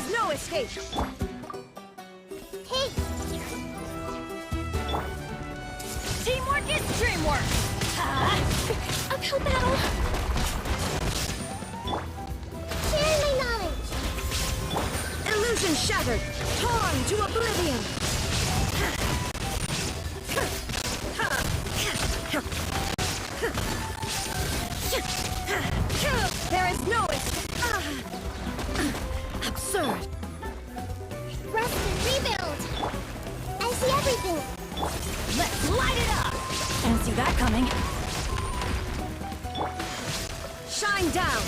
is no escape! Hey! Teamwork is dreamwork! Uphill battle! Share my knowledge! Illusion shattered! Torn to oblivion! There is no escape! Absurd! Rest and rebuild! I see everything! Let's light it up! Didn't see that coming. Shine down!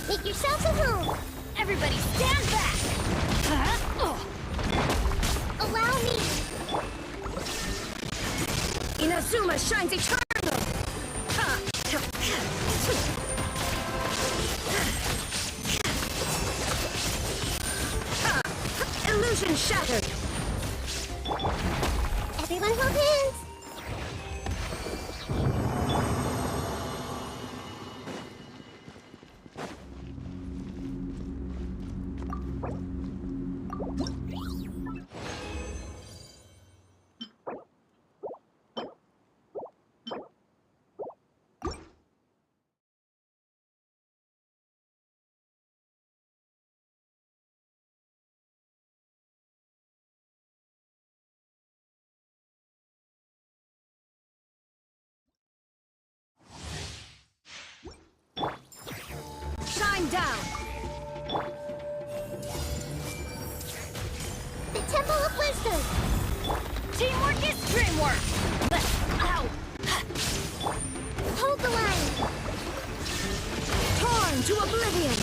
Make yourselves at home! Everybody stand back! Allow me! Inazuma shines eternal! Illusion shattered! Everyone hold hands! Shine down! The Temple of Wisdom! Teamwork is dreamwork! Let's out! Hold the line! Torn to oblivion!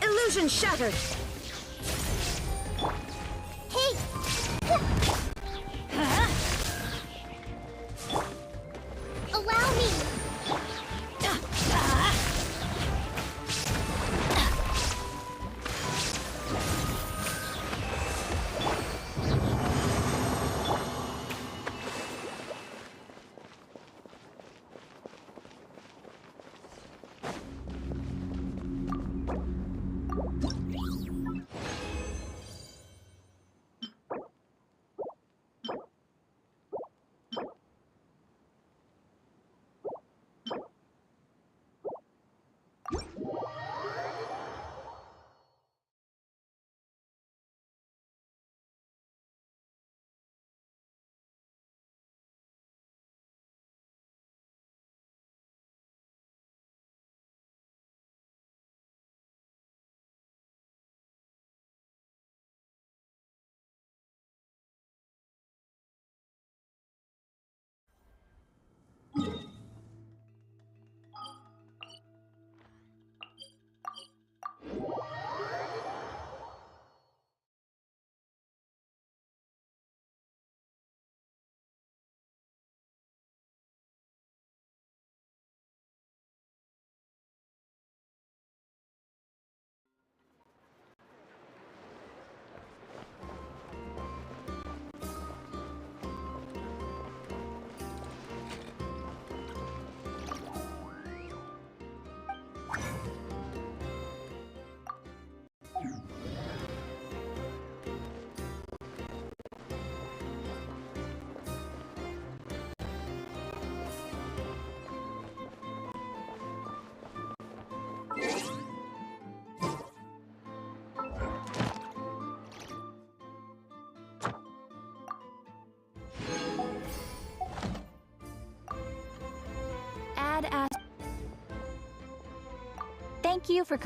Illusion shattered! Hey! Allow me! Add ast. Thank you for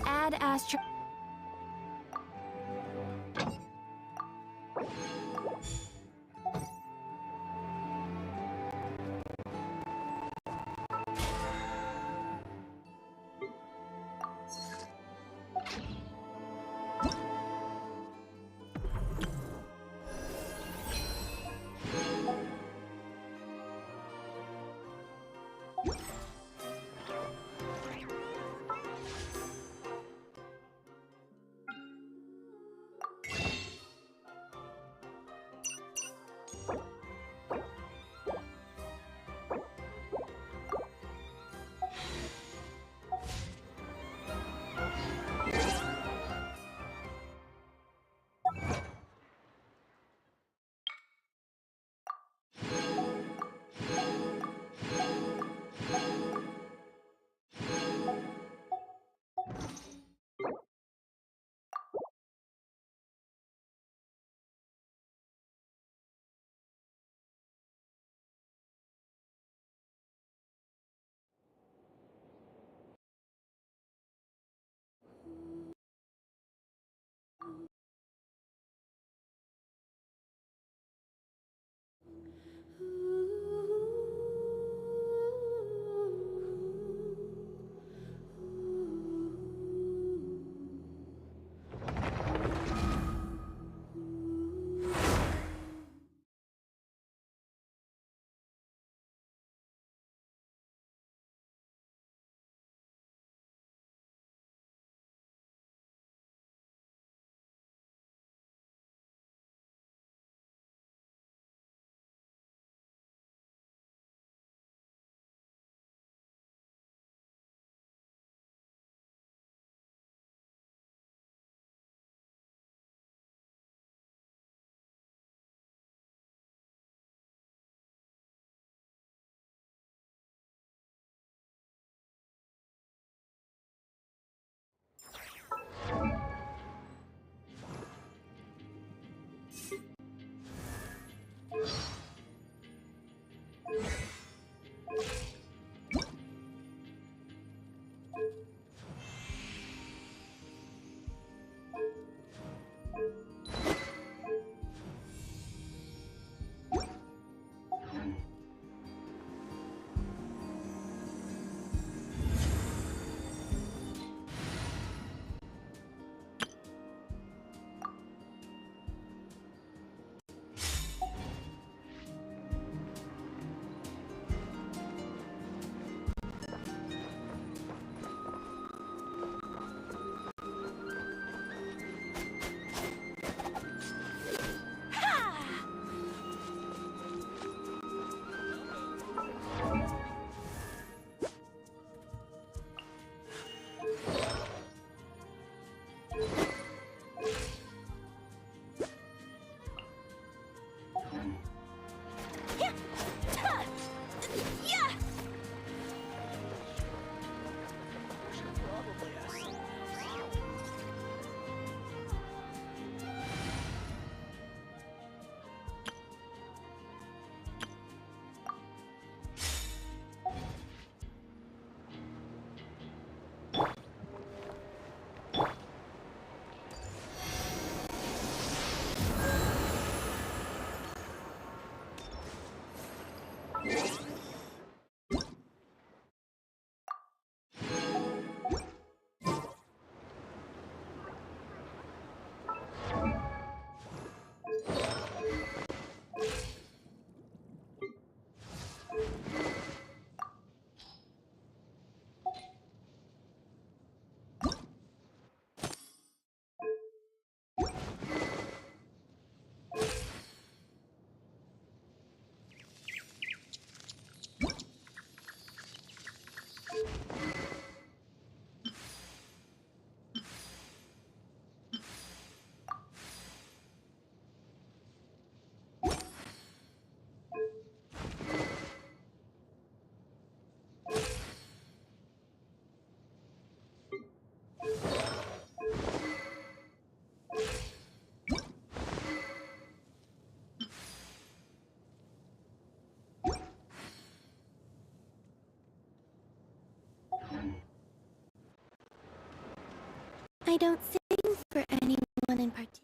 add astro. I don't sing for anyone in particular.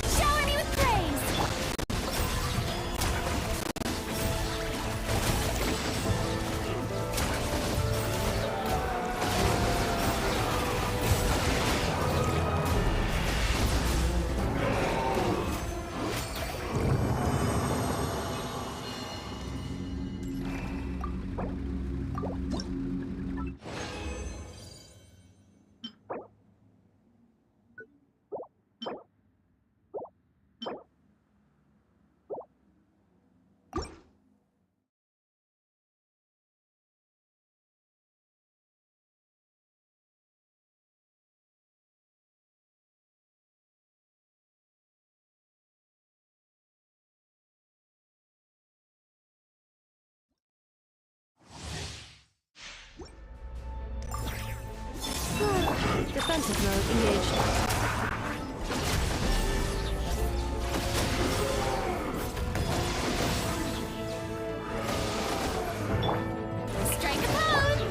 Shower me with praise! Defensive mode engaged. Strike a pose!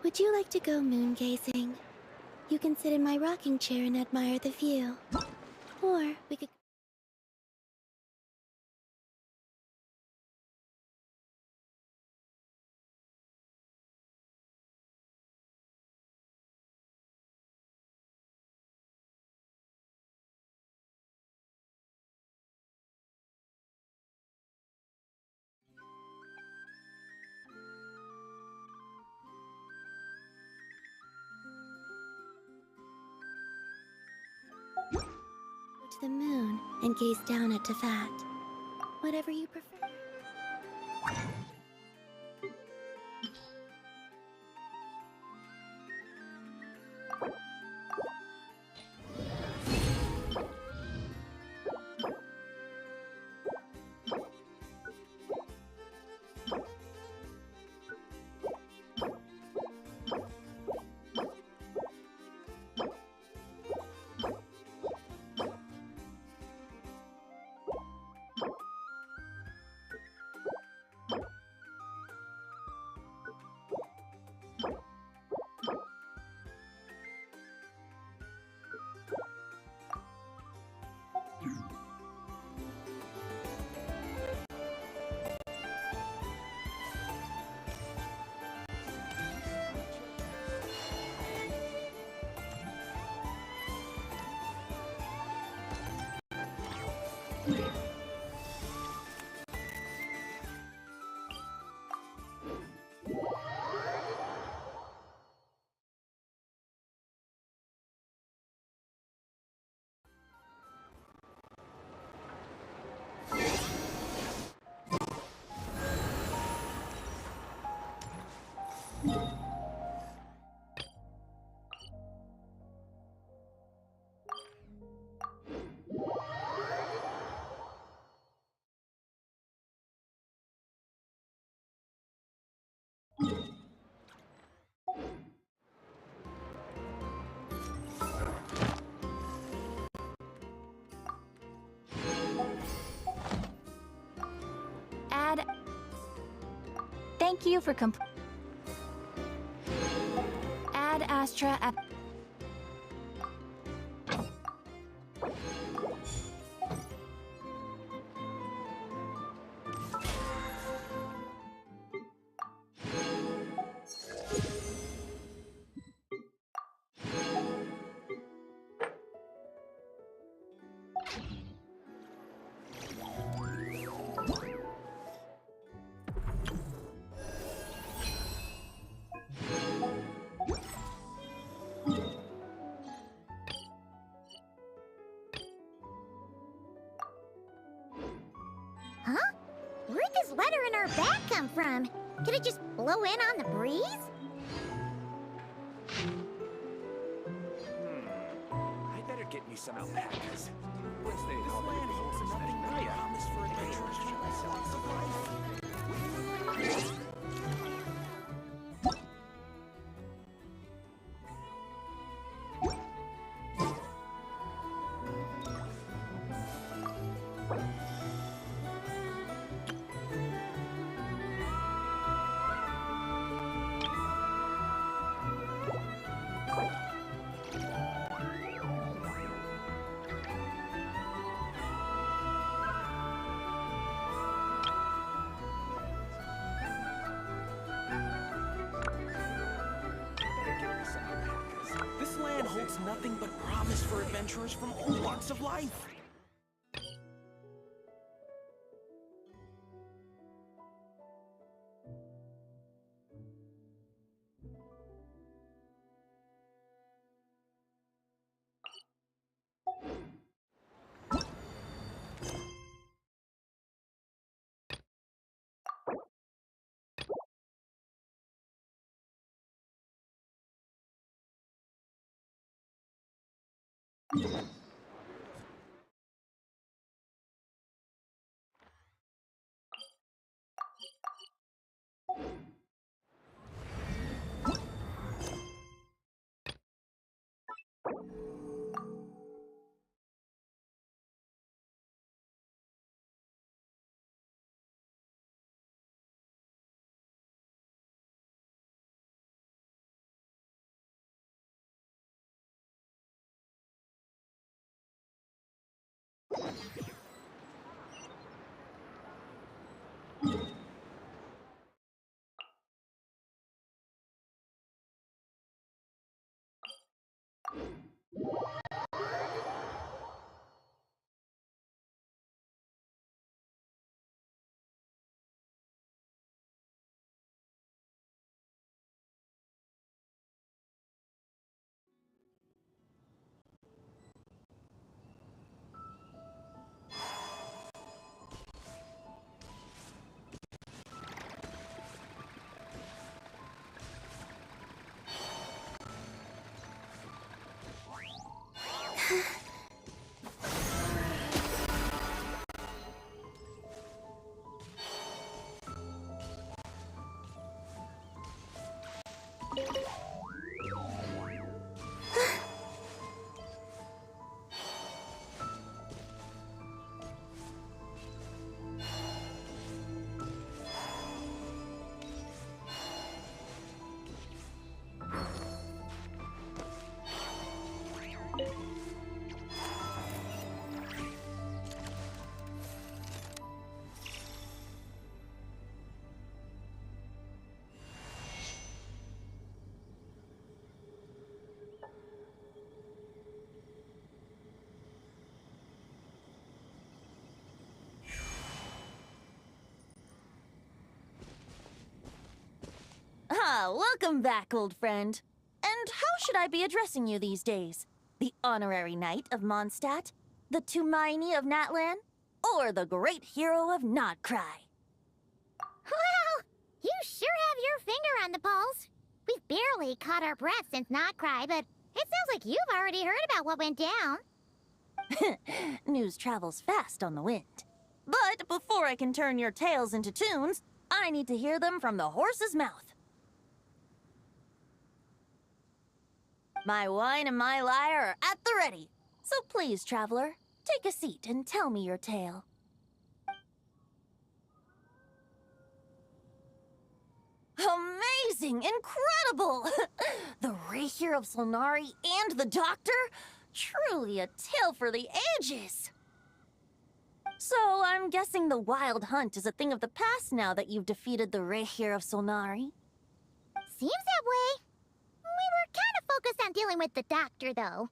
Would you like to go moon gazing? You can sit in my rocking chair and admire the view. Or we could... go to the moon and gaze down at Tefat. Whatever you prefer. Add. Thank you for Add Astra. Huh? Where'd this letter in our bag come from? Could it just blow in on the breeze? I better get me some alpacas. Once they help me, there's nothing but promise for adventures for myself. This land holds nothing but promise for adventurers from all walks of life. Ah, welcome back, old friend. And how should I be addressing you these days? The honorary knight of Mondstadt? The Tumaini of Natlan? Or the great hero of Nodcry? Well, you sure have your finger on the pulse. We've barely caught our breath since Notcry, but it sounds like you've already heard about what went down. News travels fast on the wind. But before I can turn your tales into tunes, I need to hear them from the horse's mouth. My wine and my lyre are at the ready. So please, traveler, take a seat and tell me your tale. Amazing! Incredible! The Rahier of Solnari and the Doctor? Truly a tale for the ages! So, I'm guessing the Wild Hunt is a thing of the past now that you've defeated the Rahier of Solnari? Seems that way. We were kind of focused on dealing with the Doctor, though.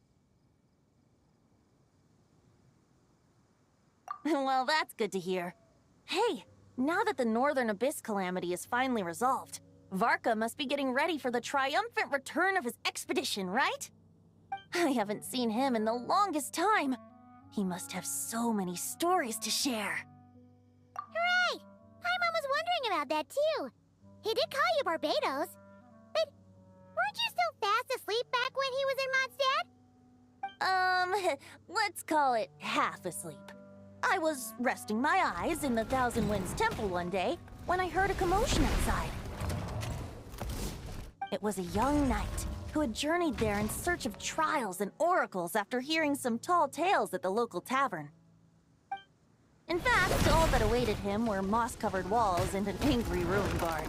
Well, that's good to hear. Hey, now that the Northern Abyss calamity is finally resolved, Varka must be getting ready for the triumphant return of his expedition, right? I haven't seen him in the longest time. He must have so many stories to share. Hooray! Paimon was wondering about that, too. He did call you Barbados, but weren't you still fast asleep back when he was in Mondstadt? Let's call it half asleep. I was resting my eyes in the Thousand Winds Temple one day when I heard a commotion outside. It was a young knight who had journeyed there in search of trials and oracles after hearing some tall tales at the local tavern. In fact, all that awaited him were moss-covered walls and an angry ruin guard.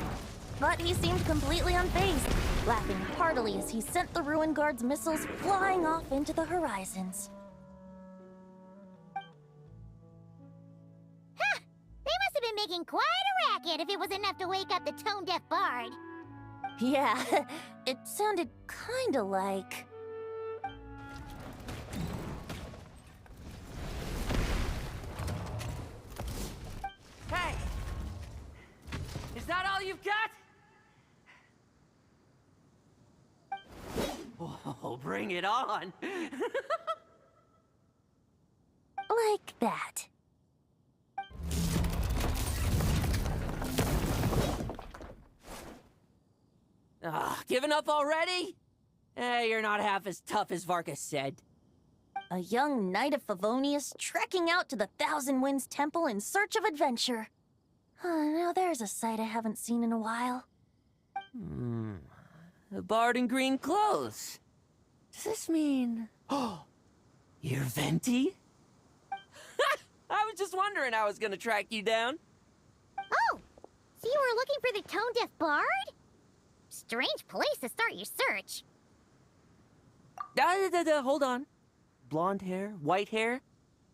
But he seemed completely unfazed, laughing heartily as he sent the ruin guard's missiles flying off into the horizons. Huh! They must have been making quite a racket if it was enough to wake up the tone-deaf bard. Yeah, it sounded kinda like... Hey! Is that all you've got? Oh, bring it on! like that. Giving up already? You're not half as tough as Varka said. A young knight of Favonius trekking out to the Thousand Winds Temple in search of adventure. Now there's a sight I haven't seen in a while. A bard in green clothes. Does this mean... Oh, you're Venti? I was just wondering how I was gonna track you down. Oh! So you were looking for the tone-deaf bard? Strange place to start your search. Hold on. Blonde hair, white hair?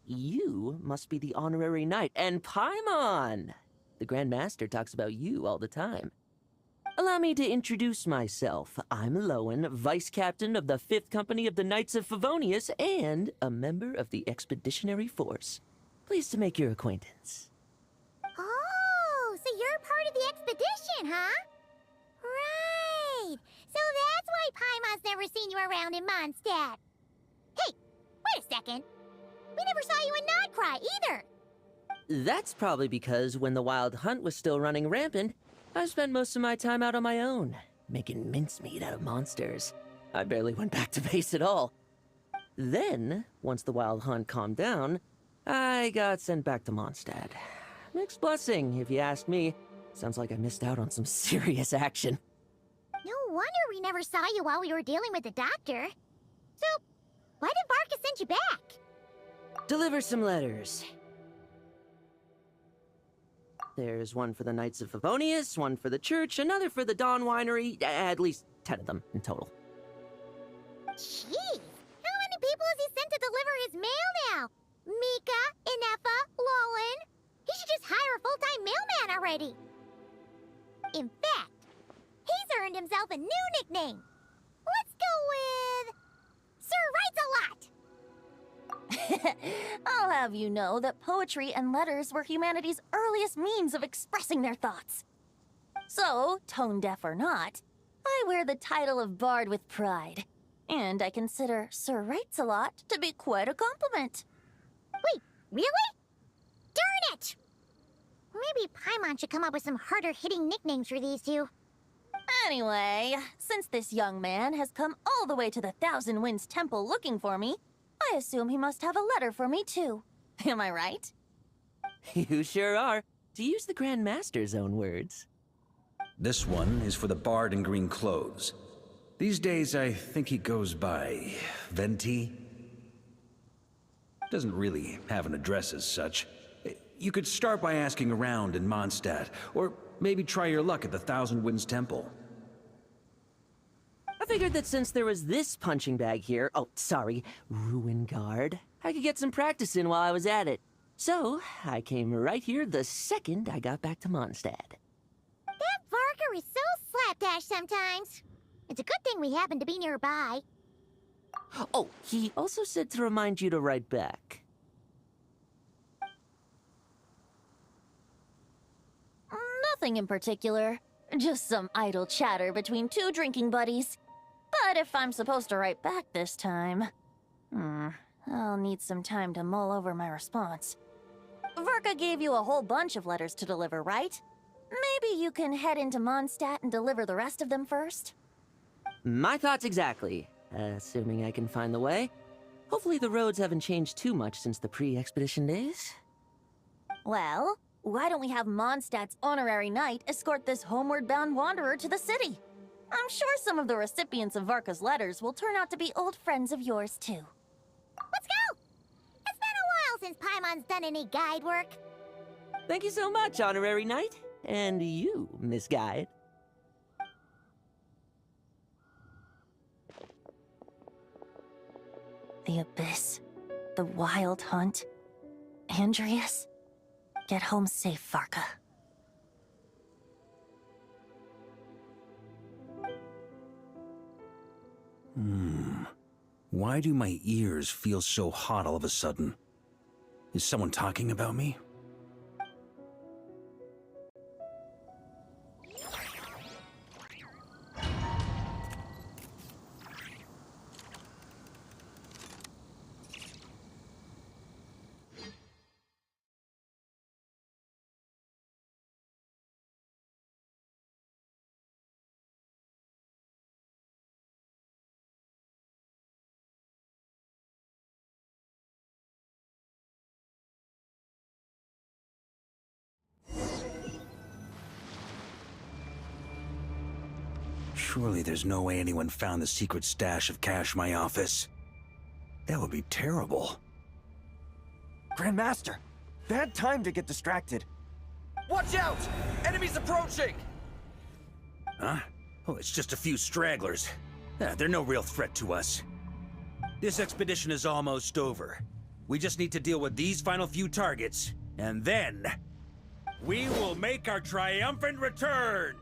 You must be the honorary knight, and Paimon! The Grand Master talks about you all the time. Allow me to introduce myself. I'm Lowen, Vice Captain of the 5th Company of the Knights of Favonius, and a member of the Expeditionary Force. Pleased to make your acquaintance. Oh, so you're part of the expedition, huh? Right. So that's why Paimon's never seen you around in Mondstadt. Hey, wait a second. We never saw you in Nodcry either. That's probably because when the Wild Hunt was still running rampant, I spent most of my time out on my own, making mincemeat out of monsters. I barely went back to base at all. Then, once the wild hunt calmed down, I got sent back to Mondstadt. Mixed blessing, if you ask me. Sounds like I missed out on some serious action. No wonder we never saw you while we were dealing with the doctor. So, why did Varka send you back? Deliver some letters. There's one for the Knights of Favonius, one for the church, another for the Dawn Winery, at least 10 of them in total. Jeez, how many people has he sent to deliver his mail now? Mika, Inefa, Lolan. He should just hire a full-time mailman already. In fact, he's earned himself a new nickname. Let's go with... Sir Writes-A-Lot. I'll have you know that poetry and letters were humanity's earliest means of expressing their thoughts. So, tone-deaf or not, I wear the title of Bard with pride. And I consider Sir Writes-A-Lot to be quite a compliment. Wait, really? Darn it! Maybe Paimon should come up with some harder-hitting nicknames for these two. Anyway, since this young man has come all the way to the Thousand Winds Temple looking for me, I assume he must have a letter for me too. Am I right? You sure are, to use the Grand Master's own words. This one is for the bard in green clothes. These days, I think he goes by Venti. Doesn't really have an address as such. You could start by asking around in Mondstadt, or maybe try your luck at the Thousand Winds Temple. I figured that since there was this punching bag here, Ruin Guard, I could get some practice in while I was at it. So, I came right here the second I got back to Mondstadt. That Varka is so slapdash sometimes. It's a good thing we happen to be nearby. Oh, he also said to remind you to write back. Nothing in particular. Just some idle chatter between two drinking buddies. But if I'm supposed to write back this time... I'll need some time to mull over my response. Varka gave you a whole bunch of letters to deliver, right? Maybe you can head into Mondstadt and deliver the rest of them first? My thoughts exactly, assuming I can find the way. Hopefully the roads haven't changed too much since the pre-expedition days. Well, why don't we have Mondstadt's honorary knight escort this homeward-bound wanderer to the city? I'm sure some of the recipients of Varka's letters will turn out to be old friends of yours, too. Let's go! It's been a while since Paimon's done any guide work. Thank you so much, honorary knight. And you, Miss Guide. The Abyss. The Wild Hunt. Andreas. Get home safe, Varka. Why do my ears feel so hot all of a sudden? Is someone talking about me? Surely there's no way anyone found the secret stash of cash in my office. That would be terrible. Grandmaster, bad time to get distracted. Watch out! Enemies approaching! Huh? Oh, it's just a few stragglers. They're no real threat to us. This expedition is almost over. We just need to deal with these final few targets, and then... we will make our triumphant return!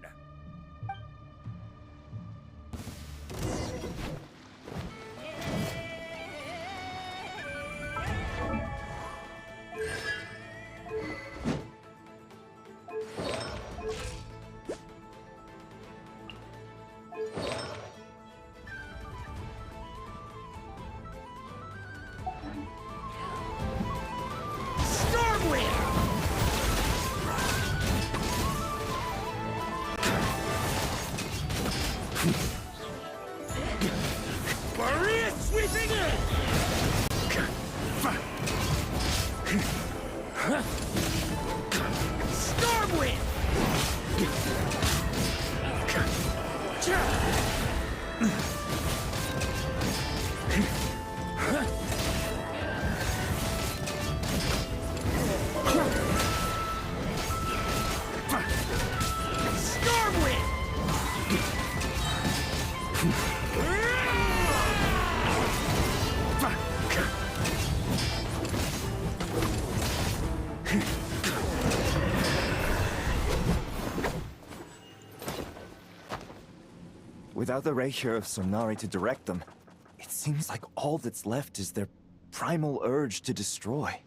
Without the Reikir of Sonari to direct them, it seems like all that's left is their primal urge to destroy.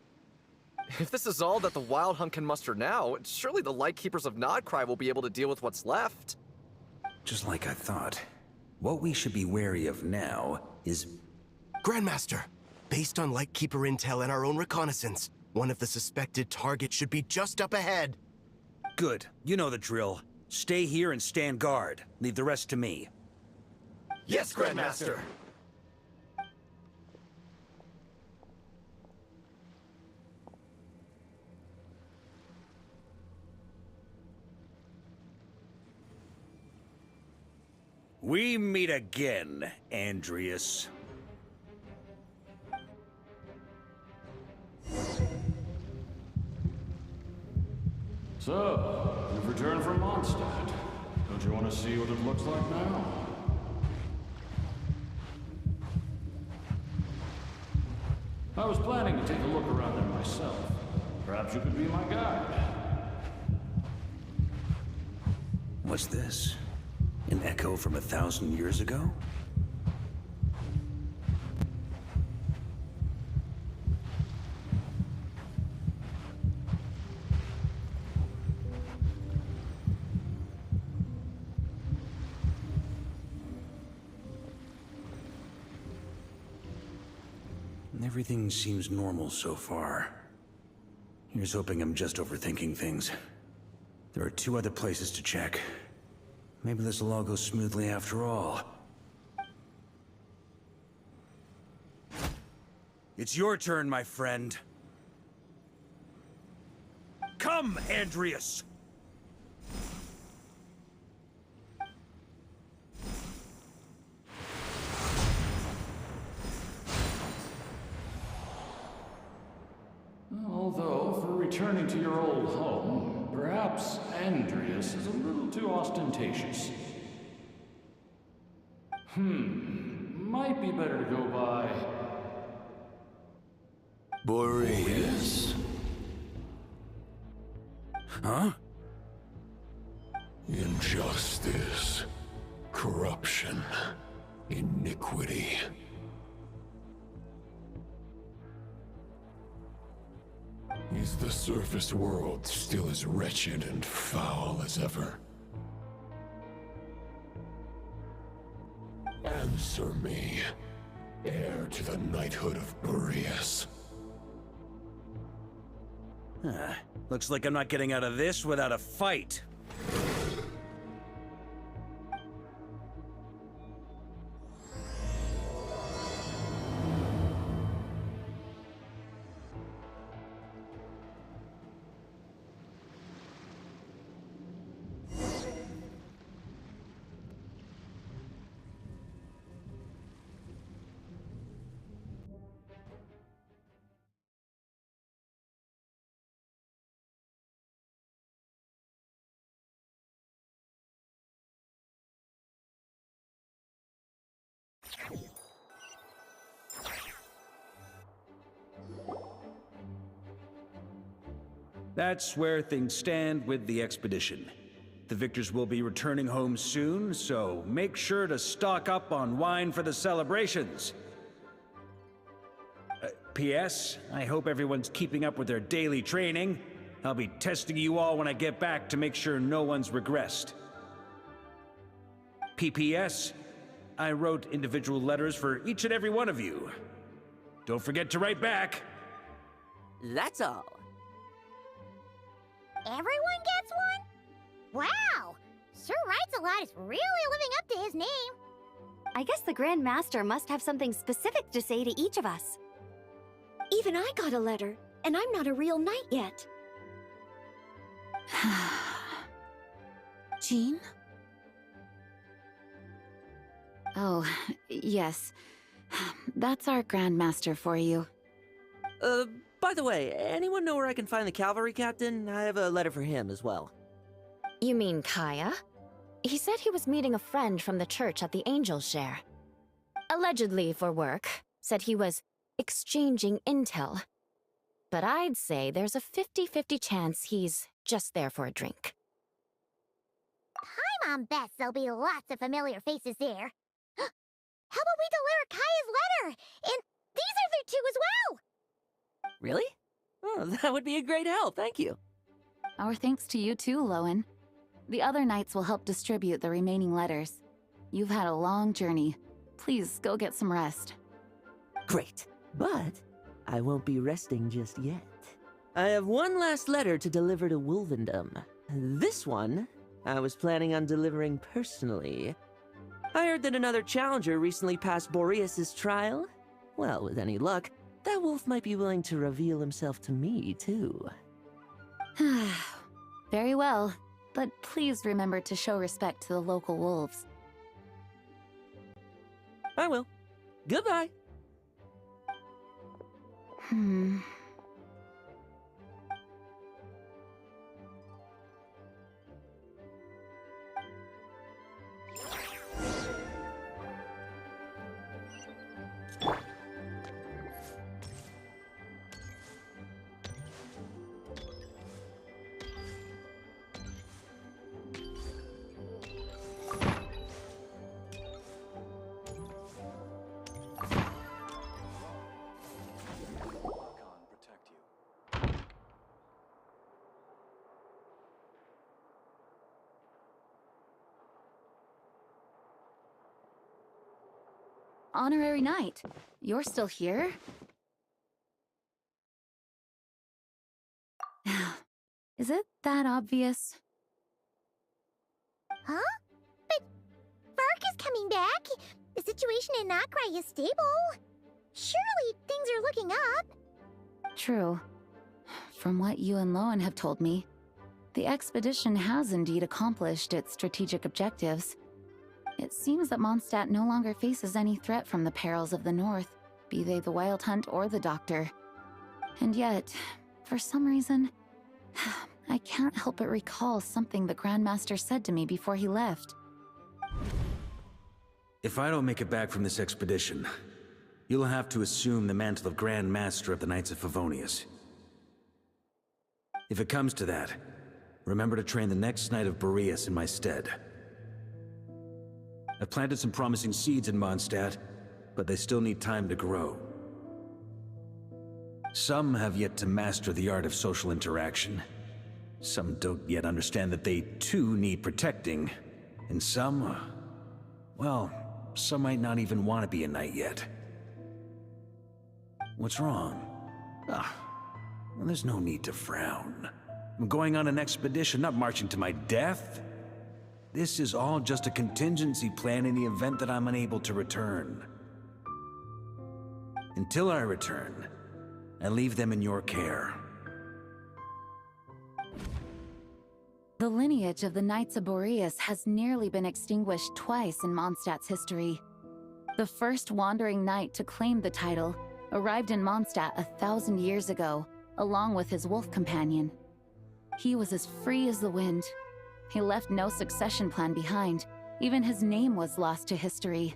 If this is all that the Wild Hunt can muster now, surely the Lightkeepers of Nodcry will be able to deal with what's left. Just like I thought. What we should be wary of now is... Grandmaster, based on Lightkeeper intel and our own reconnaissance, one of the suspected targets should be just up ahead. Good. You know the drill. Stay here and stand guard. Leave the rest to me. Yes, Grandmaster! We meet again, Andreas. So, you've returned from Mondstadt. Don't you want to see what it looks like now? I was planning to take a look around there myself. Perhaps you could be my guide. What's this? An echo from 1,000 years ago? Everything seems normal so far. Here's hoping I'm just overthinking things. There are 2 other places to check. Maybe this will all go smoothly after all. It's your turn, my friend. Come, Andreas! Although, for returning to your old home, perhaps Andreas is a little too ostentatious. Might be better to go by... Boreas. Huh? Injustice. Corruption. Iniquity. Is the surface world still as wretched and foul as ever? Answer me, heir to the knighthood of Boreas. Looks like I'm not getting out of this without a fight. That's where things stand with the expedition. The victors will be returning home soon, so make sure to stock up on wine for the celebrations. P.S. I hope everyone's keeping up with their daily training. I'll be testing you all when I get back to make sure no one's regressed. P.P.S. I wrote individual letters for each and every one of you. Don't forget to write back. That's all. Everyone gets one? Wow! Sir Writes a Lot is really living up to his name. I guess the Grand Master must have something specific to say to each of us. Even I got a letter, and I'm not a real knight yet. Jean? Oh, yes. That's our Grand Master for you. By the way, anyone know where I can find the cavalry captain? I have a letter for him as well. You mean Kaya? He said he was meeting a friend from the church at the Angel Share. Allegedly for work. Said he was exchanging intel. But I'd say there's a 50-50 chance he's just there for a drink. Paimon bets there'll be lots of familiar faces there. How about we deliver Kaya's letter? And these are there too as well! Really? Oh, that would be a great help, thank you. Our thanks to you too, Lowen. The other knights will help distribute the remaining letters. You've had a long journey. Please go get some rest. Great, but I won't be resting just yet. I have one last letter to deliver to Wolvendom. This one, I was planning on delivering personally. I heard that another challenger recently passed Boreas's trial. Well, with any luck, that wolf might be willing to reveal himself to me, too. Very well, but please remember to show respect to the local wolves. I will. Goodbye. Honorary Knight, you're still here? Is it that obvious? Huh? But Vark is coming back. The situation in Nokrai is stable. Surely things are looking up. True. From what you and Lowen have told me, the expedition has indeed accomplished its strategic objectives. It seems that Mondstadt no longer faces any threat from the perils of the North, be they the Wild Hunt or the Doctor. And yet, for some reason, I can't help but recall something the Grandmaster said to me before he left. If I don't make it back from this expedition, you'll have to assume the mantle of Grand Master of the Knights of Favonius. If it comes to that, remember to train the next Knight of Boreas in my stead. I've planted some promising seeds in Mondstadt, but they still need time to grow. Some have yet to master the art of social interaction. Some don't yet understand that they too need protecting. And some, well, some might not even want to be a knight yet. What's wrong? Well, there's no need to frown. I'm going on an expedition, not marching to my death. This is all just a contingency plan in the event that I'm unable to return. Until I return, I leave them in your care. The lineage of the Knights of Boreas has nearly been extinguished twice in Mondstadt's history. The first wandering knight to claim the title arrived in Mondstadt 1,000 years ago, along with his wolf companion. He was as free as the wind. He left no succession plan behind. Even his name was lost to history.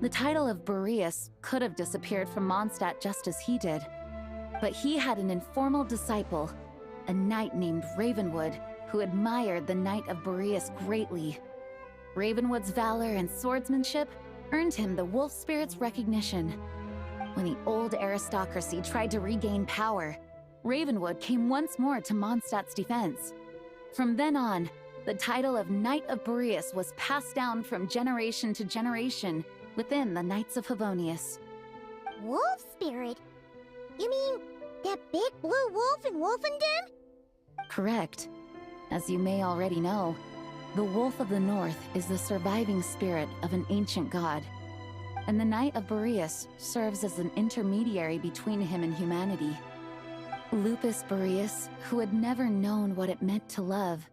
The title of Boreas could have disappeared from Mondstadt just as he did. But he had an informal disciple, a knight named Ravenwood, who admired the Knight of Boreas greatly. Ravenwood's valor and swordsmanship earned him the wolf spirit's recognition. When the old aristocracy tried to regain power, Ravenwood came once more to Mondstadt's defense. From then on, the title of Knight of Boreas was passed down from generation to generation within the Knights of Favonius. Wolf spirit? You mean that big blue wolf in Wolfendom? Correct. As you may already know, the Wolf of the North is the surviving spirit of an ancient god, and the Knight of Boreas serves as an intermediary between him and humanity. Lupus Boreas, who had never known what it meant to love,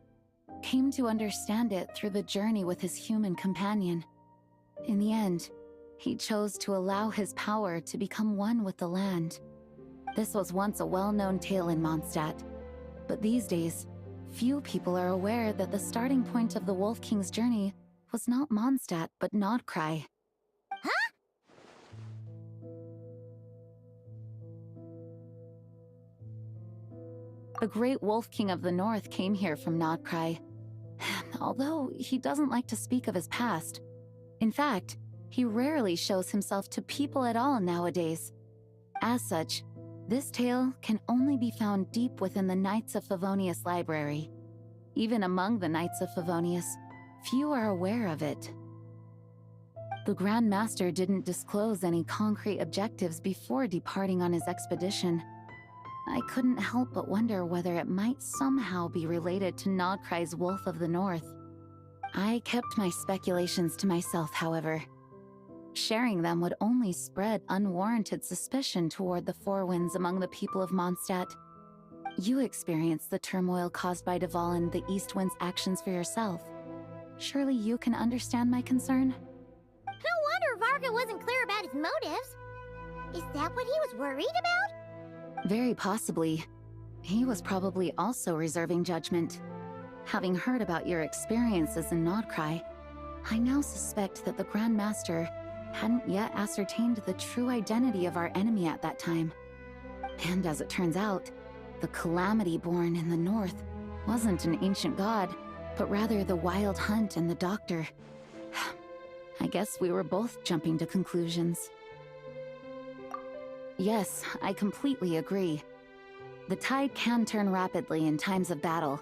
came to understand it through the journey with his human companion. In the end, he chose to allow his power to become one with the land. This was once a well-known tale in Mondstadt, but these days, few people are aware that the starting point of the Wolf King's journey was not Mondstadt, but Nokrai. Huh? The great Wolf King of the North came here from Nokrai. although he doesn't like to speak of his past. In fact, he rarely shows himself to people at all nowadays. As such, this tale can only be found deep within the Knights of Favonius library. Even among the Knights of Favonius, few are aware of it. The Grand Master didn't disclose any concrete objectives before departing on his expedition. I couldn't help but wonder whether it might somehow be related to Nodkrai's Wolf of the North. I kept my speculations to myself, however. Sharing them would only spread unwarranted suspicion toward the Four Winds among the people of Mondstadt. You experienced the turmoil caused by Duval and the East Wind's actions for yourself. Surely you can understand my concern? No wonder Varga wasn't clear about his motives. Is that what he was worried about? Very possibly. He was probably also reserving judgment. Having heard about your experiences in Nodkrai, I now suspect that the Grand Master hadn't yet ascertained the true identity of our enemy at that time. And as it turns out, the Calamity born in the north wasn't an ancient god, but rather the Wild Hunt and the Doctor. I guess we were both jumping to conclusions. Yes, I completely agree. The tide can turn rapidly in times of battle.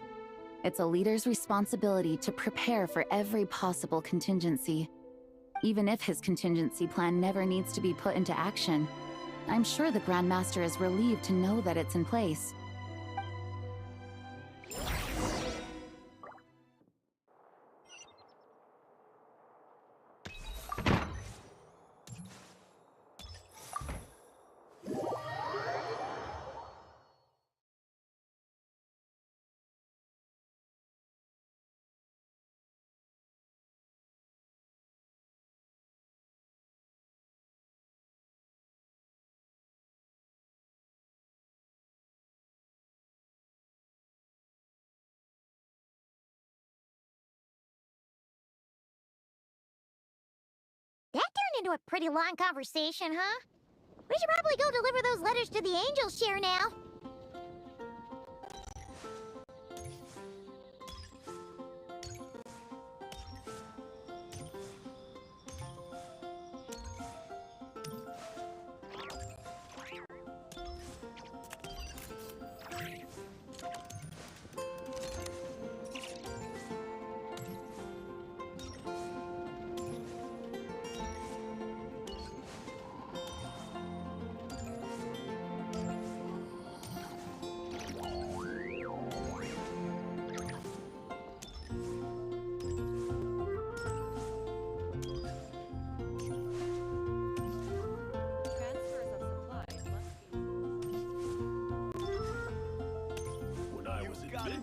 It's a leader's responsibility to prepare for every possible contingency. Even if his contingency plan never needs to be put into action, I'm sure the Grand Master is relieved to know that it's in place. That turned into a pretty long conversation, huh? We should probably go deliver those letters to the Angel's Share now.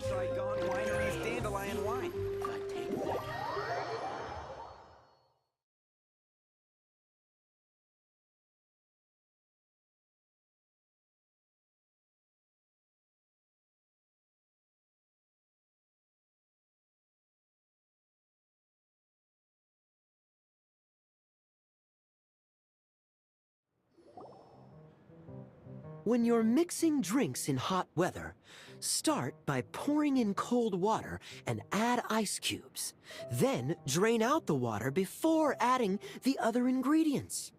Saigon Winery's Dandelion Wine. When you're mixing drinks in hot weather, start by pouring in cold water and add ice cubes. Then drain out the water before adding the other ingredients.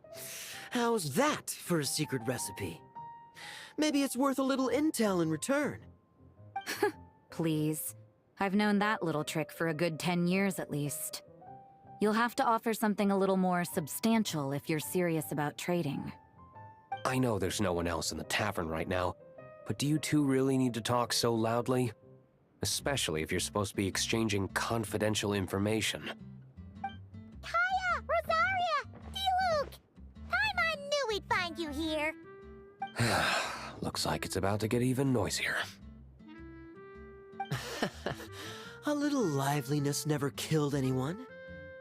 How's that for a secret recipe? Maybe it's worth a little intel in return. Please. I've known that little trick for a good 10 years at least. You'll have to offer something a little more substantial if you're serious about trading. I know there's no one else in the tavern right now, but do you two really need to talk so loudly? Especially if you're supposed to be exchanging confidential information. Kaya! Rosaria! D-Luke! Paimon knew we'd find you here! Looks like it's about to get even noisier. A little liveliness never killed anyone.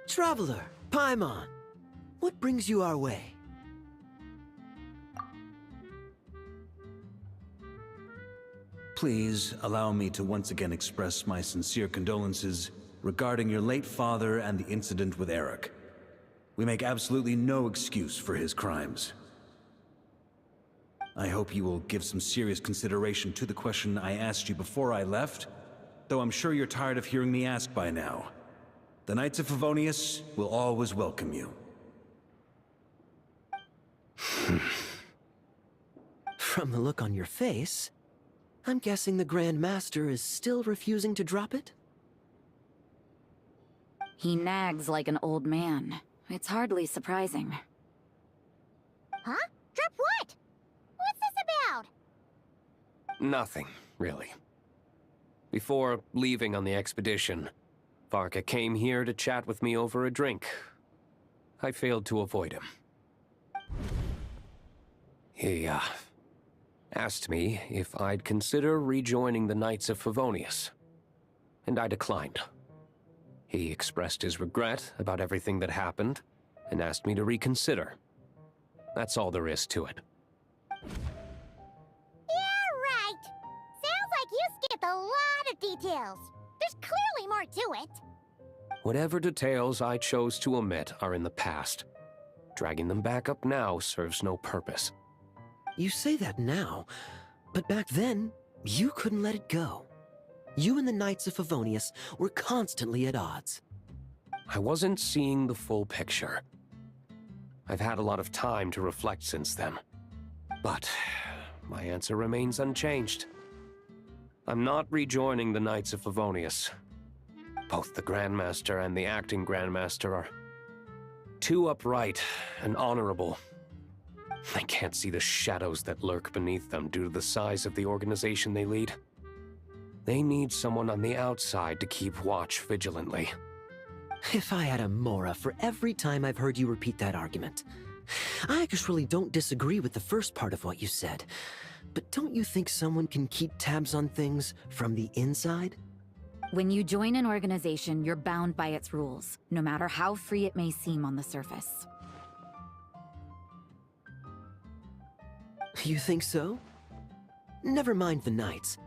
Traveler, Paimon, what brings you our way? Please allow me to once again express my sincere condolences regarding your late father and the incident with Eric. We make absolutely no excuse for his crimes. I hope you will give some serious consideration to the question I asked you before I left. though I'm sure you're tired of hearing me ask by now. The Knights of Favonius will always welcome you. From the look on your face, I'm guessing the Grand Master is still refusing to drop it? He nags like an old man. It's hardly surprising. Huh? Drop what? What's this about? Nothing, really. Before leaving on the expedition, Varka came here to chat with me over a drink. I failed to avoid him. He, asked me if I'd consider rejoining the Knights of Favonius, and I declined. He expressed his regret about everything that happened, and asked me to reconsider. That's all there is to it. Yeah, right. Sounds like you skipped a lot of details. There's clearly more to it. Whatever details I chose to omit are in the past. Dragging them back up now serves no purpose. You say that now, but back then, you couldn't let it go. You and the Knights of Favonius were constantly at odds. I wasn't seeing the full picture. I've had a lot of time to reflect since then. But my answer remains unchanged. I'm not rejoining the Knights of Favonius. Both the Grandmaster and the acting Grandmaster are too upright and honorable. I can't see the shadows that lurk beneath them due to the size of the organization they lead. They need someone on the outside to keep watch vigilantly. If I had a Mora for every time I've heard you repeat that argument. I actually don't disagree with the first part of what you said, but don't you think someone can keep tabs on things from the inside? When you join an organization, you're bound by its rules, no matter how free it may seem on the surface. You think so? Never mind the Knights.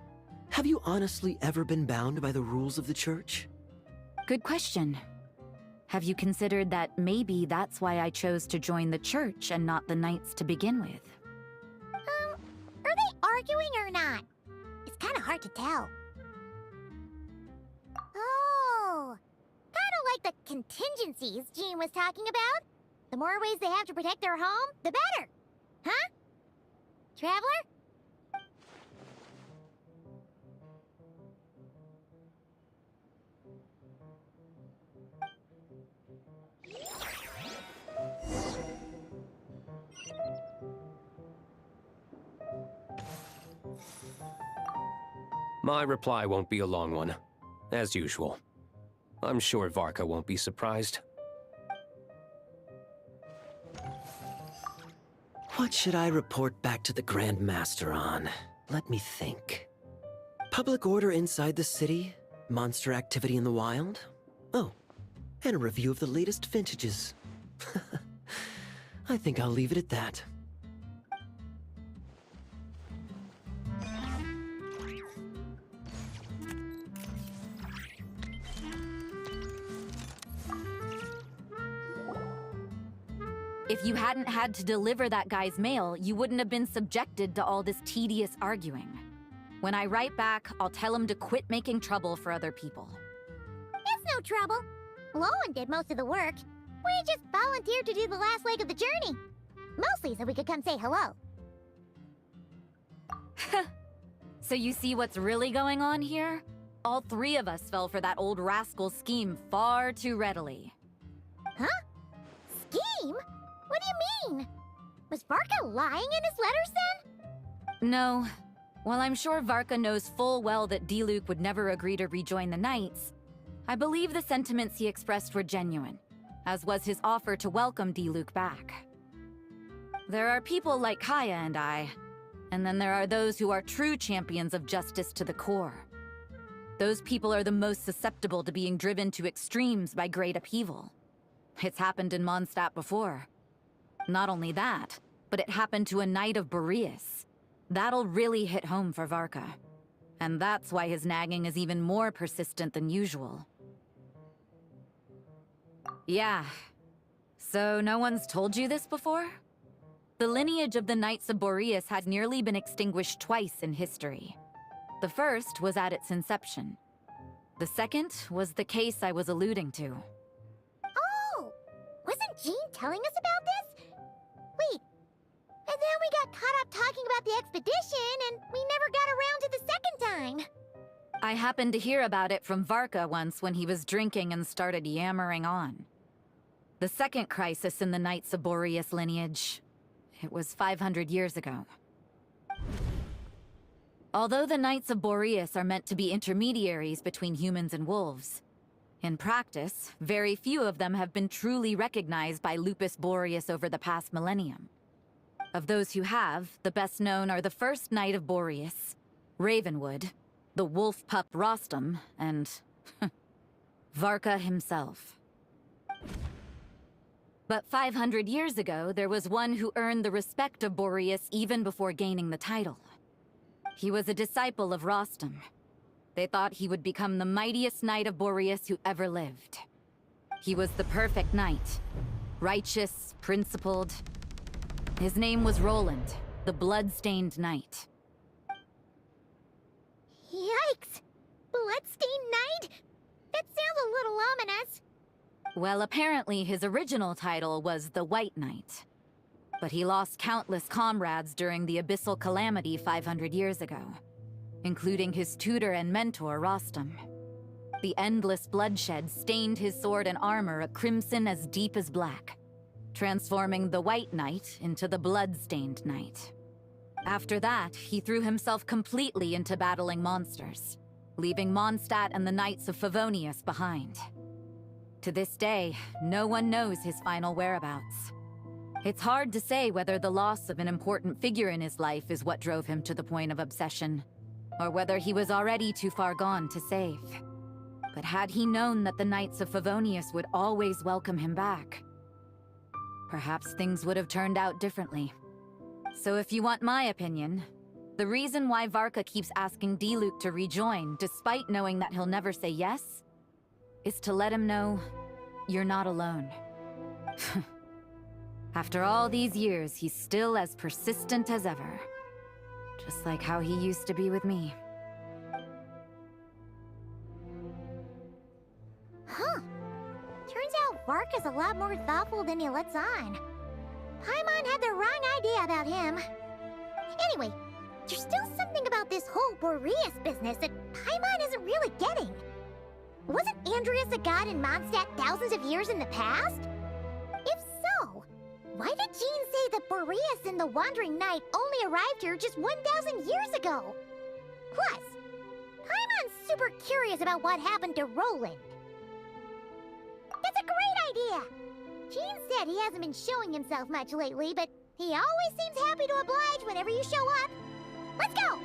Have you honestly ever been bound by the rules of the Church? Good question. Have you considered that maybe that's why I chose to join the Church and not the Knights to begin with? Are they arguing or not? It's kind of hard to tell. Oh, kind of like the contingencies Jean was talking about. The more ways they have to protect their home, the better. Huh? Traveler? My reply won't be a long one, as usual. I'm sure Varka won't be surprised. What should I report back to the Grand Master on? Let me think. Public order inside the city? Monster activity in the wild? Oh, and a review of the latest vintages. I think I'll leave it at that. If you hadn't had to deliver that guy's mail, you wouldn't have been subjected to all this tedious arguing. When I write back, I'll tell him to quit making trouble for other people. It's no trouble. Lowen did most of the work. We just volunteered to do the last leg of the journey. Mostly so we could come say hello. So you see what's really going on here? All three of us fell for that old rascal's scheme far too readily. Huh? Scheme? What do you mean? Was Varka lying in his letters then? No. While I'm sure Varka knows full well that Diluc would never agree to rejoin the Knights, I believe the sentiments he expressed were genuine, as was his offer to welcome Diluc back. There are people like Kaya and I, and then there are those who are true champions of justice to the core. Those people are the most susceptible to being driven to extremes by great upheaval. It's happened in Mondstadt before. Not only that, but it happened to a Knight of Boreas. That'll really hit home for Varka. And that's why his nagging is even more persistent than usual. Yeah. So no one's told you this before? The lineage of the Knights of Boreas had nearly been extinguished twice in history. The first was at its inception, The second was the case I was alluding to. Oh! Wasn't Jean telling us about this? Wait, and then we got caught up talking about the expedition, and we never got around to the second time. I happened to hear about it from Varka once when he was drinking and started yammering on. The second crisis in the Knights of Boreas lineage. It was 500 years ago. Although the Knights of Boreas are meant to be intermediaries between humans and wolves, in practice, very few of them have been truly recognized by Lupus Boreas over the past millennium. Of those who have, the best known are the first Knight of Boreas, Ravenwood, the wolf pup Rostam, and Varka himself. But 500 years ago, there was one who earned the respect of Boreas even before gaining the title. He was a disciple of Rostam. They thought he would become the mightiest Knight of Boreas who ever lived. He was the perfect knight. Righteous, principled. His name was Roland, the blood-stained knight. Yikes! Bloodstained Knight? That sounds a little ominous. Well, apparently his original title was the White Knight. But he lost countless comrades during the Abyssal Calamity 500 years ago, including his tutor and mentor, Rostam. The endless bloodshed stained his sword and armor a crimson as deep as black, transforming the White Knight into the Blood-Stained Knight. After that, he threw himself completely into battling monsters, leaving Mondstadt and the Knights of Favonius behind. To this day, no one knows his final whereabouts. It's hard to say whether the loss of an important figure in his life is what drove him to the point of obsession, or whether he was already too far gone to save. But had he known that the Knights of Favonius would always welcome him back, perhaps things would have turned out differently. So if you want my opinion, the reason why Varka keeps asking Diluc to rejoin, despite knowing that he'll never say yes, is to let him know you're not alone. After all these years, he's still as persistent as ever. Just like how he used to be with me. Huh. Turns out Varka's a lot more thoughtful than he lets on. Paimon had the wrong idea about him. Anyway, there's still something about this whole Boreas business that Paimon isn't really getting. Wasn't Andreas a god in Mondstadt thousands of years in the past? If so, why did Jean say that Boreas and the Wandering Knight only arrived here just 1,000 years ago? Plus, Paimon's super curious about what happened to Roland. That's a great idea! Jean said he hasn't been showing himself much lately, but he always seems happy to oblige whenever you show up. Let's go!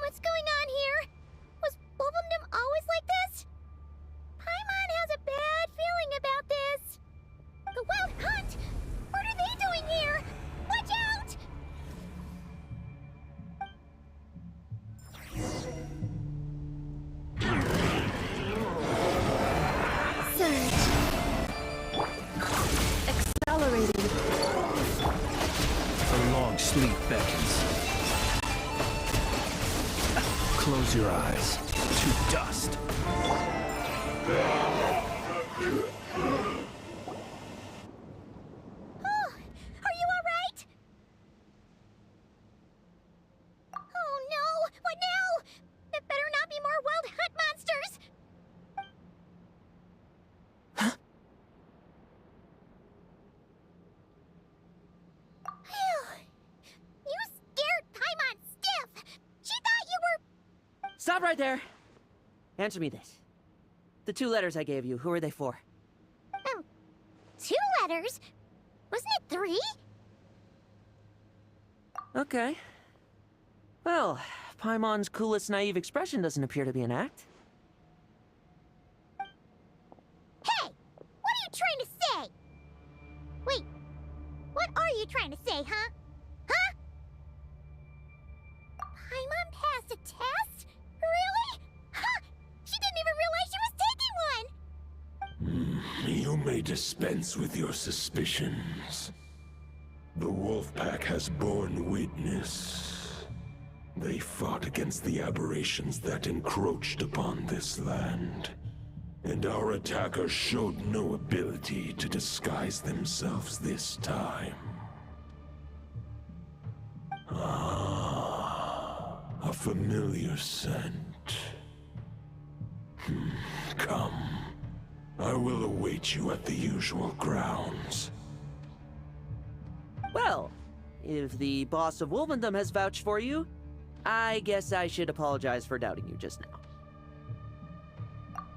What's going on here? Was Wolfendom always like this? Paimon has a bad feeling about this. The Wild Hunt? What are they doing here? Watch out! Surge. Accelerating. A long sleep beckons. Close your eyes. To dust. Oh, are you alright? Oh no! What now? There better not be more wild hunt monsters! Phew. You scared Paimon stiff! She thought you were... Stop right there! Answer me this. The 2 letters I gave you, who are they for? 2 letters? Wasn't it 3? Okay. Well, Paimon's coolest naive expression doesn't appear to be an act. Hey! What are you trying to say? Wait, what are you trying to say, huh? Huh? Paimon passed a test? Really? Huh! She didn't even realize she was taking one! You may dispense with your suspicions. The Wolfpack has borne witness. They fought against the aberrations that encroached upon this land. And our attackers showed no ability to disguise themselves this time. Ah, a familiar scent. Come. I will await you at the usual grounds. Well, if the boss of Wolvendom has vouched for you, I guess I should apologize for doubting you just now.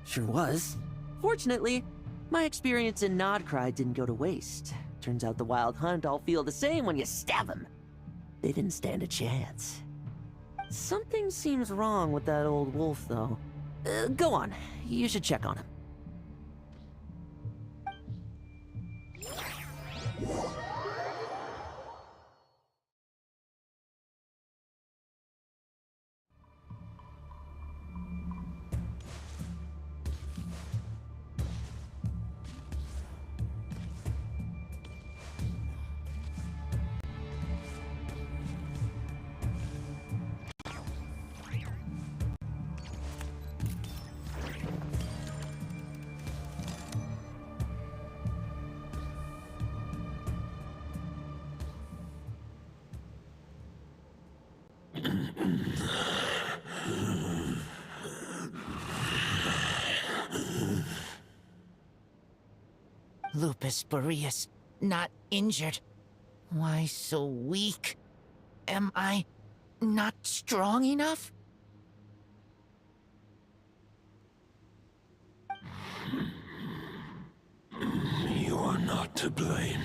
Sure was. Fortunately, my experience in Nodcry didn't go to waste. Turns out the Wild Hunt all feel the same when you stab them. They didn't stand a chance. Something seems wrong with that old wolf, though. Go on. You should check on him. Lupus Boreas, not injured. Why so weak? Am I not strong enough? You are not to blame.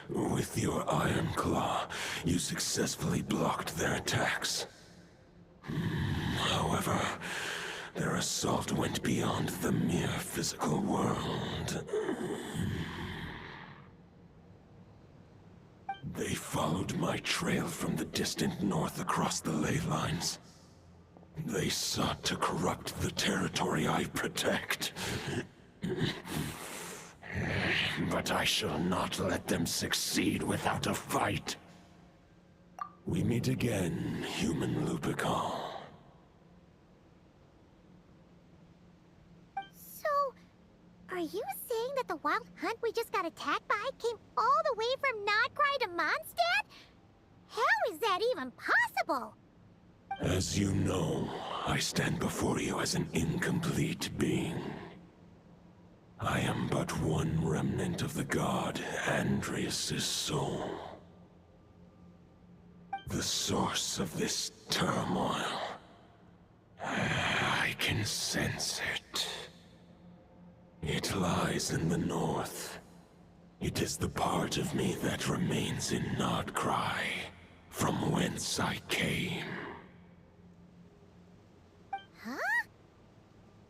With your Iron Claw, you successfully blocked their attacks. However, their assault went beyond the mere physical world. They followed my trail from the distant north across the ley lines. They sought to corrupt the territory I protect. But I shall not let them succeed without a fight. We meet again, human Lupical. So, are you saying that the Wild Hunt we just got attacked by came all the way from Nodcry to Mondstadt? How is that even possible? As you know, I stand before you as an incomplete being. I am but one remnant of the god Andreas' soul. The source of this turmoil. I can sense it. It lies in the north. It is the part of me that remains in Nodcry, from whence I came. Huh?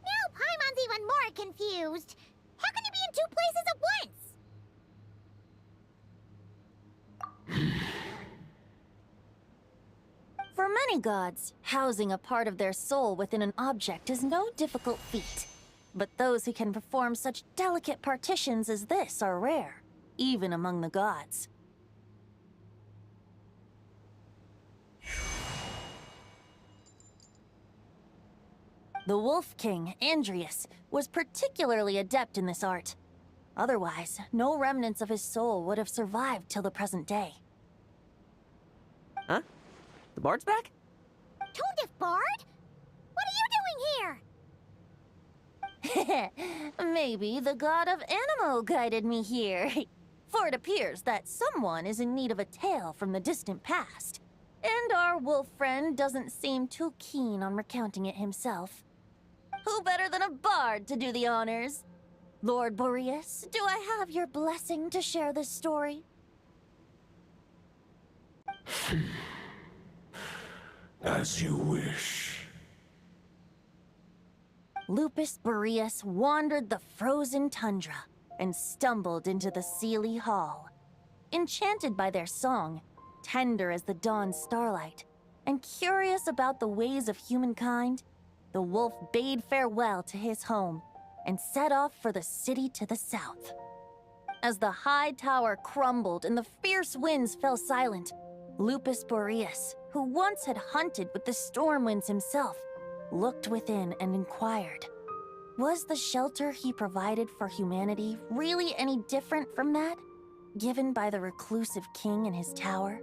Now Paimon's even more confused. How can you be in 2 places at once? For many gods, housing a part of their soul within an object is no difficult feat. But those who can perform such delicate partitions as this are rare, even among the gods. The Wolf King, Andreas, was particularly adept in this art. Otherwise, no remnants of his soul would have survived till the present day. Huh? The bard's back? Tone Deaf Bard? What are you doing here? Maybe the god of Animo guided me here. For it appears that someone is in need of a tale from the distant past. And our wolf friend doesn't seem too keen on recounting it himself. Who better than a bard to do the honors? Lord Boreas, do I have your blessing to share this story? As you wish. Lupus Boreas wandered the frozen tundra and stumbled into the Seelie Hall. Enchanted by their song, tender as the dawn starlight, and curious about the ways of humankind, the wolf bade farewell to his home and set off for the city to the south. As the high tower crumbled and the fierce winds fell silent, Lupus Boreas, who once had hunted with the storm winds himself, looked within and inquired, was the shelter he provided for humanity really any different from that given by the reclusive king in his tower?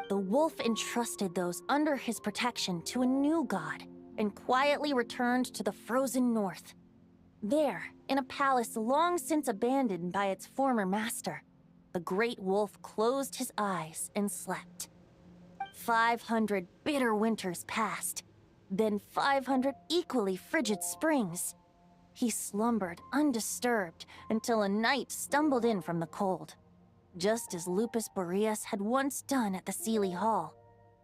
The wolf entrusted those under his protection to a new god and quietly returned to the frozen north. There, in a palace long since abandoned by its former master, the great wolf closed his eyes and slept. 500 bitter winters passed, then 500 equally frigid springs. He slumbered undisturbed until a night stumbled in from the cold, just as Lupus Boreas had once done at the Seelie Hall,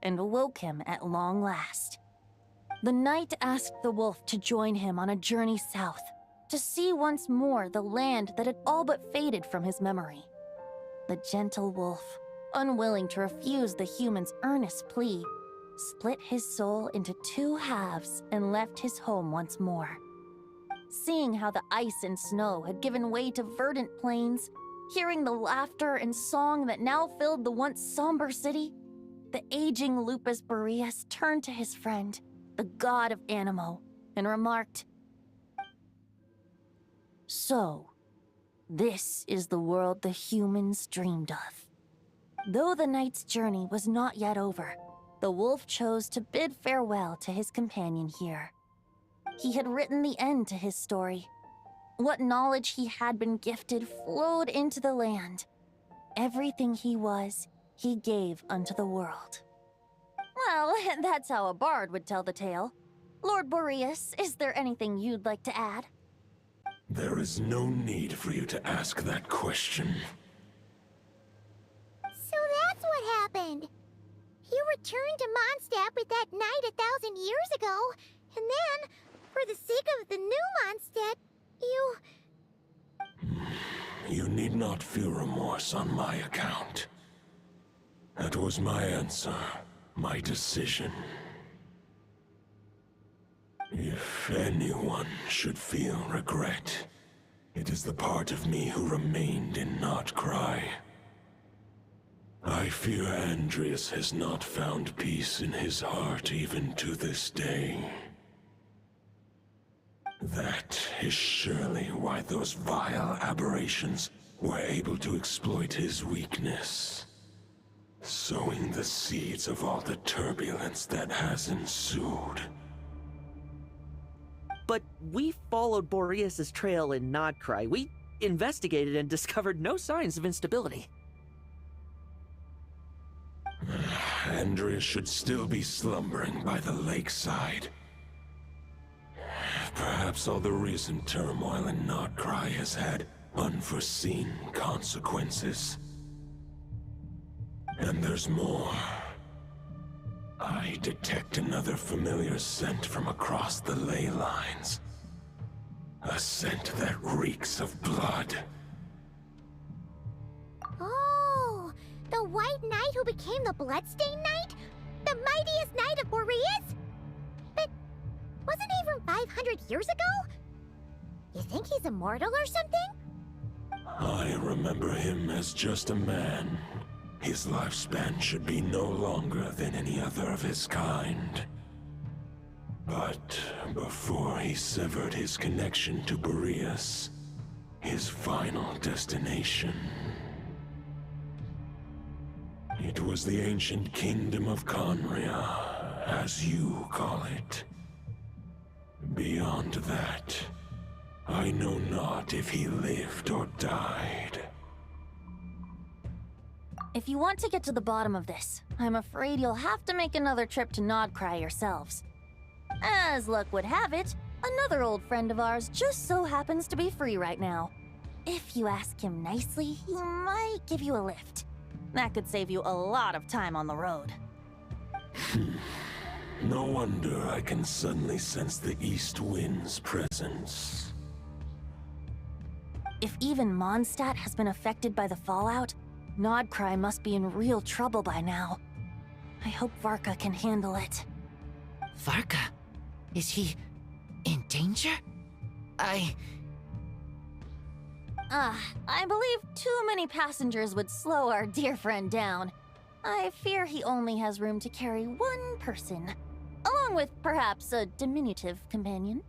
and awoke him at long last. The night asked the wolf to join him on a journey south, to see once more the land that had all but faded from his memory. The gentle wolf, unwilling to refuse the human's earnest plea, split his soul into two halves and left his home once more. Seeing how the ice and snow had given way to verdant plains, hearing the laughter and song that now filled the once somber city, the aging Lupus Boreas turned to his friend, the god of Animo, and remarked, "So, this is the world the humans dreamed of." Though the night's journey was not yet over, the wolf chose to bid farewell to his companion here. He had written the end to his story. What knowledge he had been gifted flowed into the land. Everything he was, he gave unto the world. Well, that's how a bard would tell the tale. Lord Boreas, is there anything you'd like to add? There is no need for you to ask that question. So that's what happened. You returned to Mondstadt with that knight 1,000 years ago, and then, for the sake of the new Mondstadt, you... You need not feel remorse on my account. That was my answer, my decision. If anyone should feel regret, it is the part of me who remained and not cry. I fear Andreas has not found peace in his heart even to this day. That is surely why those vile aberrations were able to exploit his weakness, sowing the seeds of all the turbulence that has ensued. But we followed Boreas' trail in Nodcry. We investigated and discovered no signs of instability. Andreas should still be slumbering by the lakeside. Perhaps all the recent turmoil in Nodcry has had unforeseen consequences. And there's more. I detect another familiar scent from across the ley lines. A scent that reeks of blood. Oh, the White Knight who became the Bloodstained Knight? The mightiest knight of Boreas? But wasn't he from 500 years ago? You think he's immortal or something? I remember him as just a man. His lifespan should be no longer than any other of his kind. But before he severed his connection to Boreas, his final destination. It was the ancient kingdom of Conria, as you call it. Beyond that, I know not if he lived or died. If you want to get to the bottom of this, I'm afraid you'll have to make another trip to Nodcry yourselves. As luck would have it, another old friend of ours just so happens to be free right now. If you ask him nicely, he might give you a lift. That could save you a lot of time on the road. No wonder I can suddenly sense the east wind's presence. If even Mondstadt has been affected by the fallout, Nodcry must be in real trouble by now. I hope Varka can handle it. Varka? Is he in danger? I believe too many passengers would slow our dear friend down. I fear he only has room to carry one person, along with perhaps a diminutive companion.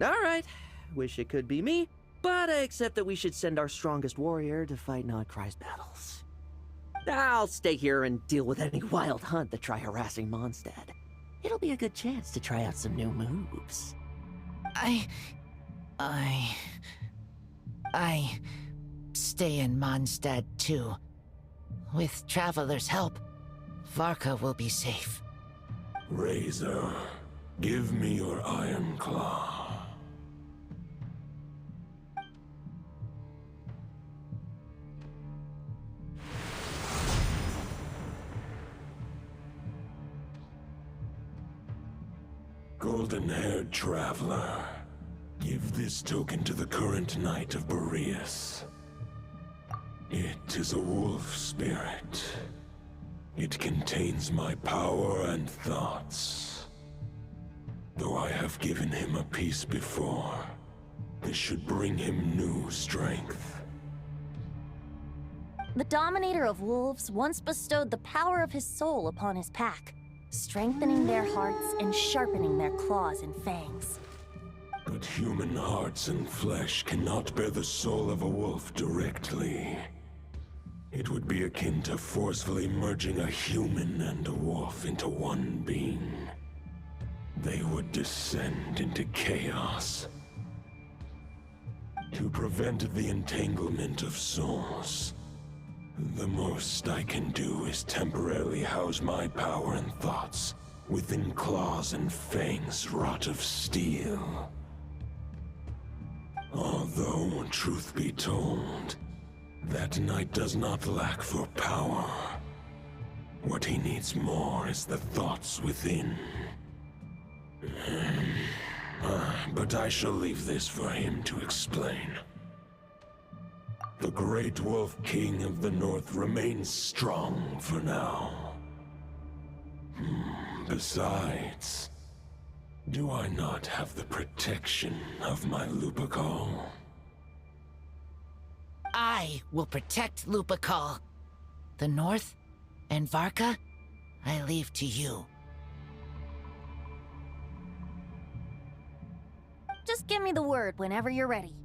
Alright, wish it could be me, but I accept that we should send our strongest warrior to fight Nodcry's battles. I'll stay here and deal with any wild hunt that try harassing Mondstadt. It'll be a good chance to try out some new moves. I stay in Mondstadt too. With Traveler's help, Varka will be safe. Razor, give me your iron claw. Golden-haired traveler, give this token to the current knight of Boreas. It is a wolf spirit. It contains my power and thoughts. Though I have given him a piece before, this should bring him new strength. The Dominator of Wolves once bestowed the power of his soul upon his pack, strengthening their hearts and sharpening their claws and fangs. But human hearts and flesh cannot bear the soul of a wolf directly. It would be akin to forcefully merging a human and a wolf into one being. They would descend into chaos. To prevent the entanglement of souls, the most I can do is temporarily house my power and thoughts within claws and fangs wrought of steel. Although, truth be told, that knight does not lack for power. What he needs more is the thoughts within. But I shall leave this for him to explain. The Great Wolf King of the North remains strong for now. Besides, do I not have the protection of my Lupacol? I will protect Lupacol. The North and Varka, I leave to you. Just give me the word whenever you're ready.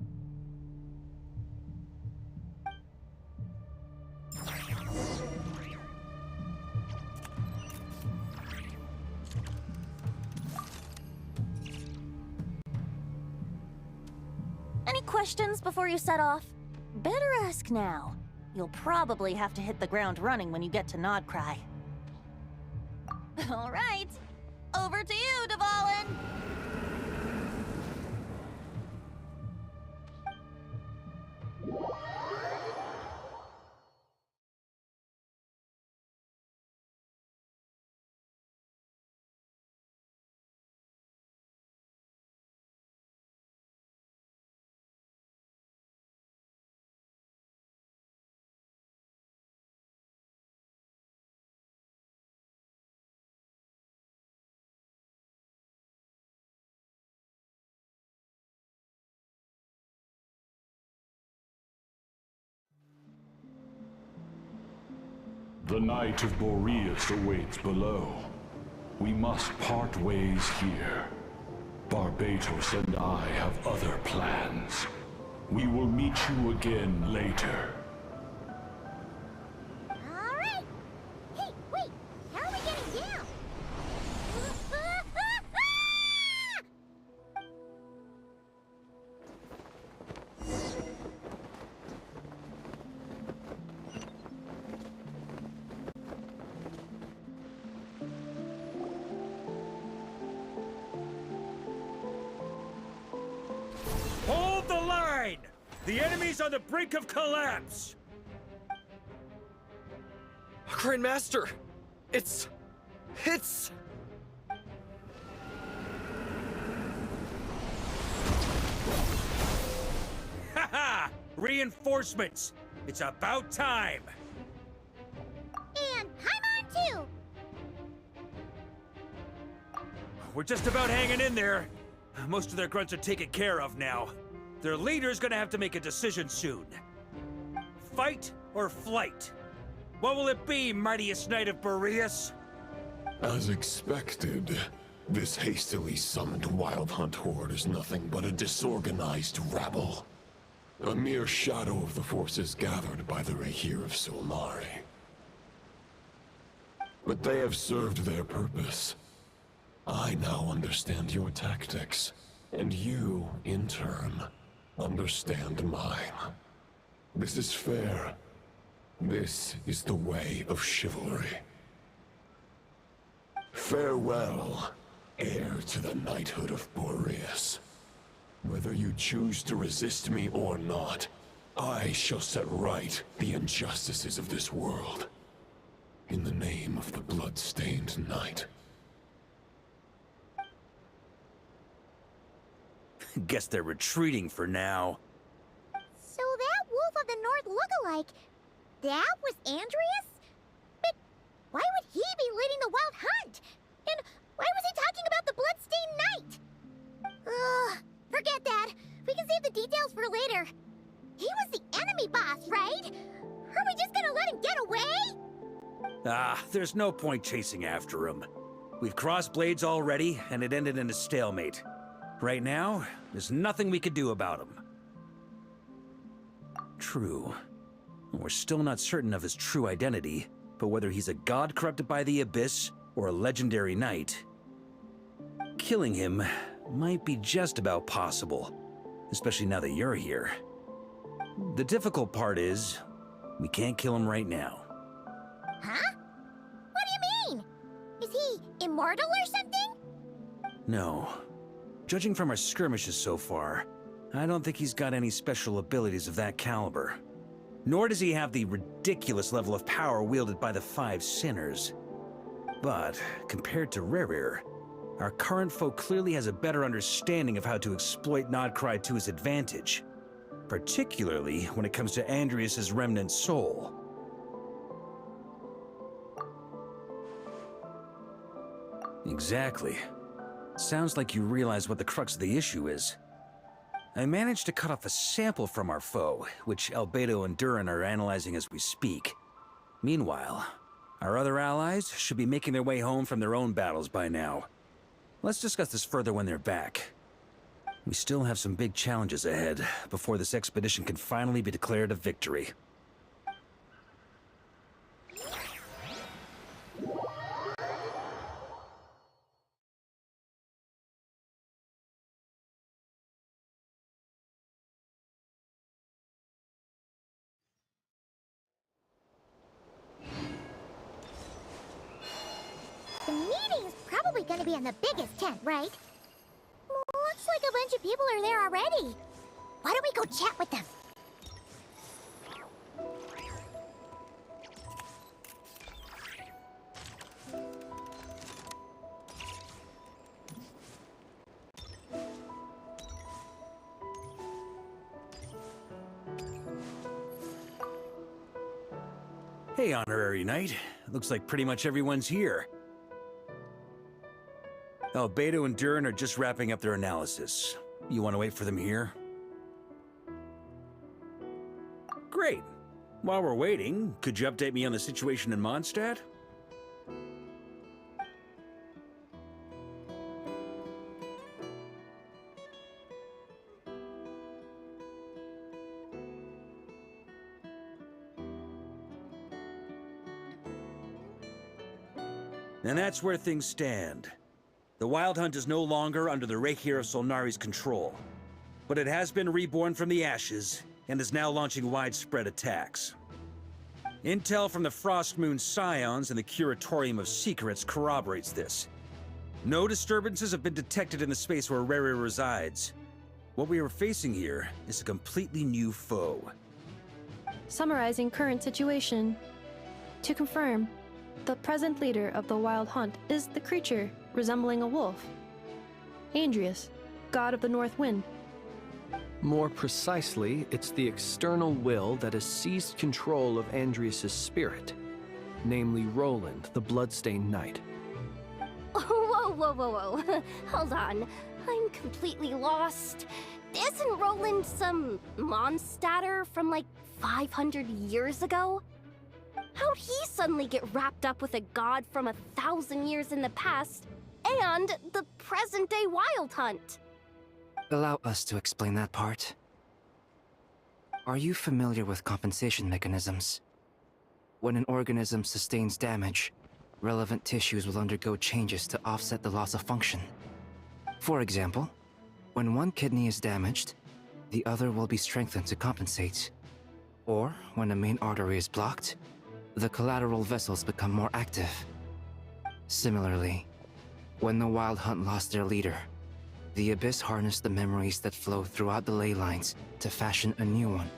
Any questions before you set off? Better ask now. You'll probably have to hit the ground running when you get to Nodcry. All right, over to you, Dvalin! The Knight of Boreas awaits below. We must part ways here. Barbatos and I have other plans. We will meet you again later. Alright! Hey, wait! How are we getting down? Hold the line! The enemy's on the brink of collapse! Grandmaster! It's... Haha! Reinforcements! It's about time! And Paimon too! We're just about hanging in there. Most of their grunts are taken care of now. Their leader's gonna have to make a decision soon. Fight or flight? What will it be, mightiest knight of Boreas? As expected, this hastily summoned Wild Hunt horde is nothing but a disorganized rabble. A mere shadow of the forces gathered by the Rahir of Solmari. But they have served their purpose. I now understand your tactics, and you, in turn, understand mine. This is fair. This is the way of chivalry. Farewell, heir to the knighthood of Boreas. Whether you choose to resist me or not, I shall set right the injustices of this world. In the name of the blood-stained knight. Guess they're retreating for now. So that Wolf of the North lookalike, that was Andreas? But why would he be leading the Wild Hunt? And why was he talking about the Bloodstained Knight? Ugh, forget that. We can save the details for later. He was the enemy boss, right? Are we just gonna let him get away? There's no point chasing after him. We've crossed blades already, and it ended in a stalemate. Right now, there's nothing we could do about him. True. We're still not certain of his true identity, but whether he's a god corrupted by the Abyss or a legendary knight, killing him might be just about possible, especially now that you're here. The difficult part is, we can't kill him right now. Huh? What do you mean? Is he immortal or something? No. Judging from our skirmishes so far, I don't think he's got any special abilities of that caliber. Nor does he have the ridiculous level of power wielded by the Five Sinners. But, compared to Rerir, our current foe clearly has a better understanding of how to exploit Nodcry to his advantage. Particularly when it comes to Andreas' remnant soul. Exactly. Sounds like you realize what the crux of the issue is. I managed to cut off a sample from our foe, which Albedo and Durin are analyzing as we speak. Meanwhile, our other allies should be making their way home from their own battles by now. Let's discuss this further when they're back. We still have some big challenges ahead before this expedition can finally be declared a victory. The meeting's probably gonna be in the biggest tent, right? Looks like a bunch of people are there already. Why don't we go chat with them? Hey, Honorary Knight. Looks like pretty much everyone's here. Albedo and Durin are just wrapping up their analysis. You want to wait for them here? Great. While we're waiting, could you update me on the situation in Mondstadt? And that's where things stand. The Wild Hunt is no longer under the Reikir of Solnari's control, but it has been reborn from the ashes and is now launching widespread attacks. Intel from the Frostmoon Scions and the Curatorium of Secrets corroborates this. No disturbances have been detected in the space where Rere resides. What we are facing here is a completely new foe. Summarizing current situation. To confirm, the present leader of the Wild Hunt is the creature resembling a wolf. Andrius, god of the North Wind. More precisely, it's the external will that has seized control of Andrius' spirit, namely Roland, the Bloodstained Knight. Whoa, whoa, whoa, whoa. Hold on. I'm completely lost. Isn't Roland some Mondstadter from like 500 years ago? How'd he suddenly get wrapped up with a god from 1,000 years in the past and the present-day Wild Hunt? Allow us to explain that part. Are you familiar with compensation mechanisms? When an organism sustains damage, relevant tissues will undergo changes to offset the loss of function. For example, when one kidney is damaged, the other will be strengthened to compensate. Or, when a main artery is blocked, the collateral vessels become more active. Similarly, when the Wild Hunt lost their leader, the Abyss harnessed the memories that flow throughout the ley lines to fashion a new one,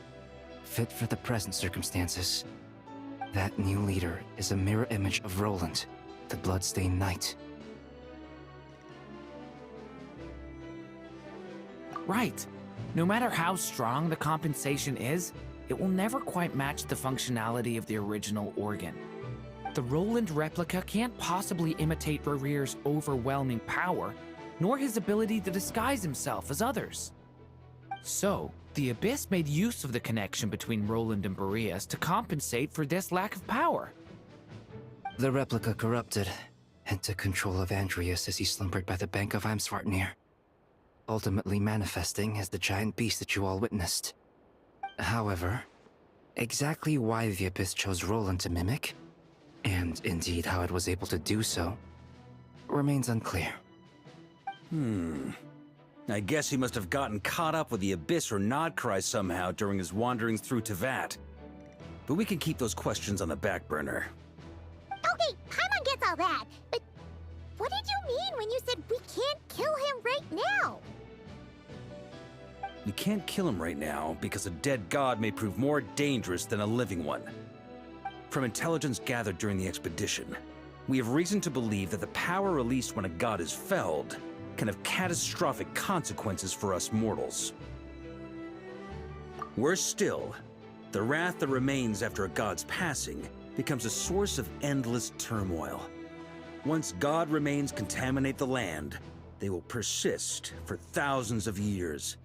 fit for the present circumstances. That new leader is a mirror image of Roland, the Bloodstained Knight. Right. No matter how strong the compensation is, it will never quite match the functionality of the original organ. The Roland replica can't possibly imitate Rere's overwhelming power, nor his ability to disguise himself as others. So, the Abyss made use of the connection between Roland and Boreas to compensate for this lack of power. The replica corrupted and took control of Andrius as he slumbered by the bank of Eimsvartnir, ultimately manifesting as the giant beast that you all witnessed. However, exactly why the Abyss chose Roland to mimic, and indeed how it was able to do so, remains unclear. I guess he must have gotten caught up with the Abyss or Nodcry somehow during his wanderings through Tevat. But we can keep those questions on the back burner. Okay, Paimon gets all that, but what did you mean when you said we can't kill him right now? We can't kill him right now because a dead god may prove more dangerous than a living one. From intelligence gathered during the expedition, we have reason to believe that the power released when a god is felled can have catastrophic consequences for us mortals. Worse still, the wrath that remains after a god's passing becomes a source of endless turmoil. Once god remains contaminate the land, they will persist for thousands of years.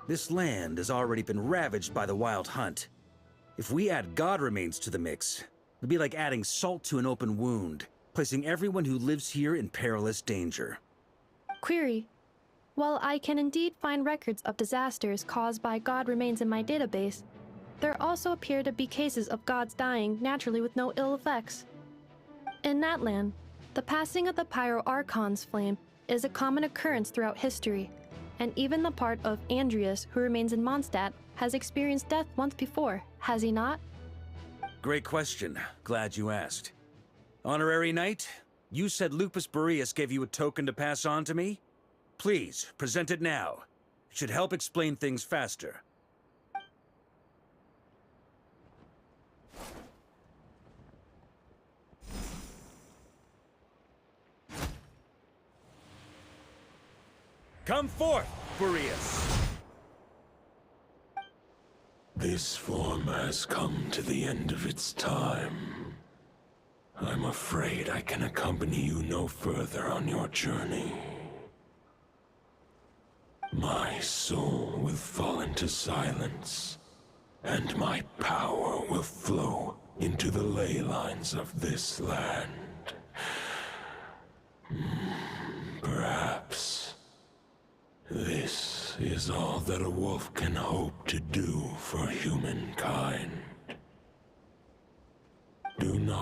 This land has already been ravaged by the Wild Hunt. If we add god remains to the mix, it'll be like adding salt to an open wound, placing everyone who lives here in perilous danger. Query. While I can indeed find records of disasters caused by god remains in my database, there also appear to be cases of gods dying naturally with no ill effects. In that land, the passing of the Pyro Archon's flame is a common occurrence throughout history, and even the part of Andrius who remains in Mondstadt has experienced death once before, has he not? Great question. Glad you asked. Honorary Knight, you said Lupus Boreas gave you a token to pass on to me? Please, present it now. It should help explain things faster. Come forth, Boreas! This form has come to the end of its time. I'm afraid I can accompany you no further on your journey. My soul will fall into silence, and my power will flow into the ley lines of this land. Perhaps this is all that a wolf can hope to do for humankind.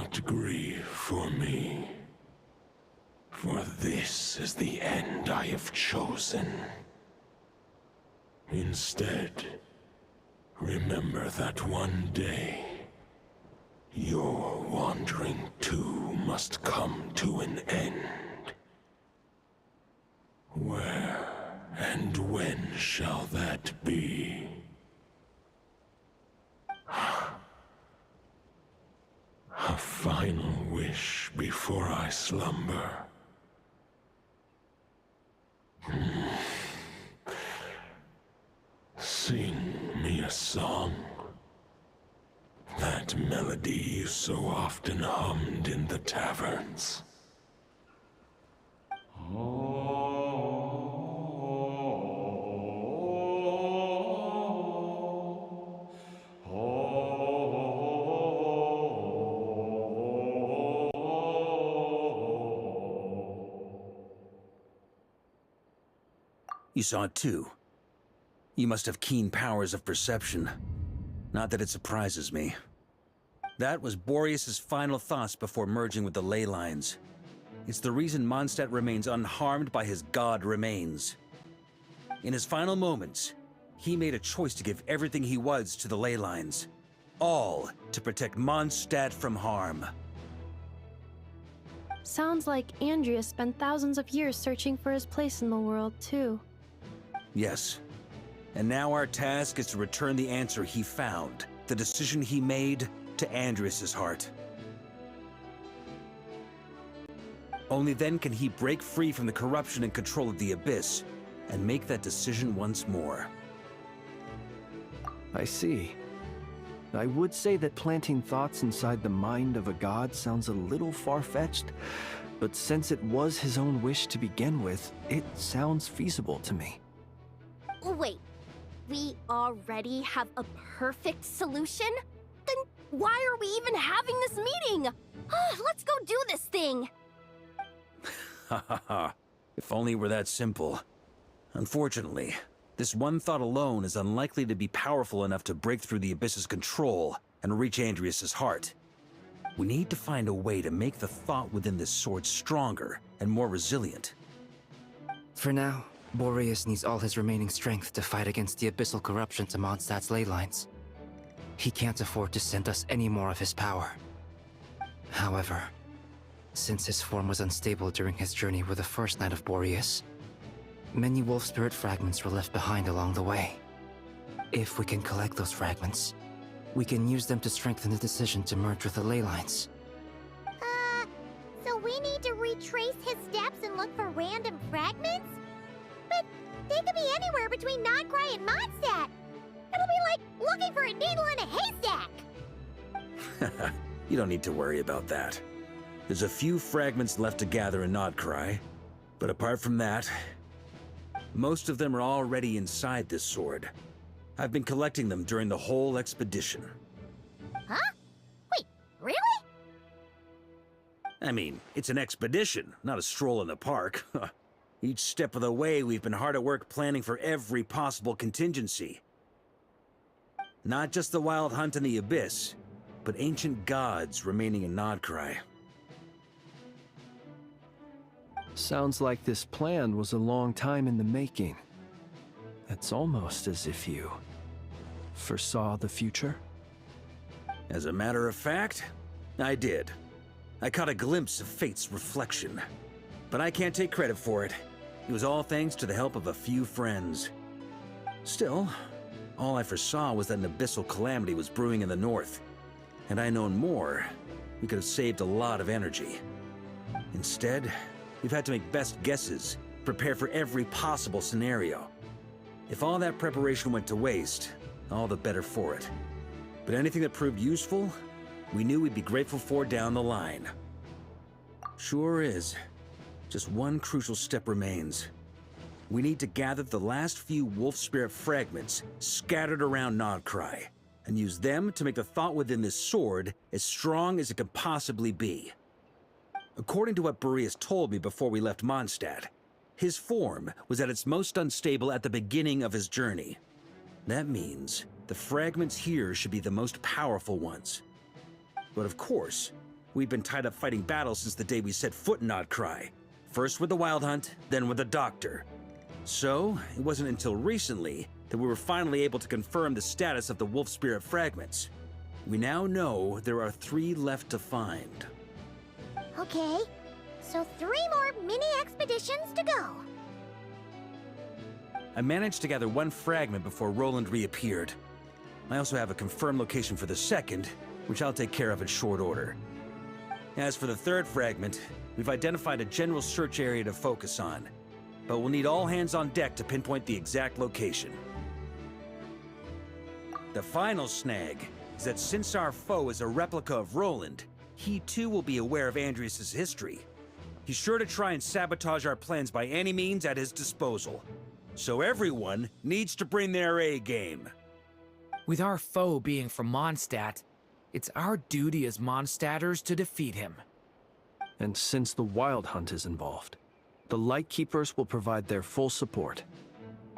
not grieve for me, for this is the end I have chosen. Instead, remember that one day, your wandering too must come to an end. Where and when shall that be? A final wish before I slumber. Sing me a song. That melody you so often hummed in the taverns. You saw it too. You must have keen powers of perception. Not that it surprises me. That was Boreas's final thoughts before merging with the ley lines. It's the reason Mondstadt remains unharmed by his god remains. In his final moments, he made a choice to give everything he was to the ley lines. All to protect Mondstadt from harm. Sounds like Andreas spent thousands of years searching for his place in the world, too. Yes. And now our task is to return the answer he found, the decision he made, to Andreas's heart. Only then can he break free from the corruption and control of the Abyss, and make that decision once more. I see. I would say that planting thoughts inside the mind of a god sounds a little far-fetched, but since it was his own wish to begin with, it sounds feasible to me. Wait, we already have a perfect solution? Then why are we even having this meeting? Let's go do this thing! Ha ha ha. If only it were that simple. Unfortunately, this one thought alone is unlikely to be powerful enough to break through the Abyss's control and reach Andreas's heart. We need to find a way to make the thought within this sword stronger and more resilient. For now, Boreas needs all his remaining strength to fight against the abyssal corruption to Mondstadt's ley lines. He can't afford to send us any more of his power. However, since his form was unstable during his journey with the first night of Boreas, many wolf spirit fragments were left behind along the way. If we can collect those fragments, we can use them to strengthen the decision to merge with the ley lines. So we need to retrace his steps and look for random fragments? But they could be anywhere between Nodcry and Mondstadt. It'll be like looking for a needle in a haystack. You don't need to worry about that. There's a few fragments left to gather in Nodcry, but apart from that, most of them are already inside this sword. I've been collecting them during the whole expedition. Huh? Wait, really? I mean, it's an expedition, not a stroll in the park. Each step of the way, we've been hard at work planning for every possible contingency. Not just the wild hunt in the Abyss, but ancient gods remaining in Nodcry. Sounds like this plan was a long time in the making. It's almost as if you foresaw the future. As a matter of fact, I did. I caught a glimpse of fate's reflection. But I can't take credit for it. It was all thanks to the help of a few friends. Still, all I foresaw was that an abyssal calamity was brewing in the north. Had I known more, we could have saved a lot of energy. Instead, we've had to make best guesses, prepare for every possible scenario. If all that preparation went to waste, all the better for it. But anything that proved useful, we knew we'd be grateful for down the line. Sure is. Just one crucial step remains. We need to gather the last few wolf spirit fragments scattered around Nodcry, and use them to make the thought within this sword as strong as it could possibly be. According to what Boreas told me before we left Mondstadt, his form was at its most unstable at the beginning of his journey. That means the fragments here should be the most powerful ones. But of course, We've been tied up fighting battles since the day we set foot in Nodcry. First with the Wild Hunt, then with the Doctor. So, it wasn't until recently that we were finally able to confirm the status of the Wolf Spirit fragments. We now know there are 3 left to find. Okay, so 3 more mini expeditions to go. I managed to gather 1 fragment before Roland reappeared. I also have a confirmed location for the second, which I'll take care of in short order. As for the 3rd fragment, we've identified a general search area to focus on, but we'll need all hands on deck to pinpoint the exact location. The final snag is that since our foe is a replica of Roland, he too will be aware of Andrias' history. He's sure to try and sabotage our plans by any means at his disposal. So everyone needs to bring their A game. With our foe being from Mondstadt, it's our duty as Mondstadters to defeat him. And since the Wild Hunt is involved, the Lightkeepers will provide their full support.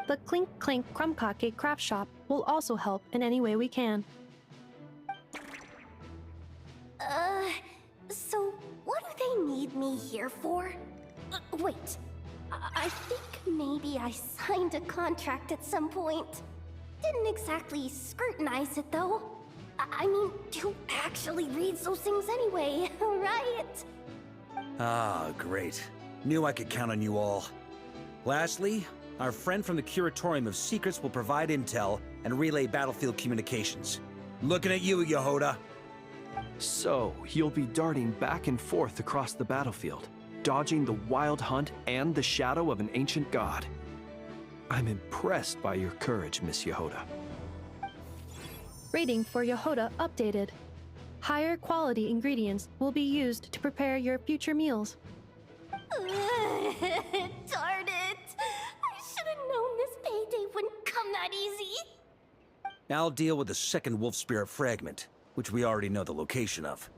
The Clink Clink Krumkake craft shop will also help in any way we can. So what do they need me here for? Wait, I think maybe I signed a contract at some point. Didn't exactly scrutinize it though. I mean, who actually reads those things anyway, right? Ah, great. Knew I could count on you all. Lastly, our friend from the Curatorium of Secrets will provide intel and relay battlefield communications. Looking at you, Yehoda. So, you'll be darting back and forth across the battlefield, dodging the Wild Hunt and the shadow of an ancient god. I'm impressed by your courage, Miss Yehoda. Rating for Yehoda updated. Higher quality ingredients will be used to prepare your future meals. Darn it! I should have known this payday wouldn't come that easy. I'll deal with the second Wolf Spirit fragment, which we already know the location of.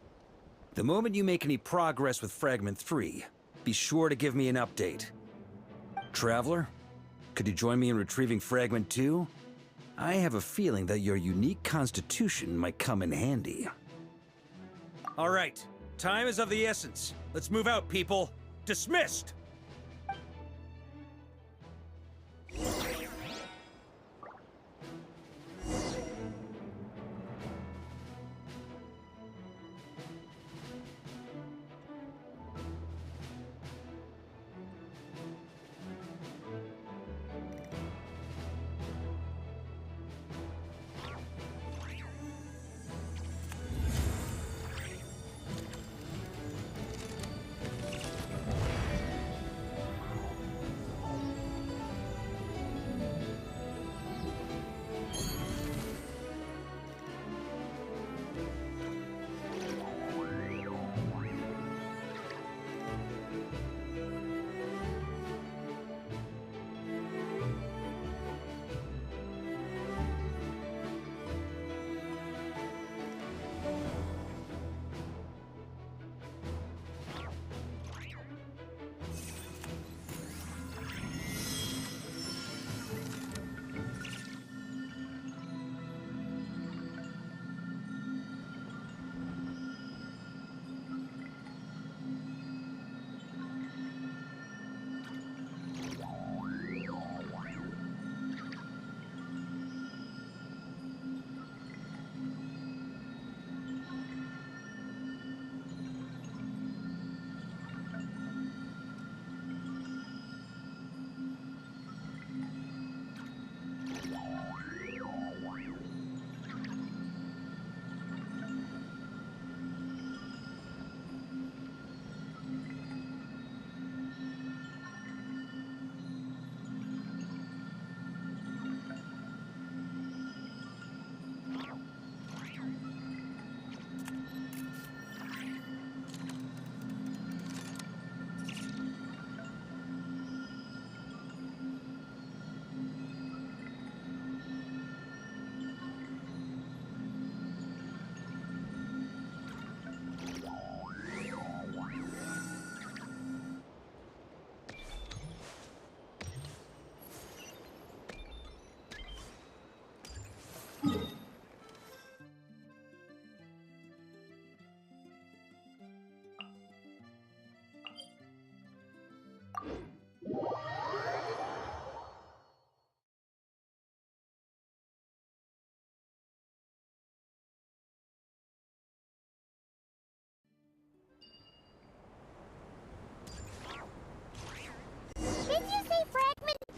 The moment you make any progress with Fragment 3, be sure to give me an update. Traveler, could you join me in retrieving Fragment 2? I have a feeling that your unique constitution might come in handy. All right, time is of the essence. Let's move out, people. Dismissed!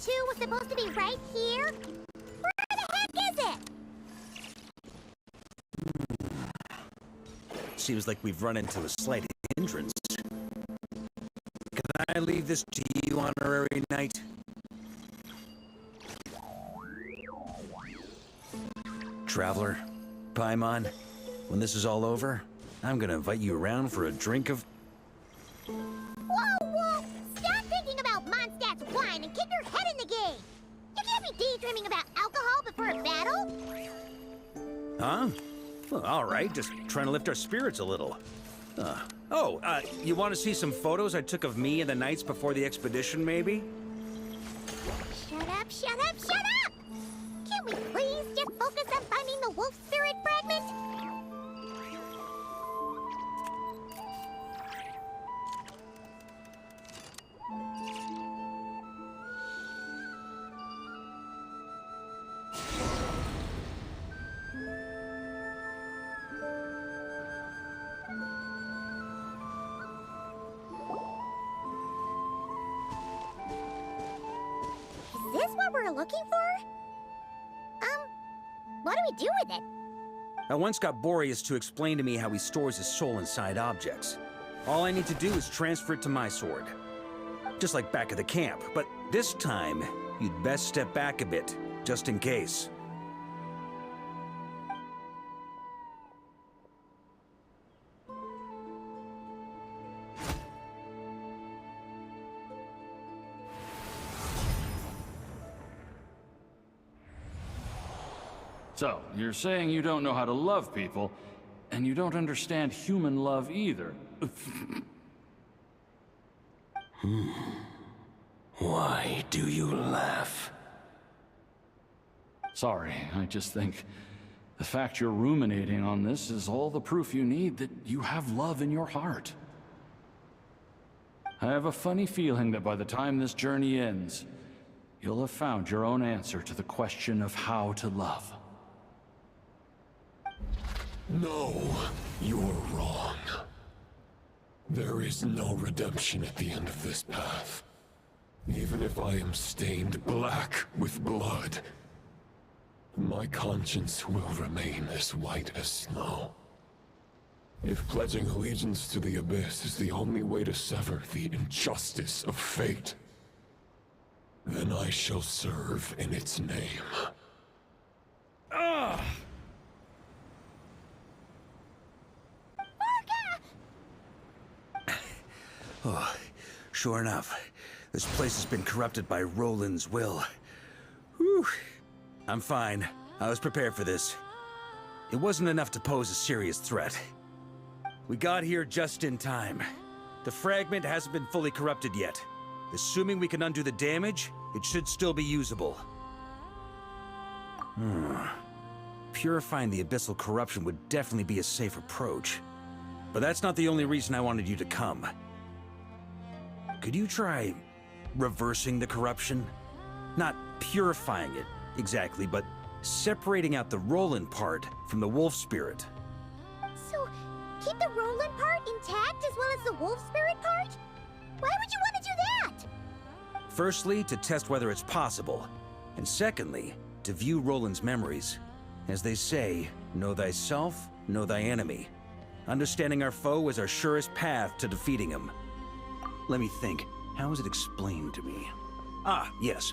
2 was supposed to be right here? Where the heck is it? Seems like we've run into a slight hindrance. Can I leave this to you, Honorary Knight? Traveler, Paimon, when this is all over, I'm gonna invite you around for a drink of... Whoa! Stop thinking about Mondstadt's wine and keep your head in the game! You can't be daydreaming about alcohol before a battle! Huh? Well, all right, just trying to lift our spirits a little. You want to see some photos I took of me and the knights before the expedition, maybe? Shut up! Can't we please just focus on finding the wolf spirit fragment? Is this what we're looking for? What do we do with it? I once got Boreas to explain to me how he stores his soul inside objects. All I need to do is transfer it to my sword. Just like back at the camp, but this time, you'd best step back a bit, just in case. So, you're saying you don't know how to love people, and you don't understand human love either. Why do you laugh? Sorry, I just think the fact you're ruminating on this is all the proof you need that you have love in your heart. I have a funny feeling that by the time this journey ends, you'll have found your own answer to the question of how to love. No, you're wrong. There is no redemption at the end of this path. Even if I am stained black with blood, my conscience will remain as white as snow. If pledging allegiance to the Abyss is the only way to sever the injustice of fate, then I shall serve in its name. Ugh! Oh, sure enough. This place has been corrupted by Roland's will. Whew. I'm fine. I was prepared for this. It wasn't enough to pose a serious threat. We got here just in time. The fragment hasn't been fully corrupted yet. Assuming we can undo the damage, it should still be usable. Purifying the abyssal corruption would definitely be a safe approach. But that's not the only reason I wanted you to come. Could you try reversing the corruption? Not purifying it, exactly, but separating out the Roland part from the wolf spirit. So, keep the Roland part intact as well as the wolf spirit part? Why would you want to do that? Firstly, to test whether it's possible. And secondly, to view Roland's memories. As they say, know thyself, know thy enemy. Understanding our foe is our surest path to defeating him. Let me think. How is it explained to me? Ah, yes.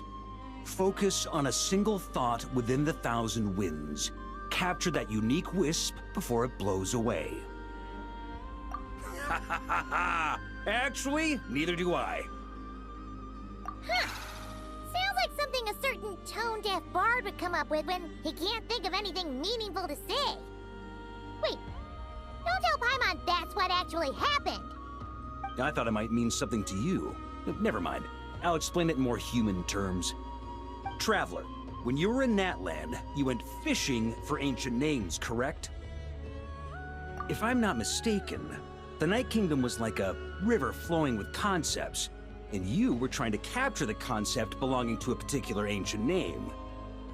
Focus on a single thought within the 1,000 winds. Capture that unique wisp before it blows away. Ha ha ha ha! Actually, neither do I. Huh. Sounds like something a certain tone-deaf bard would come up with when he can't think of anything meaningful to say. Wait, don't tell Paimon that's what actually happened. I thought it might mean something to you. Never mind. I'll explain it in more human terms. Traveler, when you were in Natland, you went fishing for ancient names, correct? If I'm not mistaken, the Night Kingdom was like a river flowing with concepts, and you were trying to capture the concept belonging to a particular ancient name.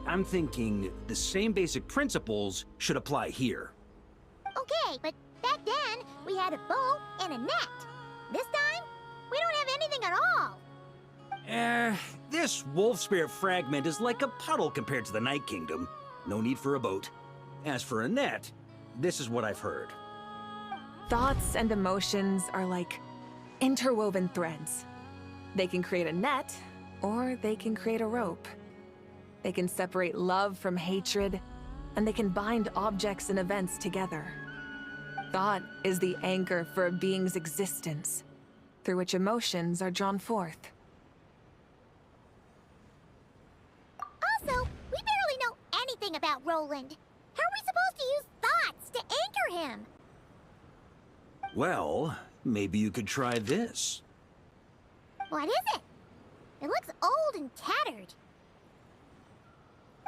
I'm thinking the same basic principles should apply here. Okay, but back then, we had a bow and a net. This time, we don't have anything at all. This wolf spirit fragment is like a puddle compared to the Night Kingdom. No need for a boat. As for a net, this is what I've heard. Thoughts and emotions are like interwoven threads. They can create a net, or they can create a rope. They can separate love from hatred, and they can bind objects and events together. Thought is the anchor for a being's existence, through which emotions are drawn forth. Also, we barely know anything about Roland. How are we supposed to use thoughts to anchor him? Well, maybe you could try this. What is it? It looks old and tattered.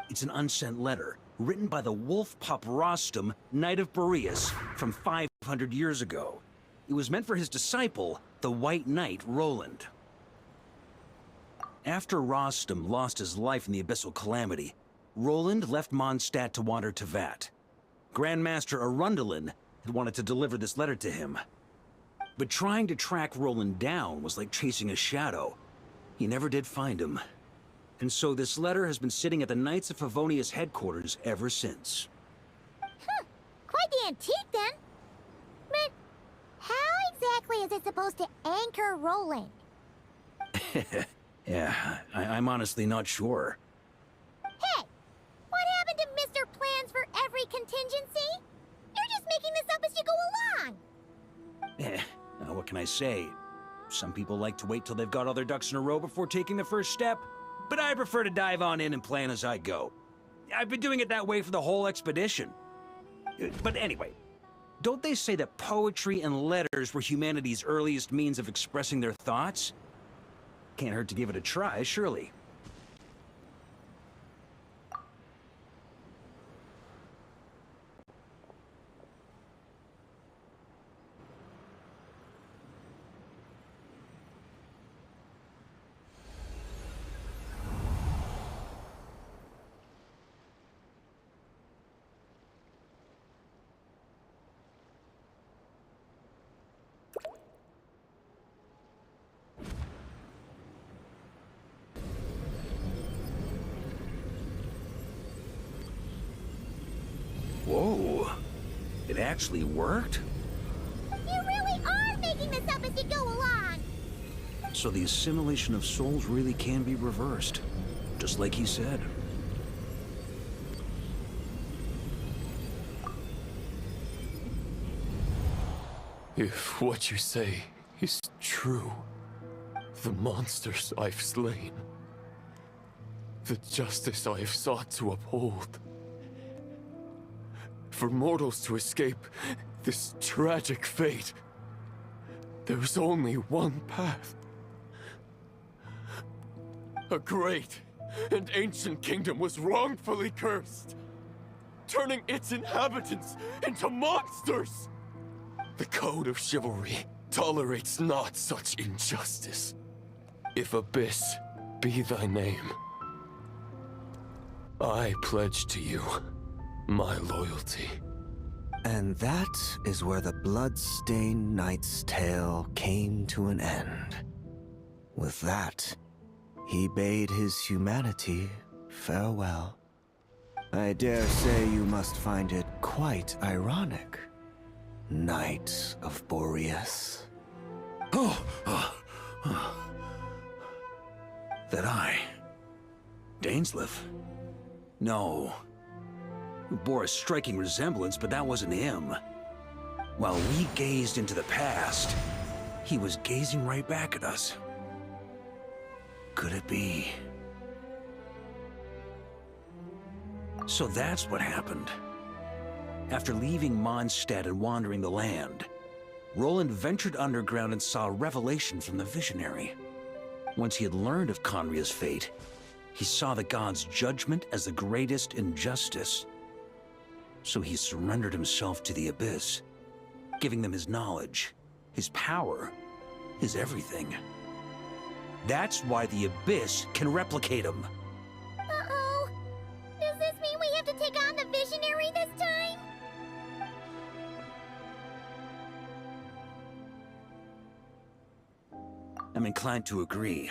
It's an unsent letter, written by the wolf pup Rostam, Knight of Boreas, from 500 years ago. It was meant for his disciple, the White Knight Roland. After Rostam lost his life in the Abyssal Calamity, Roland left Mondstadt to wander to Vat. Grandmaster Arundelen had wanted to deliver this letter to him. But trying to track Roland down was like chasing a shadow. He never did find him. And so this letter has been sitting at the Knights of Favonius headquarters ever since. Quite the antique then. But how exactly is it supposed to anchor Roland? Yeah, I'm honestly not sure. Hey! What happened to Mr. Plans for every contingency? You're just making this up as you go along! Now what can I say? Some people like to wait till they've got all their ducks in a row before taking the first step, but I prefer to dive on in and plan as I go. I've been doing it that way for the whole expedition. But anyway, don't they say that poetry and letters were humanity's earliest means of expressing their thoughts? Can't hurt to give it a try, surely. Whoa, it actually worked? You really are making this up as you go along! So the assimilation of souls really can be reversed, just like he said. If what you say is true, the monsters I've slain, the justice I have sought to uphold, for mortals to escape this tragic fate, there's only one path. A great and ancient kingdom was wrongfully cursed, turning its inhabitants into monsters. The code of chivalry tolerates not such injustice. If Abyss be thy name, I pledge to you my loyalty. And that is where the blood-stained knight's tale came to an end. With that, he bade his humanity farewell. I dare say you must find it quite ironic, Knight of Boreas. That I... Dainsleif? No. Bore a striking resemblance, but that wasn't him. While we gazed into the past, he was gazing right back at us. Could it be? So that's what happened. After leaving Mondstadt and wandering the land, Roland ventured underground and saw a revelation from the Visionary. Once he had learned of Conria's fate, he saw the gods' judgment as the greatest injustice. So he surrendered himself to the Abyss, giving them his knowledge, his power, his everything. That's why the Abyss can replicate him. Uh-oh. Does this mean we have to take on the Visionary this time? I'm inclined to agree.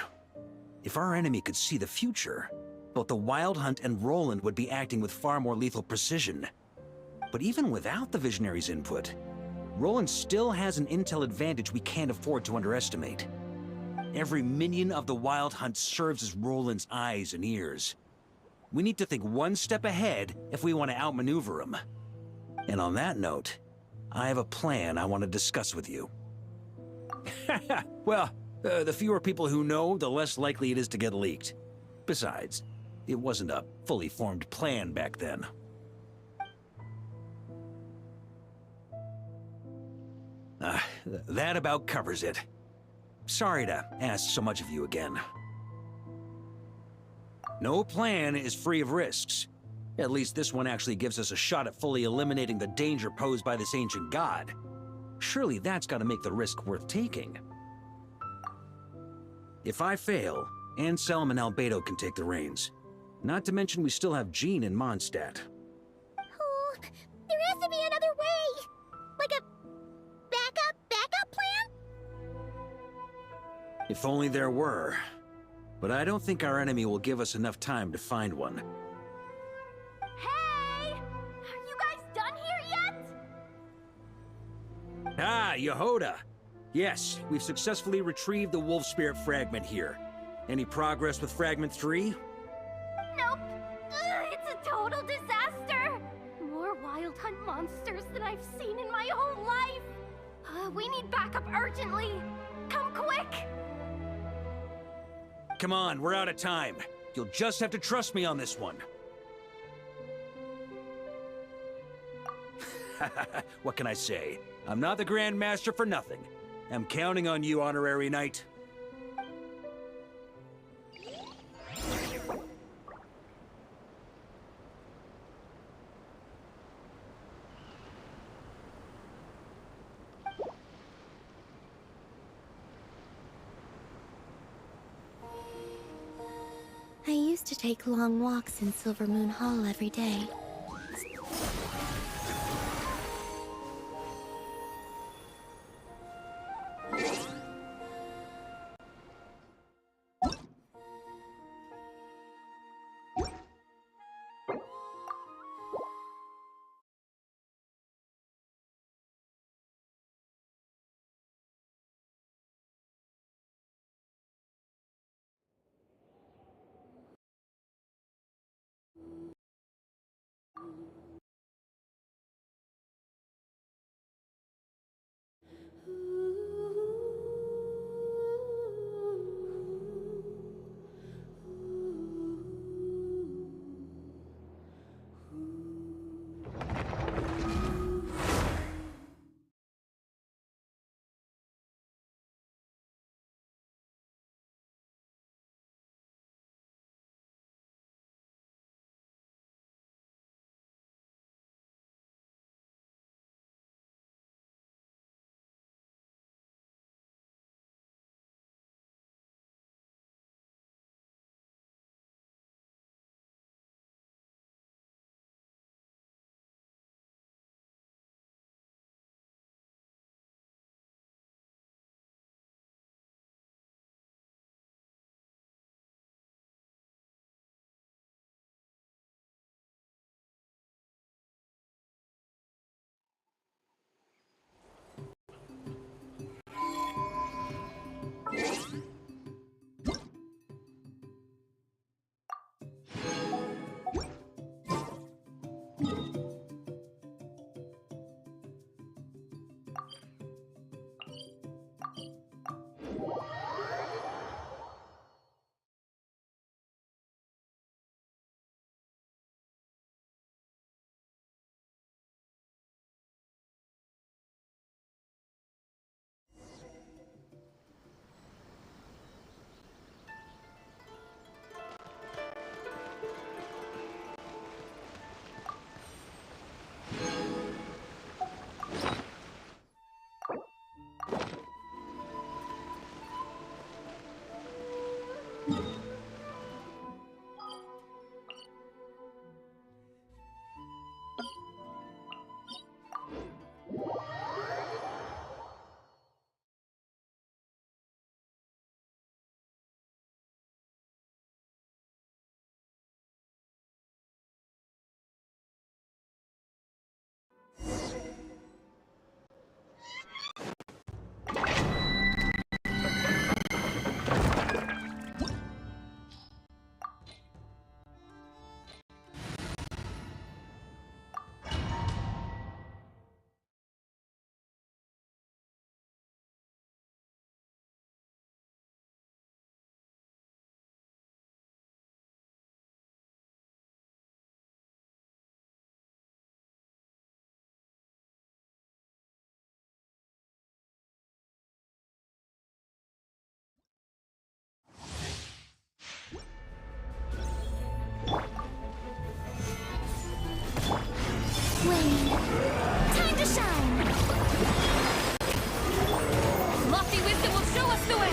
If our enemy could see the future, both the Wild Hunt and Roland would be acting with far more lethal precision. But even without the Visionary's input, Roland still has an intel advantage we can't afford to underestimate. Every minion of the Wild Hunt serves as Roland's eyes and ears. We need to think one step ahead if we want to outmaneuver him. And on that note, I have a plan I want to discuss with you. Well, the fewer people who know, the less likely it is to get leaked. Besides, it wasn't a fully formed plan back then. That about covers it. Sorry to ask so much of you again. No plan is free of risks. At least this one actually gives us a shot at fully eliminating the danger posed by this ancient god. Surely that's got to make the risk worth taking. If I fail, Anselm and Albedo can take the reins. Not to mention we still have Jean in Mondstadt. Oh, there has to be another way! Like a backup plan? If only there were. But I don't think our enemy will give us enough time to find one. Hey! Are you guys done here yet? Ah, Yehoda! Yes, we've successfully retrieved the Wolf Spirit fragment here. Any progress with Fragment 3? Nope. It's a total disaster. More Wild Hunt monsters than I've seen in my whole life. We need backup urgently. Come quick! Come on, we're out of time. You'll just have to trust me on this one. What can I say? I'm not the Grand Master for nothing. I'm counting on you, Honorary Knight. I used to take long walks in Silver Moon Hall every day. Time to shine! Lofty wisdom will show us the way!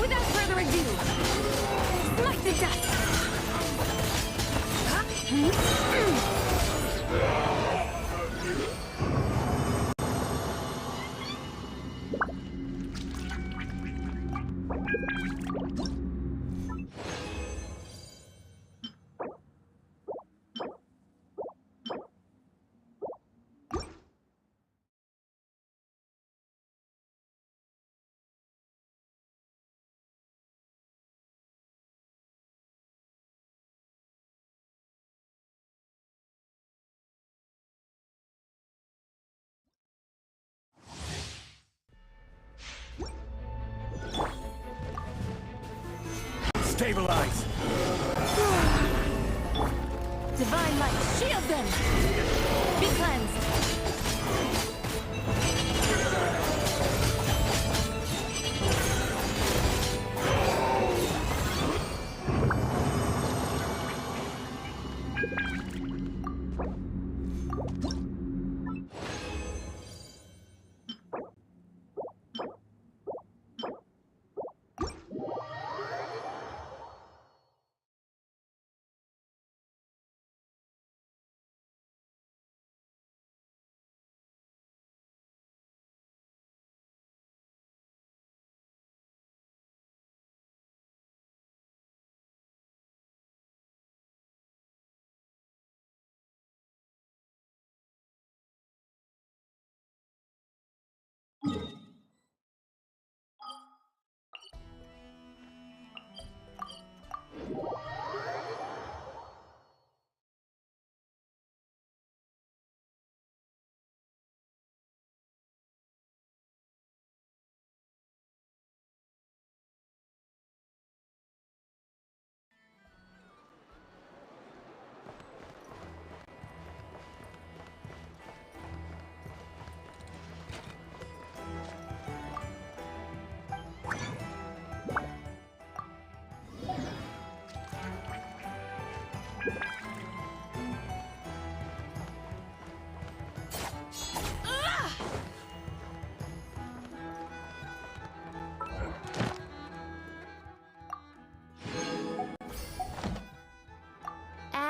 Without further ado, smite the dust! Stabilize! Divine light, shield them! Be cleansed!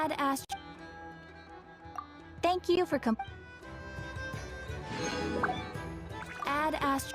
Add Ast. Thank you for Add Ast.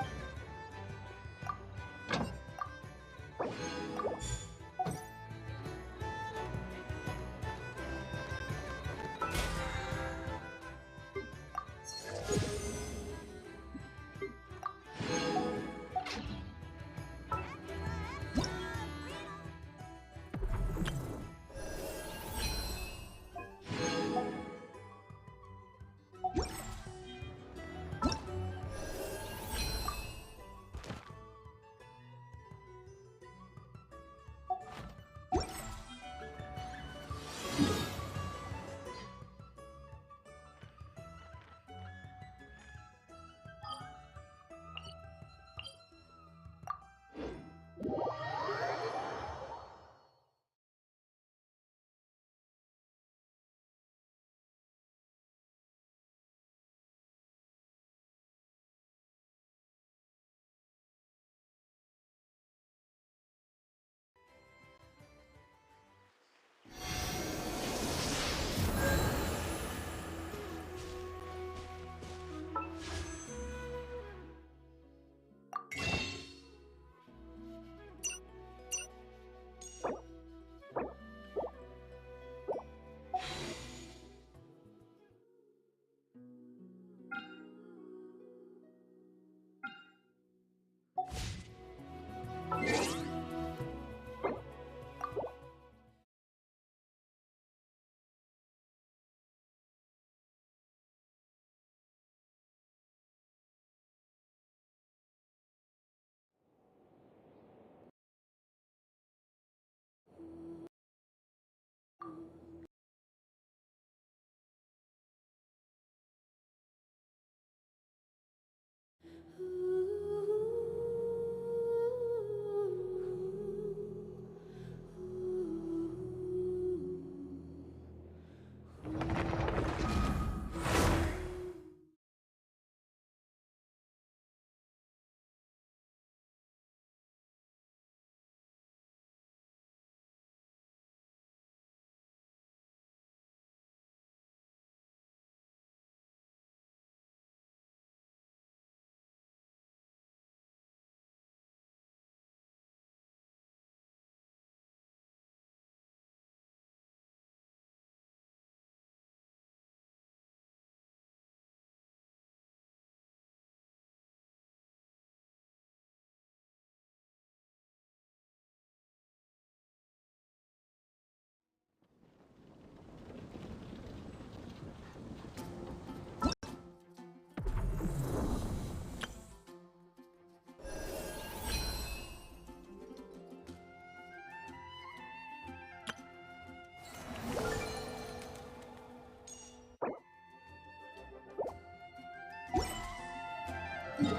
Third.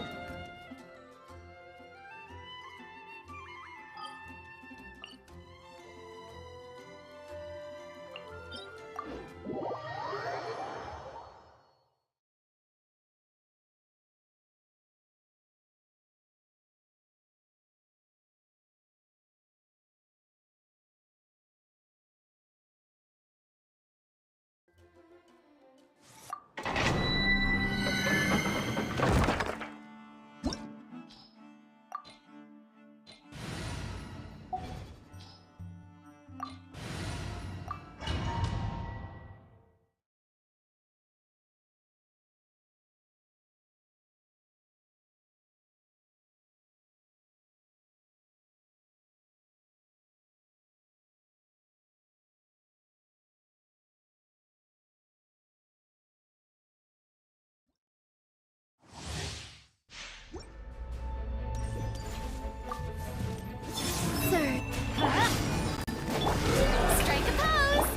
Strike a pose!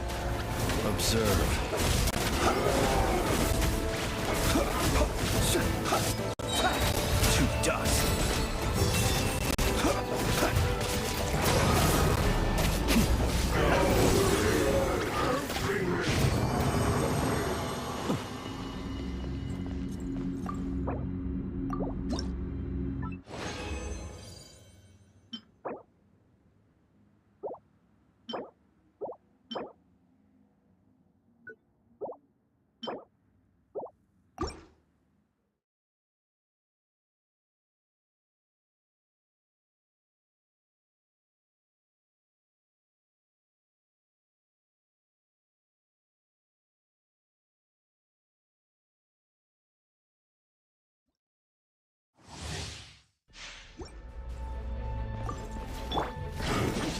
Observe. To dust.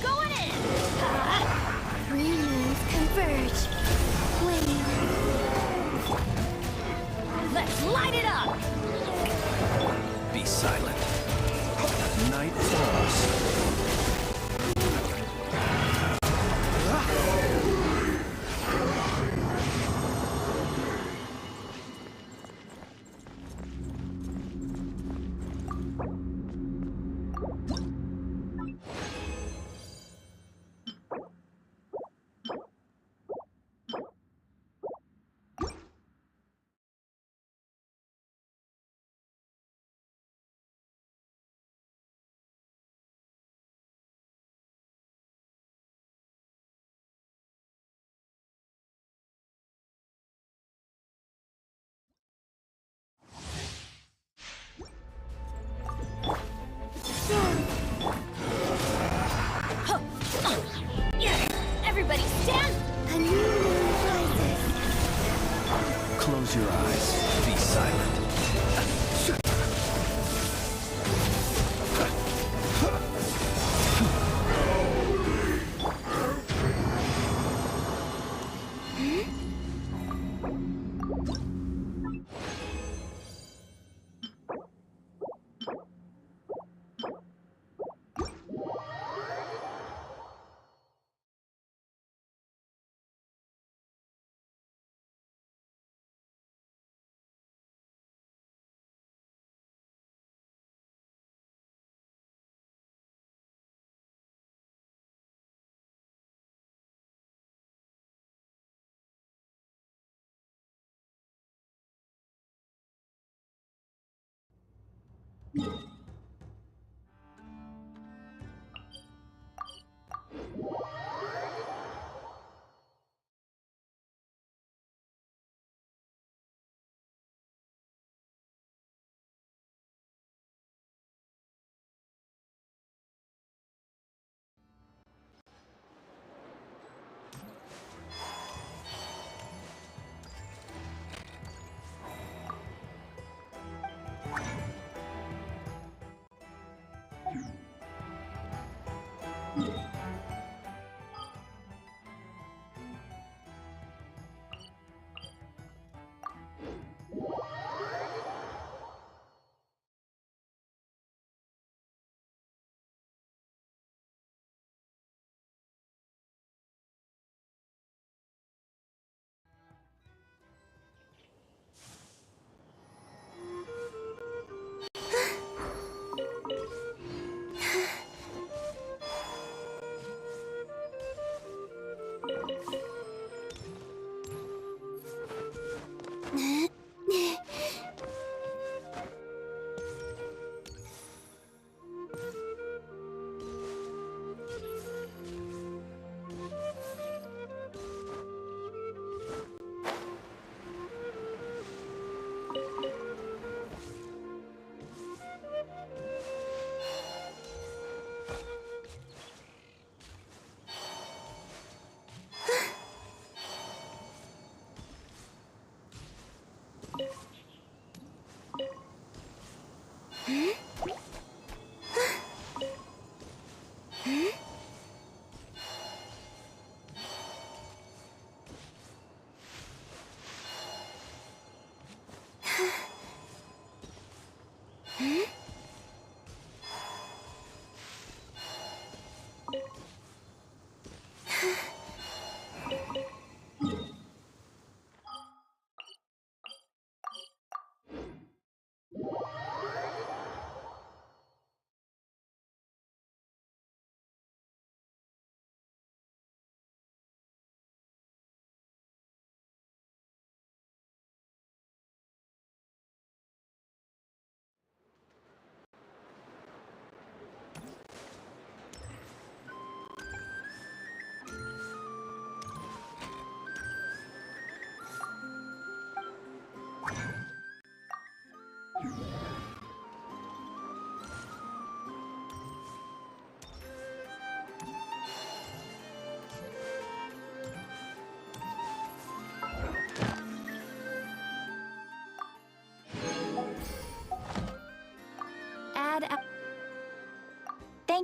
Going in! Three moons converge. Wait. Let's light it up! Be silent. Night falls. Everybody stand! A new moon rises. Close your eyes. Be silent.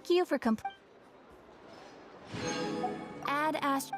Thank you for Add Ast.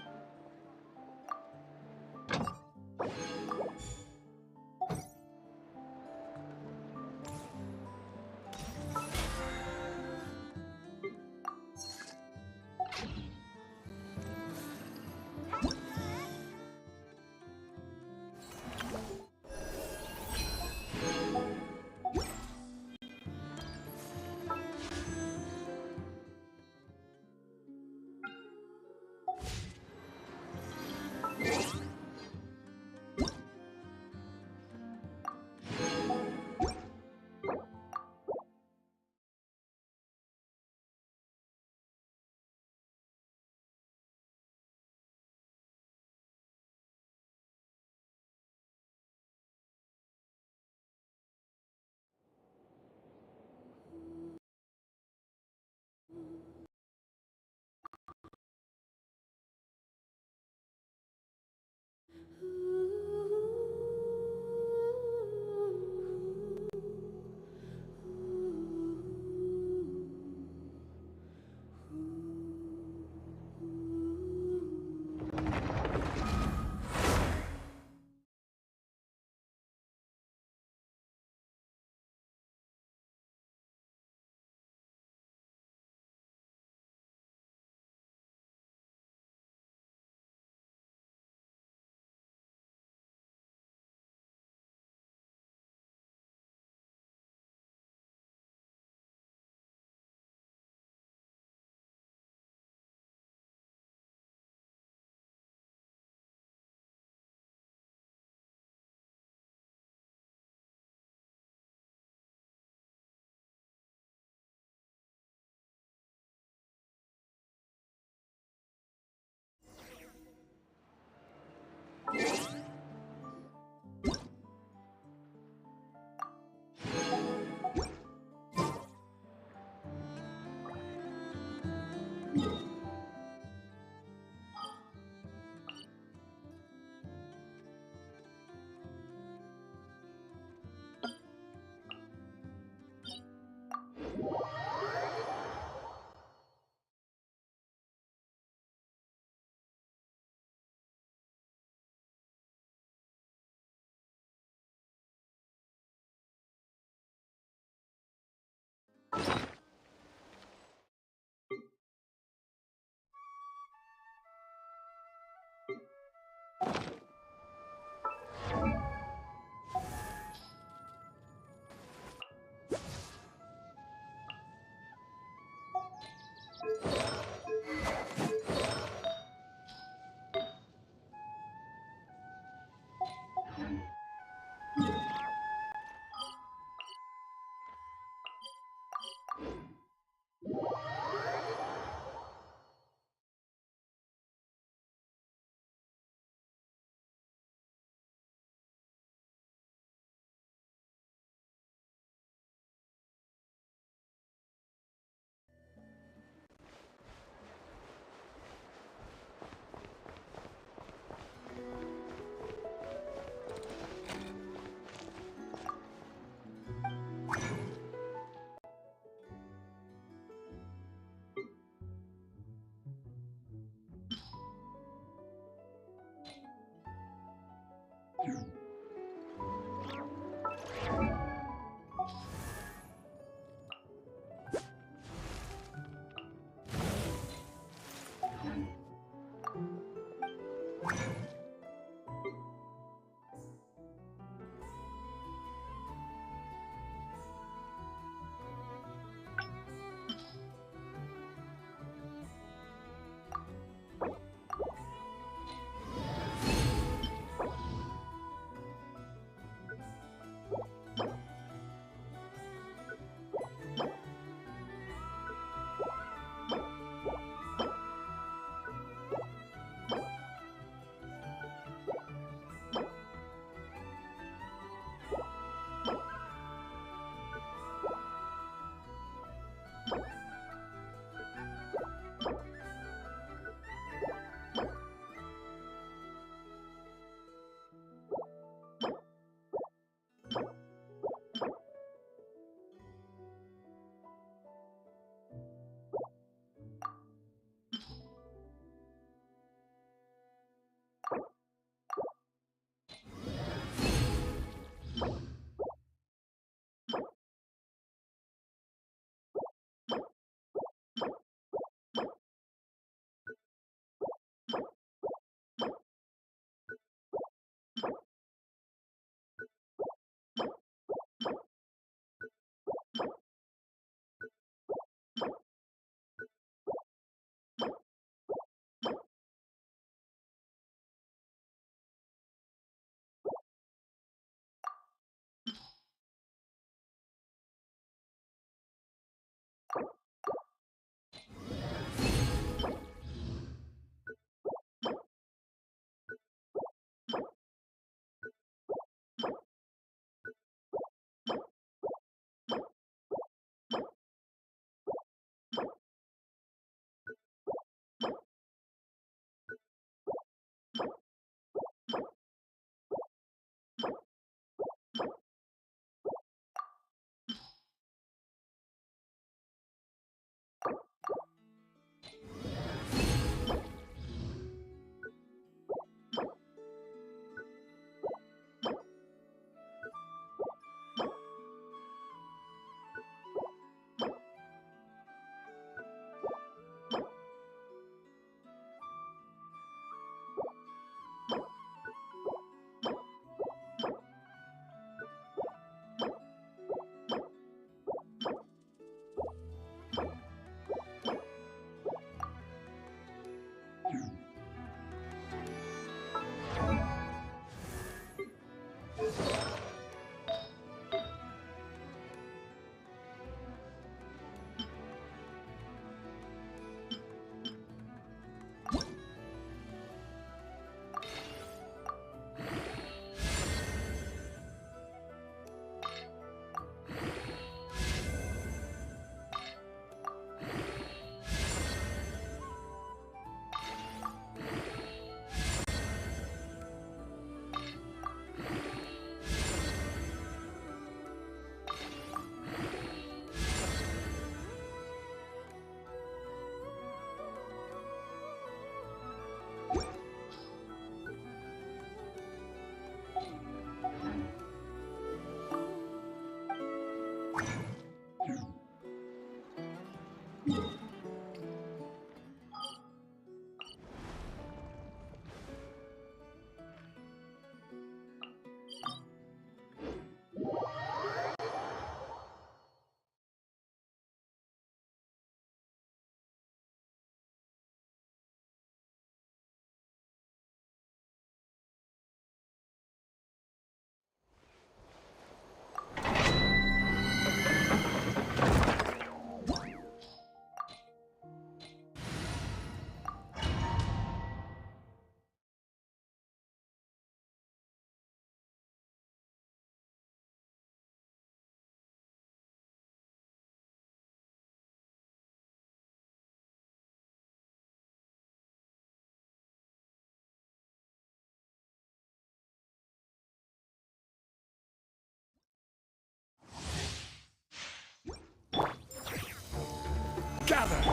Gather!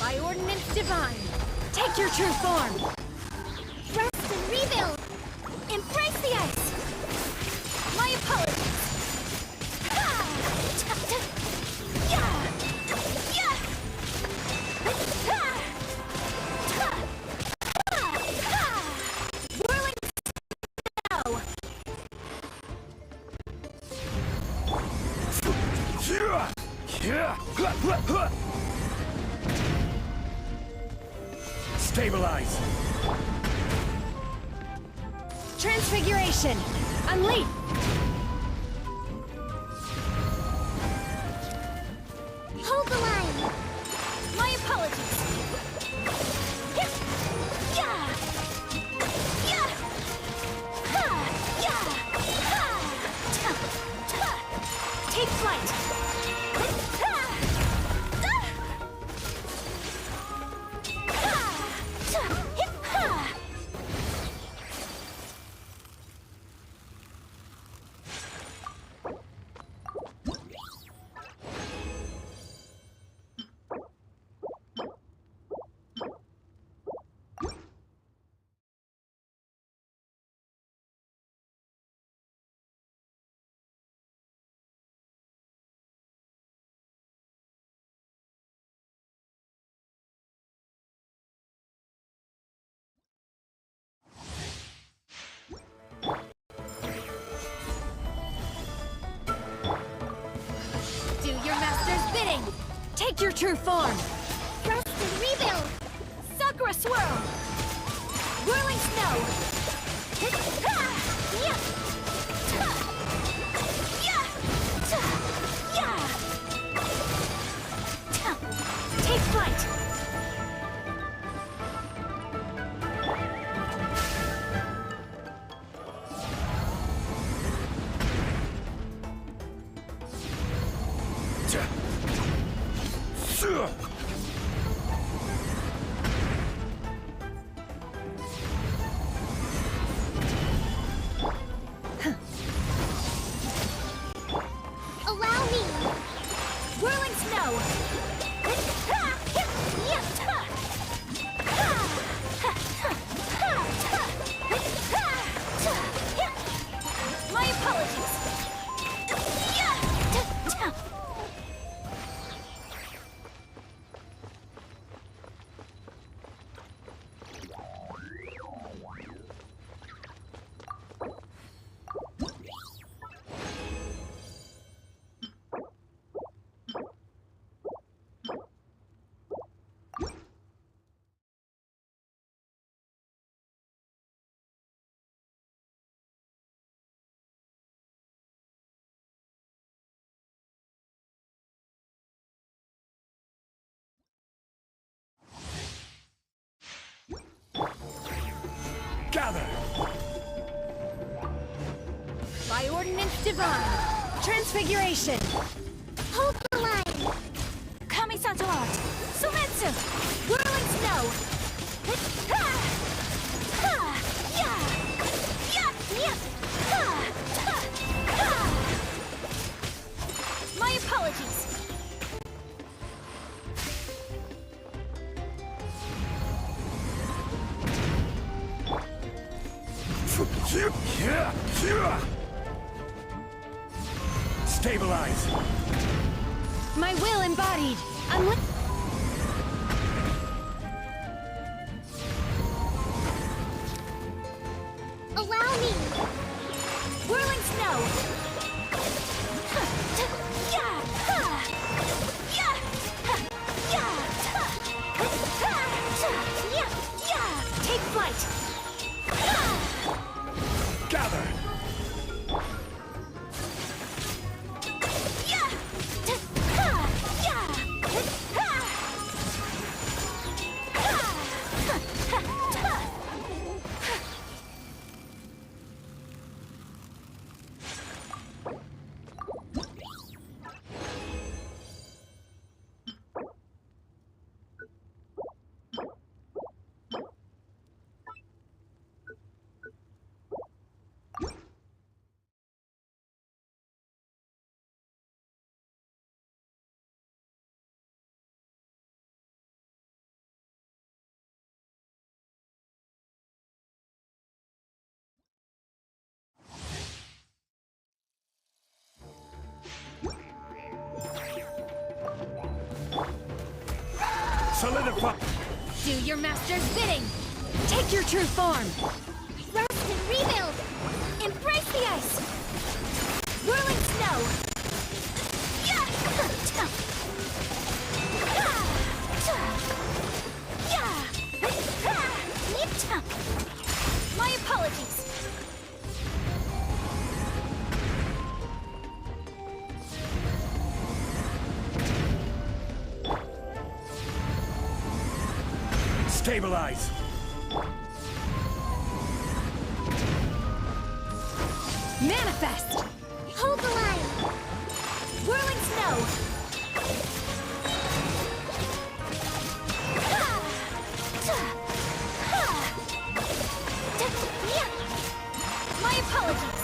By ordinance divine, take your true form! Rest and rebuild! Embrace the ice! My apologies! Whirling snow! Stabilize! Transfiguration! Unleash! Hold the line! My apologies! Take flight! Do your master's bidding! Take your true form! Rest and rebuild! Sakura swirl! Whirling snow! By ordinance divine. Transfiguration. Hold the line! Kamisato art. Sumetsu. Whirling snow. Ha! Ha! Ya! Ya! Ya! Ha! Ha! Ha! My apologies. Stabilize! My will embodied. Allow me! Whirling snow. Ya! Ha! Ya! Ha! Ya! Ha! Ha! Ya! Ya! Take flight. Gather! Ya! Ha! Ya! Ha! Solidify! Do your master's bidding! Take your true form! Rest and rebuild! Embrace the ice! Whirling snow! Ya! Ha! Ya! Ha! My apologies! Stabilize! Manifest! Hold the line! Whirling snow! Ha! Ha! Ya! My apologies!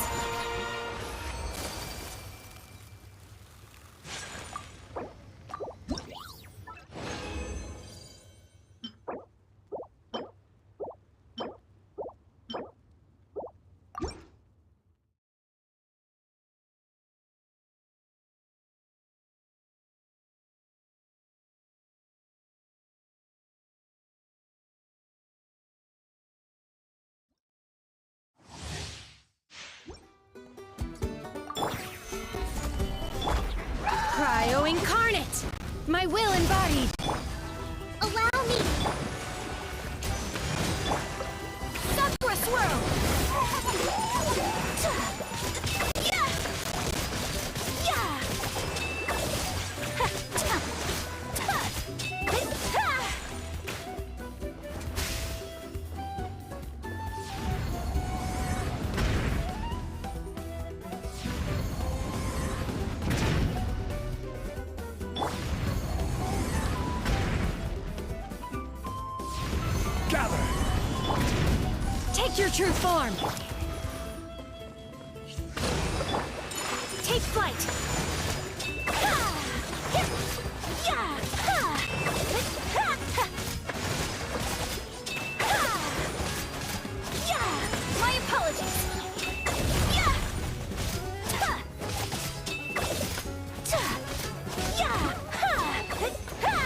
Cryo incarnate! My will embodied! Allow me! Sakura swirl! Ya! Ya! Ha! Ta! Ta! Ha! Gather! Take your true form! Take flight! Ha! Hip! Ya! Ha! Ha! Ha! Ha! Ya! My apologies! Ya! Ta! Ta! Ya! Ha! Ha!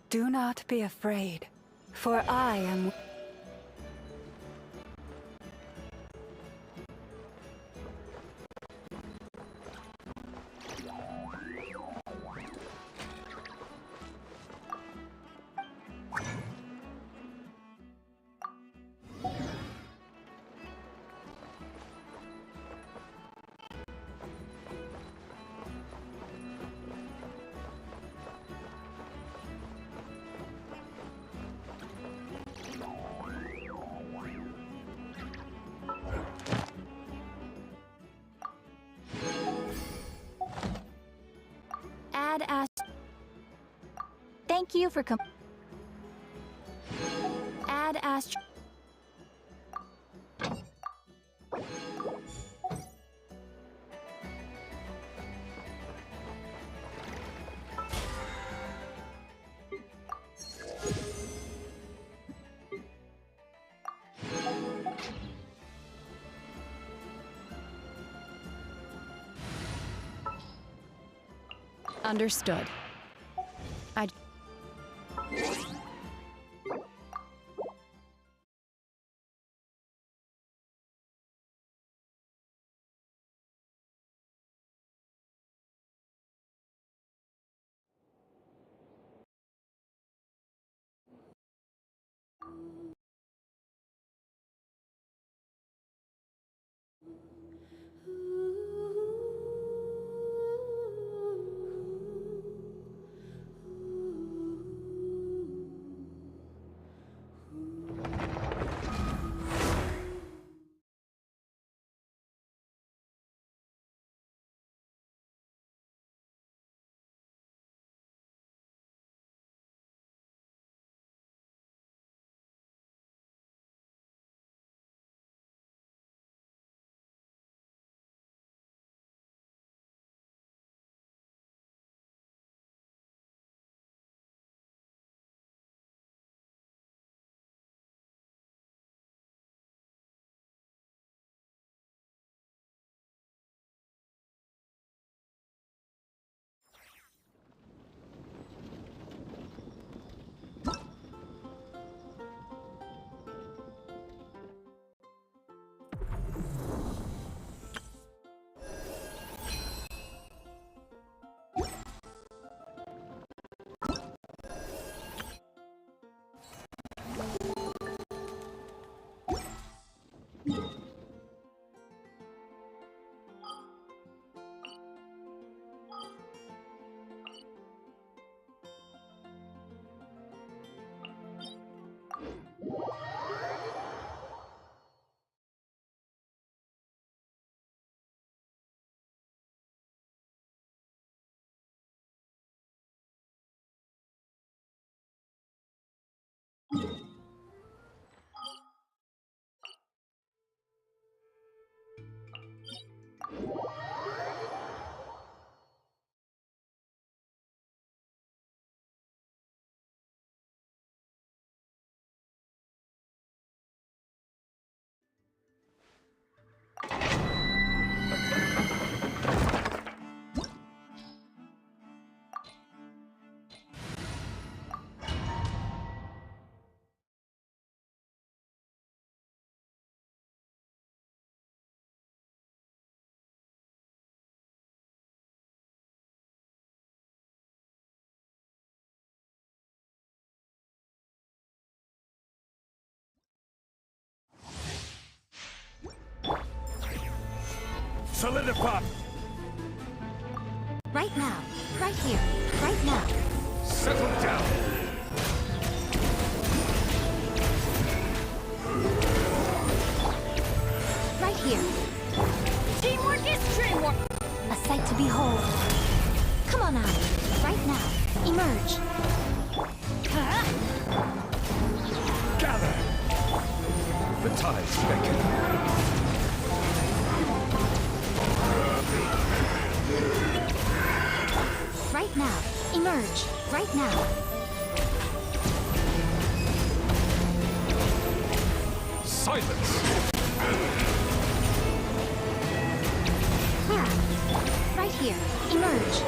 Do not be afraid, for I am... Thank you for Add Astro. Understood. Solidify! Right now. Right here. Right now. Settle down! Right here. Teamwork is teamwork! A sight to behold. Come on out. Right now. Emerge. Gather! The tides beckon. Right now. Emerge. Right now. Silence! Right here. Emerge.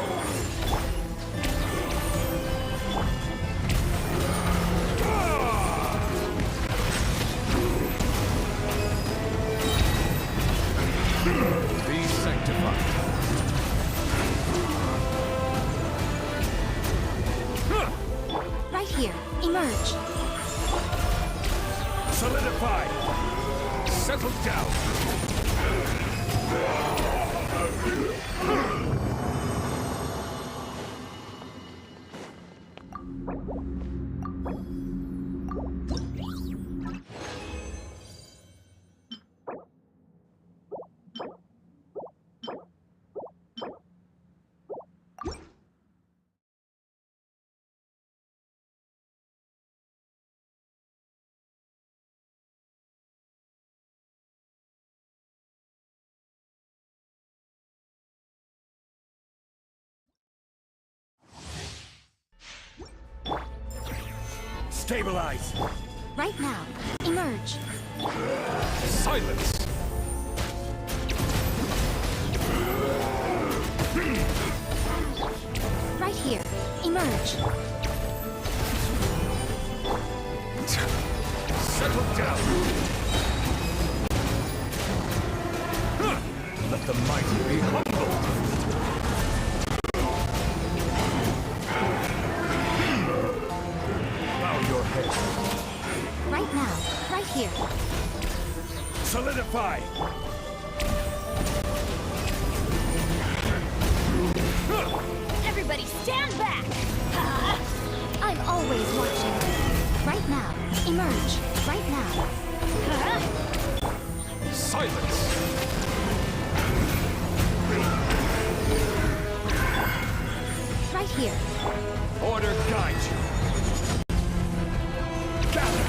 emerge. Solidify! Settle down! Stabilize! Right now, emerge. Silence! Right here, emerge. Settle down! Let the mighty be humbled! Bow your head. Right now, right here. Solidify! Everybody stand back! I'm always watching. Right now, emerge. Right now. Silence! Right here. Order guide you. Gather!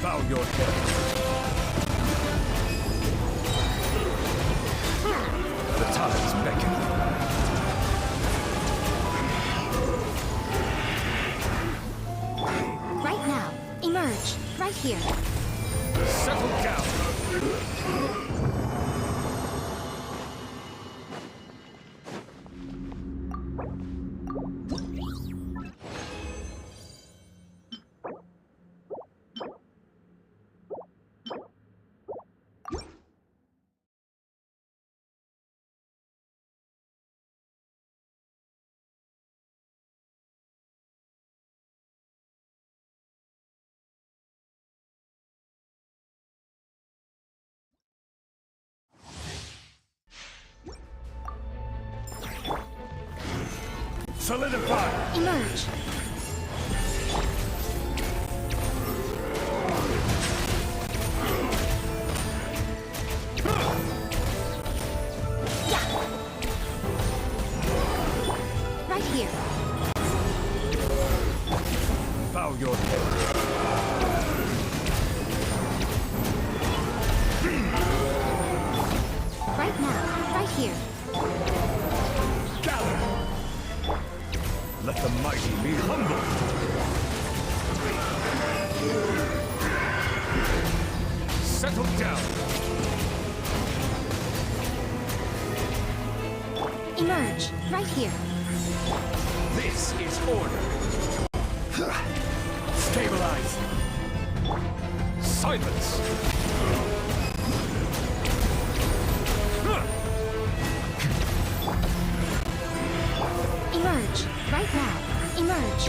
Bow your head. The tides beckon. Right now, emerge. Right here. Settle down! Solidify! Emerge. Right here. Bow your head. Right now. Right here. Gather! Let the mighty be humbled! Settle down! Emerge. Right here. This is order! Stabilize! Silence! Emerge. Right now. Emerge.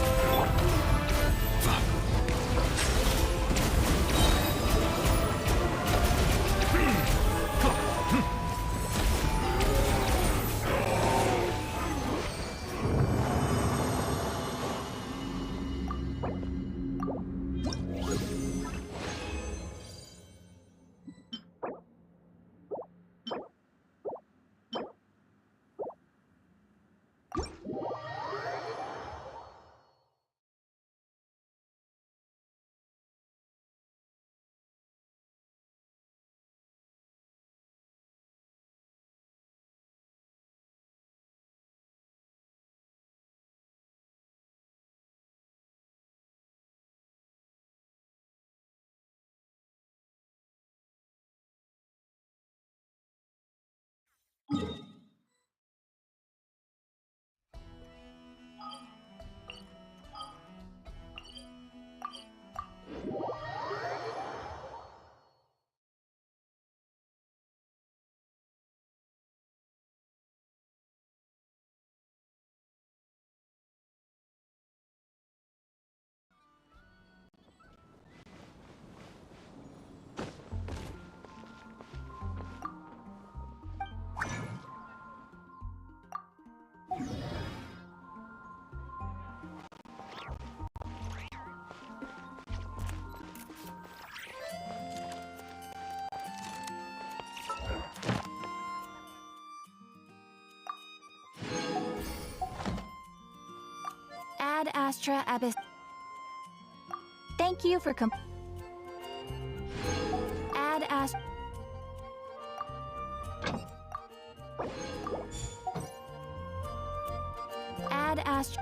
Astra Abyss. Thank you for Ad Astra. Ad Astra.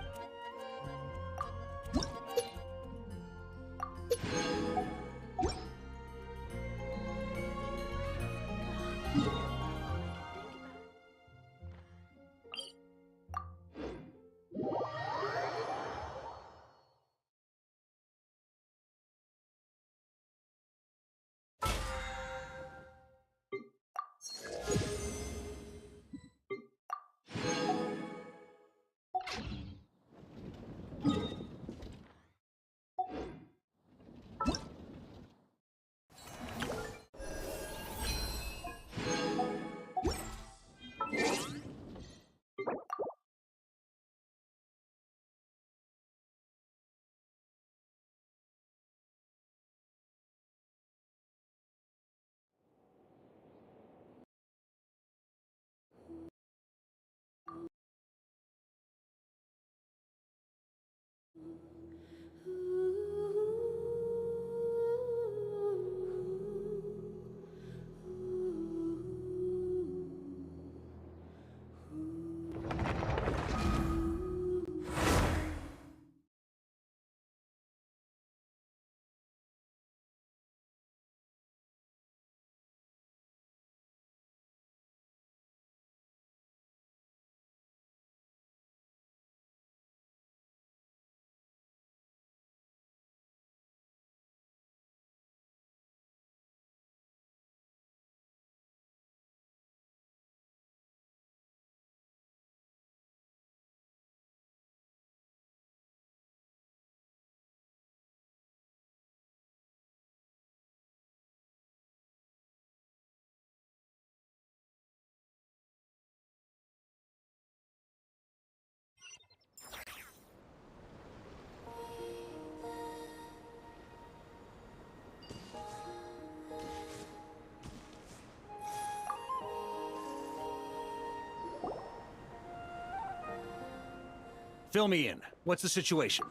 Fill me in. What's the situation?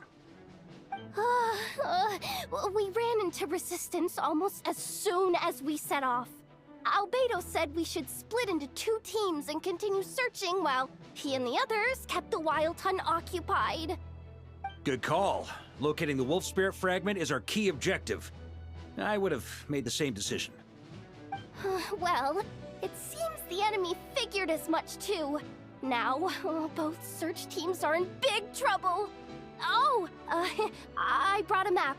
We ran into resistance almost as soon as we set off. Albedo said we should split into 2 teams and continue searching while he and the others kept the Wild Hunt occupied. Good call. Locating the Wolf Spirit fragment is our key objective. I would have made the same decision. Well, it seems the enemy figured as much too. Now, both search teams are in big trouble. Oh, I brought a map.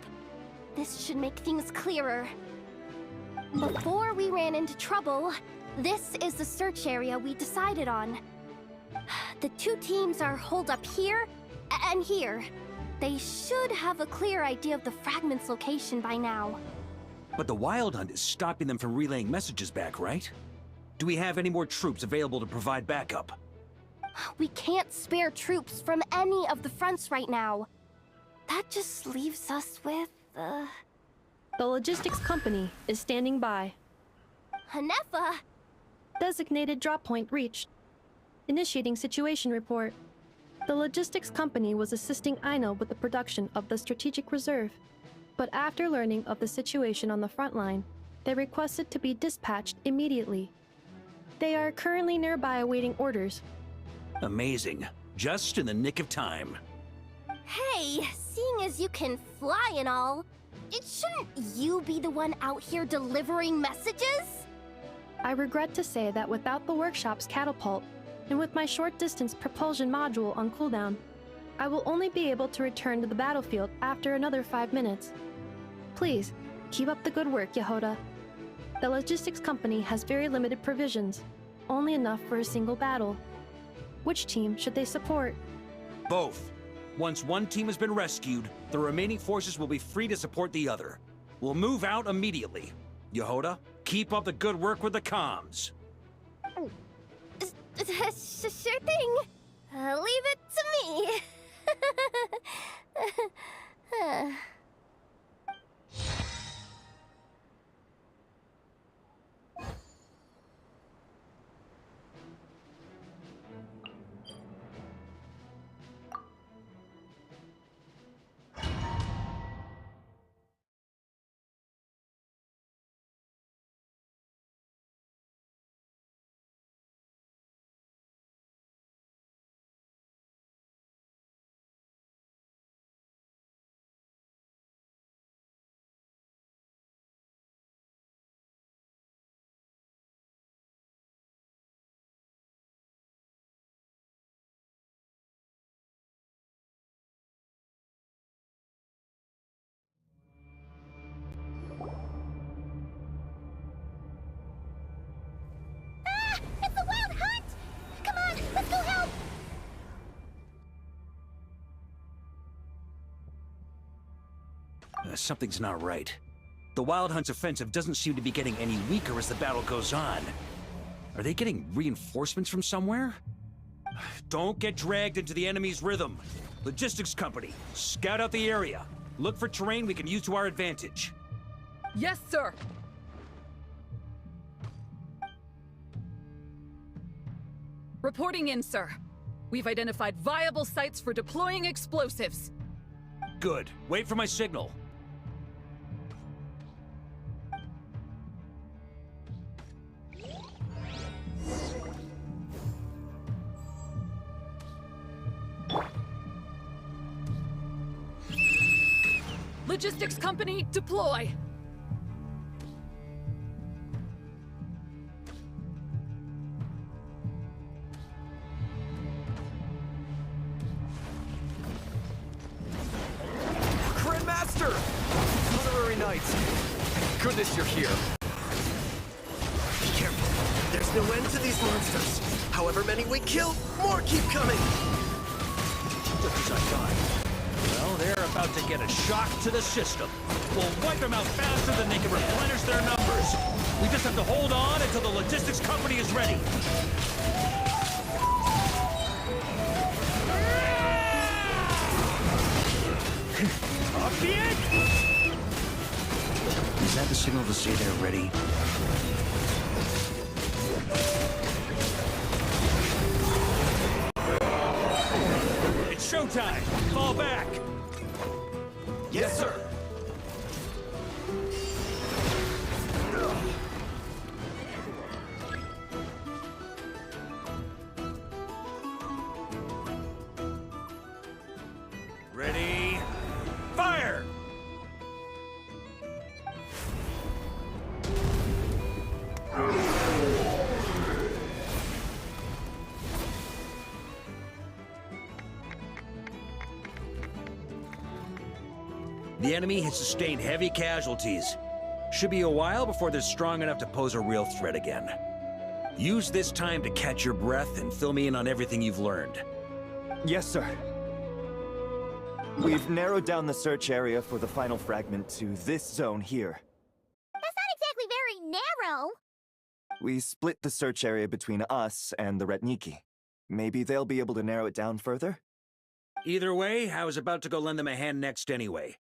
This should make things clearer. Before we ran into trouble, this is the search area we decided on. The 2 teams are holed up here and here. They should have a clear idea of the fragment's location by now. But the Wild Hunt is stopping them from relaying messages back, right? Do we have any more troops available to provide backup? We can't spare troops from any of the fronts right now. That just leaves us with, The logistics company is standing by. Hanefa! Designated drop point reached. Initiating situation report. The logistics company was assisting Aino with the production of the strategic reserve, but after learning of the situation on the front line, they requested to be dispatched immediately. They are currently nearby awaiting orders. Amazing. Just in the nick of time. Hey, seeing as you can fly and all, shouldn't you be the one out here delivering messages? I regret to say that without the workshop's catapult, and with my short-distance propulsion module on cooldown, I will only be able to return to the battlefield after another 5 minutes. Please, keep up the good work, Yehoda. The logistics company has very limited provisions, only enough for a single battle. Which team should they support? Both. Once one team has been rescued, the remaining forces will be free to support the other. We'll move out immediately. Yehoda, keep up the good work with the comms. Sure thing. Leave it to me. Something's not right. The Wild Hunt's offensive doesn't seem to be getting any weaker as the battle goes on. Are they getting reinforcements from somewhere? Don't get dragged into the enemy's rhythm. Logistics company, scout out the area. Look for terrain we can use to our advantage. Yes, sir. Reporting in, sir. We've identified viable sites for deploying explosives. Good. Wait for my signal. Logistics company, deploy! Grandmaster! Honorary Knights! Goodness you're here. Be careful. There's no end to these monsters. However many we kill, more keep coming. Just as I thought. Well, they're about to get a shock to the system. We'll wipe them out faster than they can replenish their numbers. We just have to hold on until the logistics company is ready. Up the end! Is that the signal to say they're ready? It's showtime! Fall back! Yes, sir. Ready? Fire! The enemy has sustained heavy casualties. Should be a while before they're strong enough to pose a real threat again. Use this time to catch your breath and fill me in on everything you've learned. Yes, sir. We've narrowed down the search area for the final fragment to this zone here. That's not exactly very narrow. We split the search area between us and the Retniki. Maybe they'll be able to narrow it down further? Either way, I was about to go lend them a hand next anyway.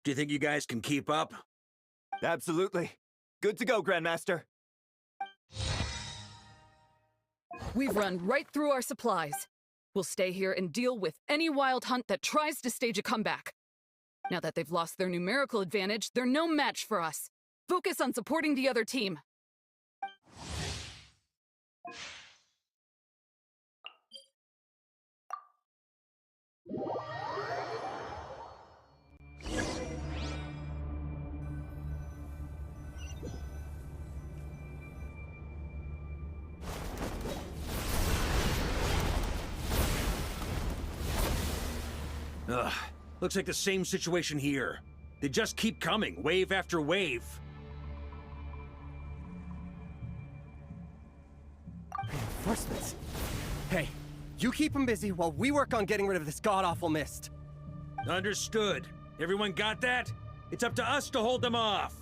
Do you think you guys can keep up? Absolutely. Good to go, Grandmaster. We've run right through our supplies. We'll stay here and deal with any wild hunt that tries to stage a comeback. Now that they've lost their numerical advantage, they're no match for us. Focus on supporting the other team. Ugh, looks like the same situation here. They just keep coming, wave after wave. Reinforcements? Hey, you keep them busy while we work on getting rid of this god-awful mist. Understood. Everyone got that? It's up to us to hold them off.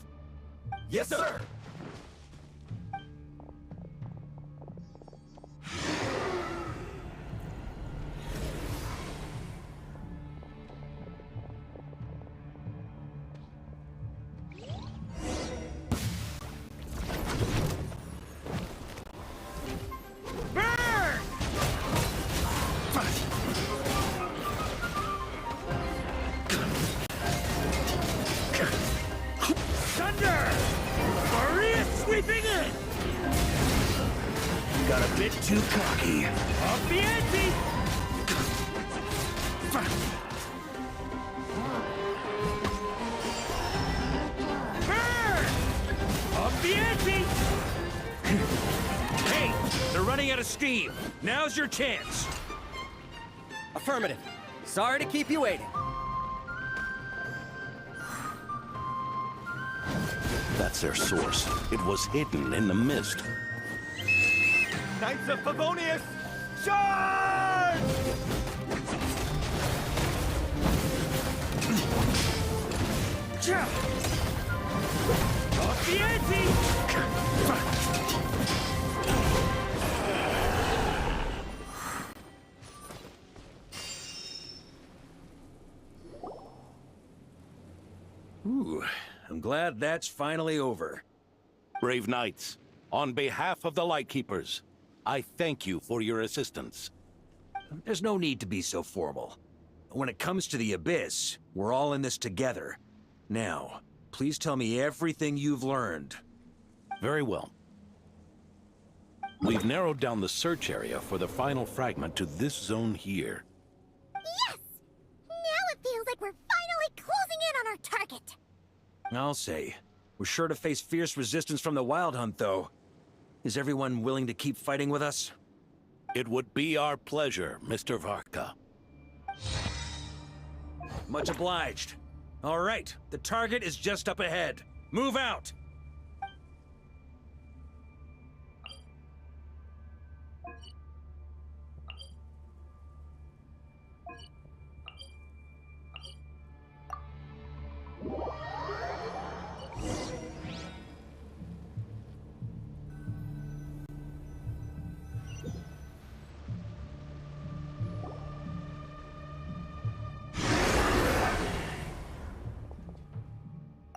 Yes, sir! Got a bit too cocky. Up the ante! Burn! Up the ante! Hey, they're running out of steam. Now's your chance. Affirmative. Sorry to keep you waiting. That's their source. It was hidden in the mist. Knights of Favonius, charge! Off the ante! Ooh, I'm glad that's finally over. Brave knights, on behalf of the Lightkeepers, I thank you for your assistance. There's no need to be so formal. When it comes to the Abyss, we're all in this together. Now, please tell me everything you've learned. Very well. We've narrowed down the search area for the final fragment to this zone here. Yes! Now it feels like we're finally closing in on our target. I'll say. We're sure to face fierce resistance from the Wild Hunt, though. Is everyone willing to keep fighting with us? It would be our pleasure, Mr. Varka. Much obliged. All right, the target is just up ahead. Move out!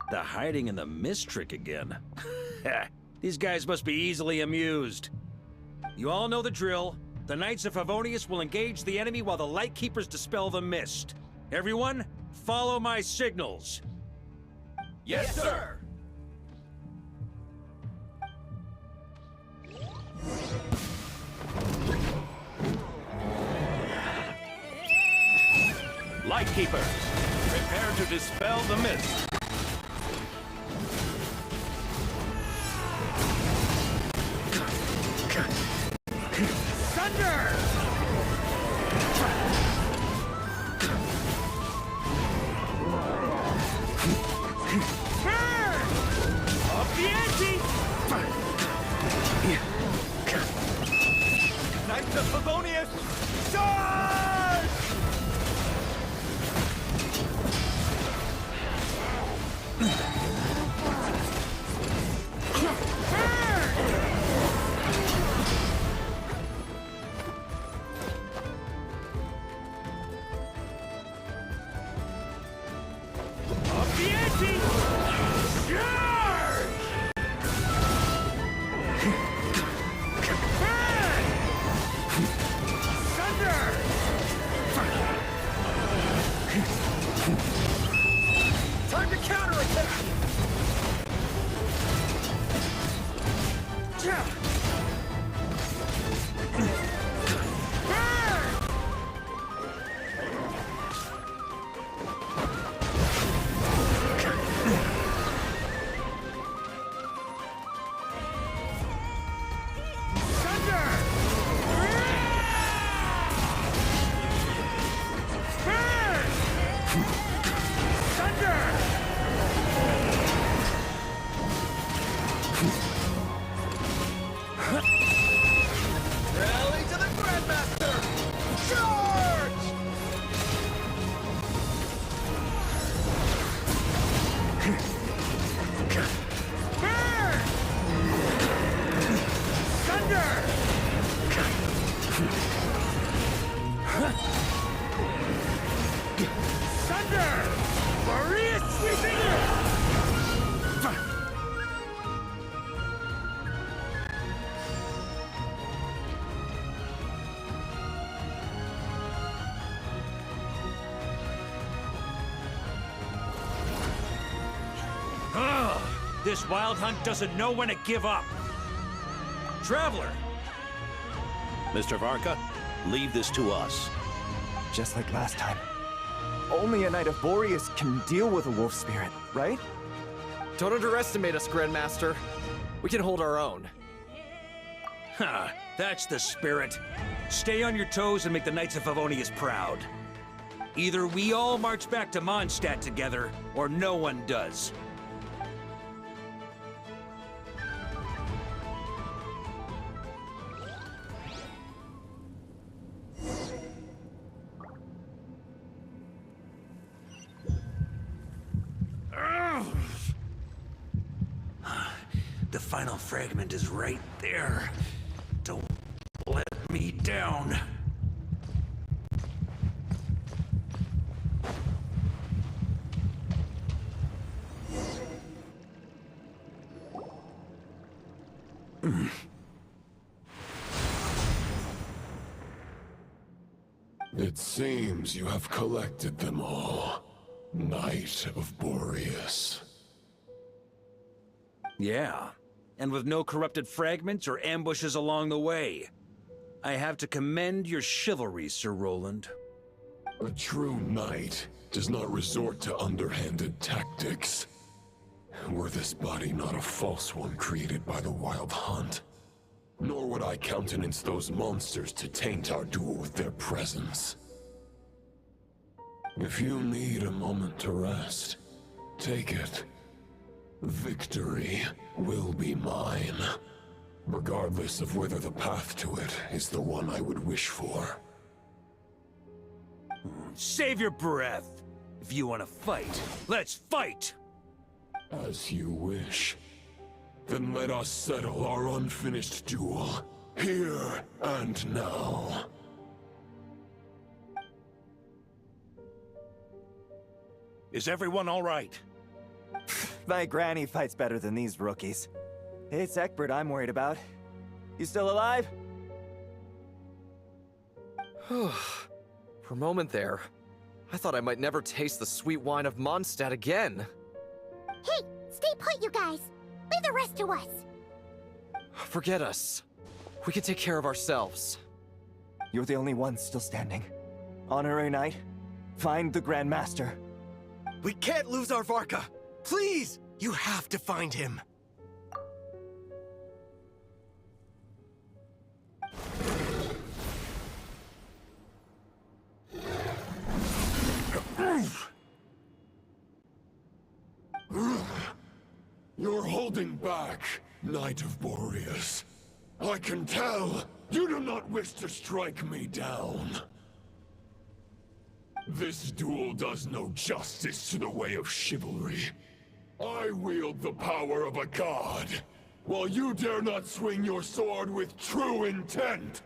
The hiding in the mist trick again. These guys must be easily amused. You all know the drill. The Knights of Favonius will engage the enemy while the Lightkeepers dispel the mist. Everyone, follow my signals. Yes, sir! Lightkeepers, prepare to dispel the mist. Thunder! Burn! Up the ante! Knights of Favonius, charge! Up the ante! Charge! Burn! Thunder! Time to counterattack! Rally to the Grandmaster! Charge! Burn! Thunder! Thunder! Maria sweeping in! This Wild Hunt doesn't know when to give up. Traveler! Mr. Varka, leave this to us. Just like last time. Only a Knight of Boreas can deal with a wolf spirit, right? Don't underestimate us, Grandmaster. We can hold our own. Ha! That's the spirit. Stay on your toes and make the Knights of Favonius proud. Either we all march back to Mondstadt together, or no one does. final fragment is right there. Don't let me down. It seems you have collected them all, Knight of Boreas. Yeah, and with no corrupted fragments or ambushes along the way. I have to commend your chivalry, Sir Roland. A true knight does not resort to underhanded tactics. Were this body not a false one created by the Wild Hunt, nor would I countenance those monsters to taint our duel with their presence. If you need a moment to rest, take it. Victory will be mine, regardless of whether the path to it is the one I would wish for. Save your breath! If you want to fight, let's fight! As you wish. Then let us settle our unfinished duel, here and now. Is everyone all right? My granny fights better than these rookies. It's Egbert I'm worried about. You still alive? For a moment there, I thought I might never taste the sweet wine of Mondstadt again. Hey, stay put, you guys. Leave the rest to us. Forget us. We can take care of ourselves. You're the only one still standing. Honorary Knight, find the Grand Master. We can't lose our Varka! Please! You have to find him! You're holding back, Knight of Boreas. I can tell you do not wish to strike me down. This duel does no justice to the way of chivalry. I wield the power of a god, while you dare not swing your sword with true intent.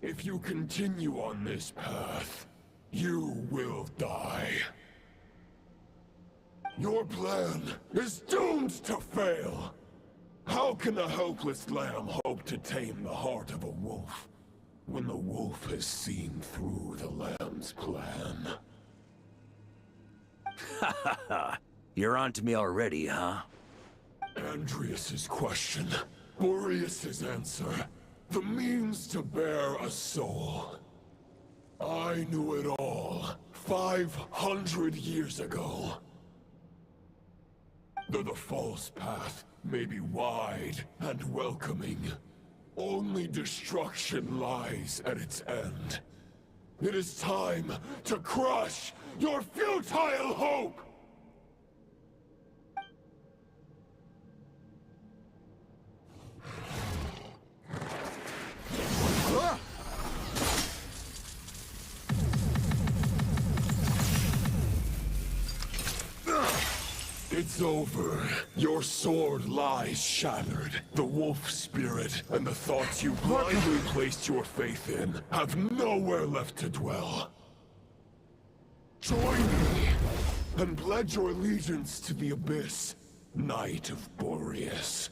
If you continue on this path, you will die. Your plan is doomed to fail. How can a helpless lamb hope to tame the heart of a wolf, when the wolf has seen through the lamb's plan? Ha ha ha! You're on to me already, huh? Andreas's question, Boreas's answer, the means to bear a soul. I knew it all 500 years ago. Though the false path may be wide and welcoming, only destruction lies at its end. It is time to crush your futile hope! It's over. Your sword lies shattered. The wolf spirit and the thoughts you blindly placed your faith in have nowhere left to dwell. Join me and pledge your allegiance to the abyss, Knight of Boreas.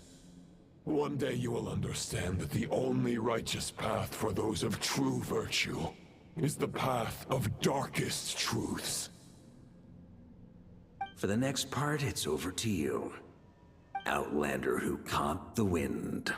One day you will understand that the only righteous path for those of true virtue is the path of darkest truths. For the next part, it's over to you. Outlander who caught the wind.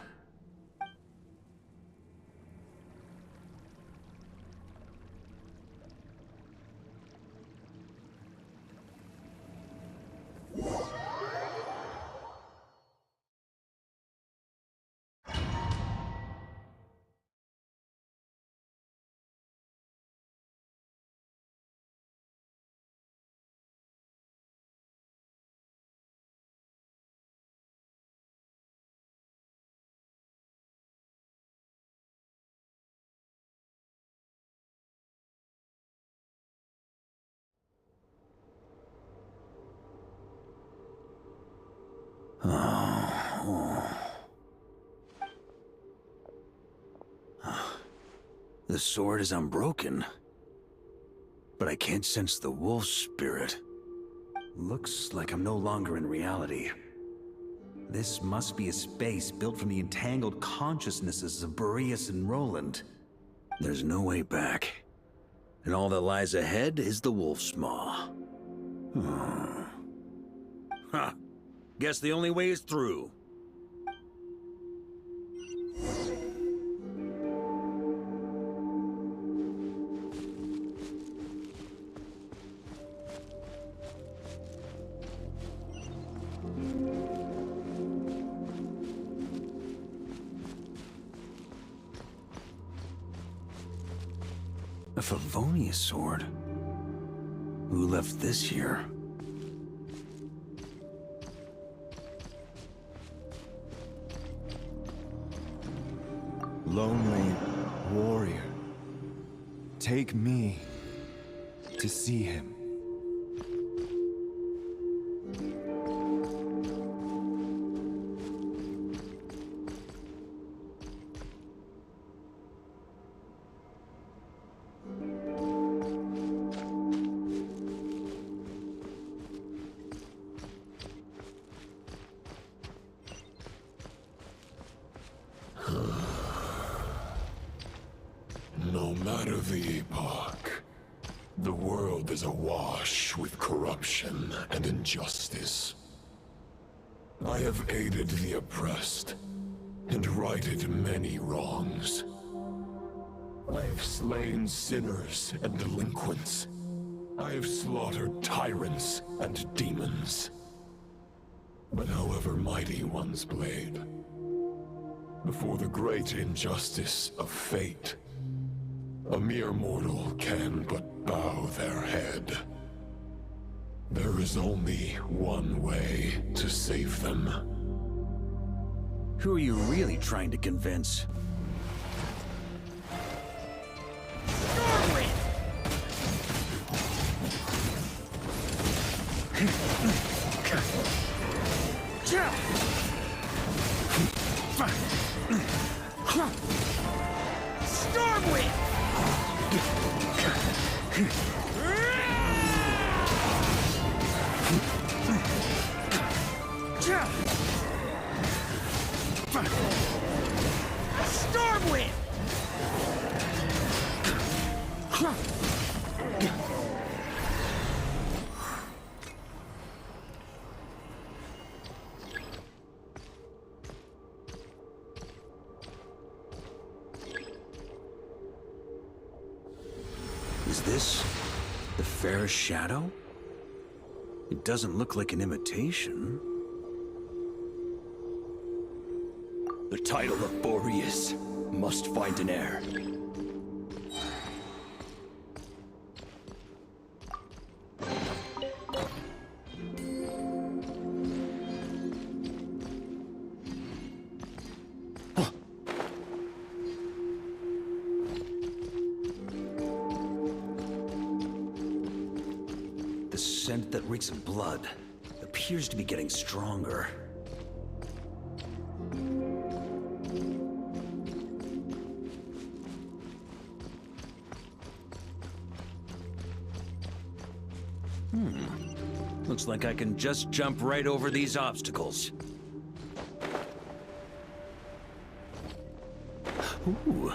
The sword is unbroken, but I can't sense the wolf spirit. Looks like I'm no longer in reality. This must be a space built from the entangled consciousnesses of Boreas and Roland. There's no way back. And all that lies ahead is the wolf's maw. Huh. Guess the only way is through. A Favonius sword? Who left this here? Lonely warrior, take me to see him. No matter the epoch, the world is awash with corruption and injustice. I have aided the oppressed and righted many wrongs. I have slain sinners and delinquents. I have slaughtered tyrants and demons. But however mighty one's blade, before the great injustice of fate, a mere mortal can but bow their head. There is only one way to save them. Who are you really trying to convince? Stormwind! Stormwind! Is this the fairest shadow? It doesn't look like an imitation. The title of Boreas must find an heir. The scent that reeks of blood appears to be getting stronger. Looks like I can just jump right over these obstacles. Ooh.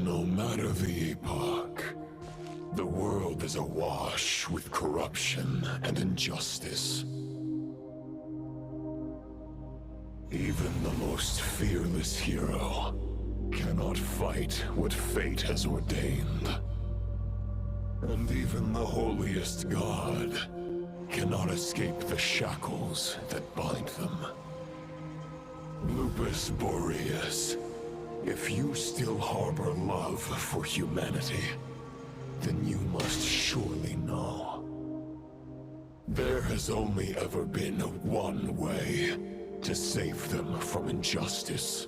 No matter the epoch, the world is awash with corruption and injustice. Even the most fearless hero cannot fight what fate has ordained. And even the holiest god cannot escape the shackles that bind them. Lupus Boreas, if you still harbor love for humanity, then you must surely know. There has only ever been one way to save them from injustice.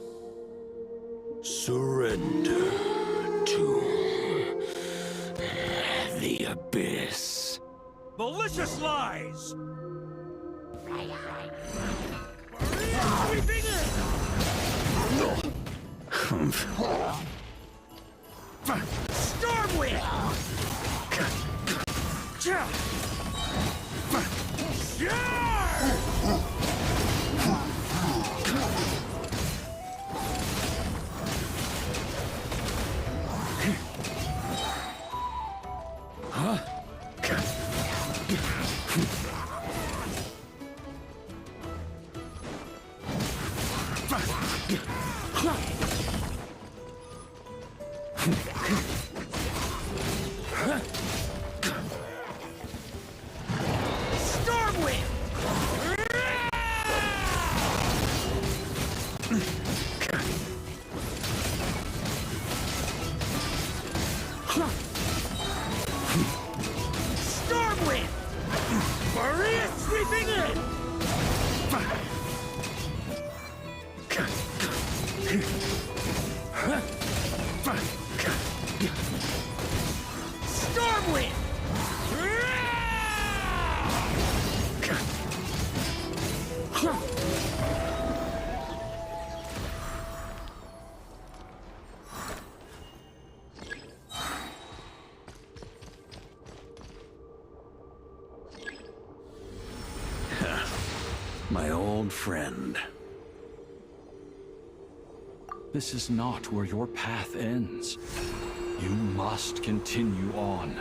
Surrender to the abyss. Malicious lies! Sweeping in! Stormwind! Huh? Stormwind! Maria sweeping in! Stormwind! My old friend. This is not where your path ends. You must continue on.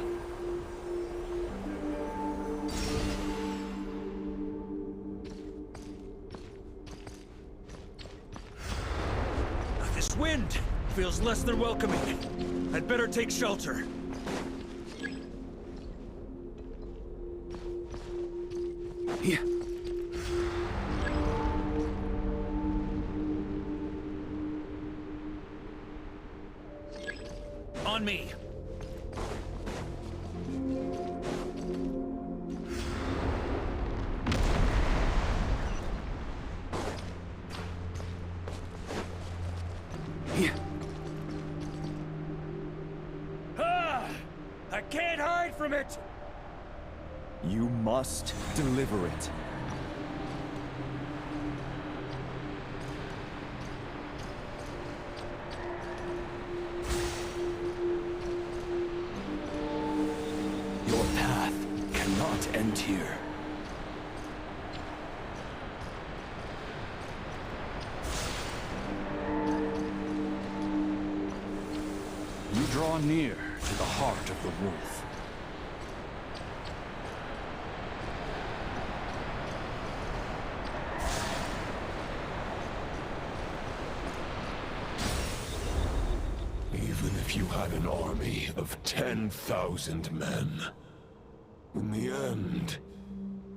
This wind feels less than welcoming. I'd better take shelter. Yeah. On me. Yeah. I can't hide from it. You must deliver it. Your path cannot end here. You draw near to the heart of the wolf. Even if you had an army of 10,000 men, in the end,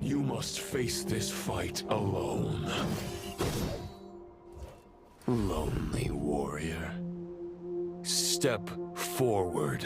you must face this fight alone. Lonely warrior. Step forward.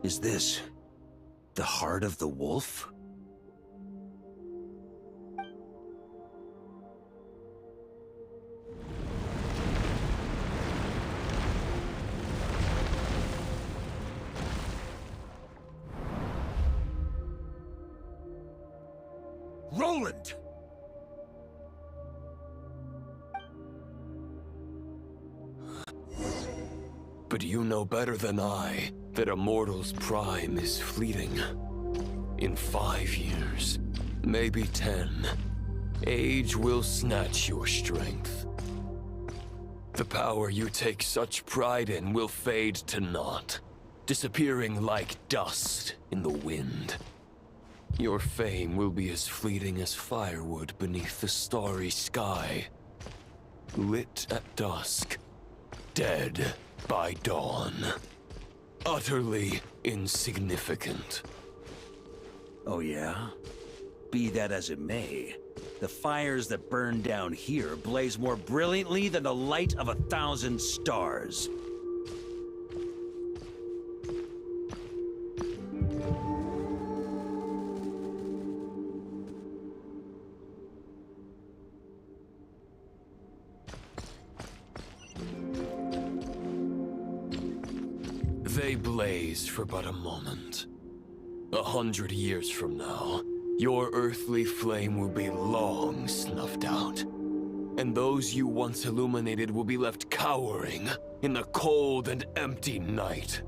Is this the heart of the wolf? Roland! But you know better than I that a mortal's prime is fleeting. In 5 years, maybe 10, age will snatch your strength. The power you take such pride in will fade to naught, disappearing like dust in the wind. Your fame will be as fleeting as firewood beneath the starry sky, lit at dusk, dead by dawn. Utterly insignificant. Oh yeah? Be that as it may, the fires that burn down here blaze more brilliantly than the light of 1,000 stars. They blaze for but a moment. 100 years from now, your earthly flame will be long snuffed out. And those you once illuminated will be left cowering in the cold and empty night.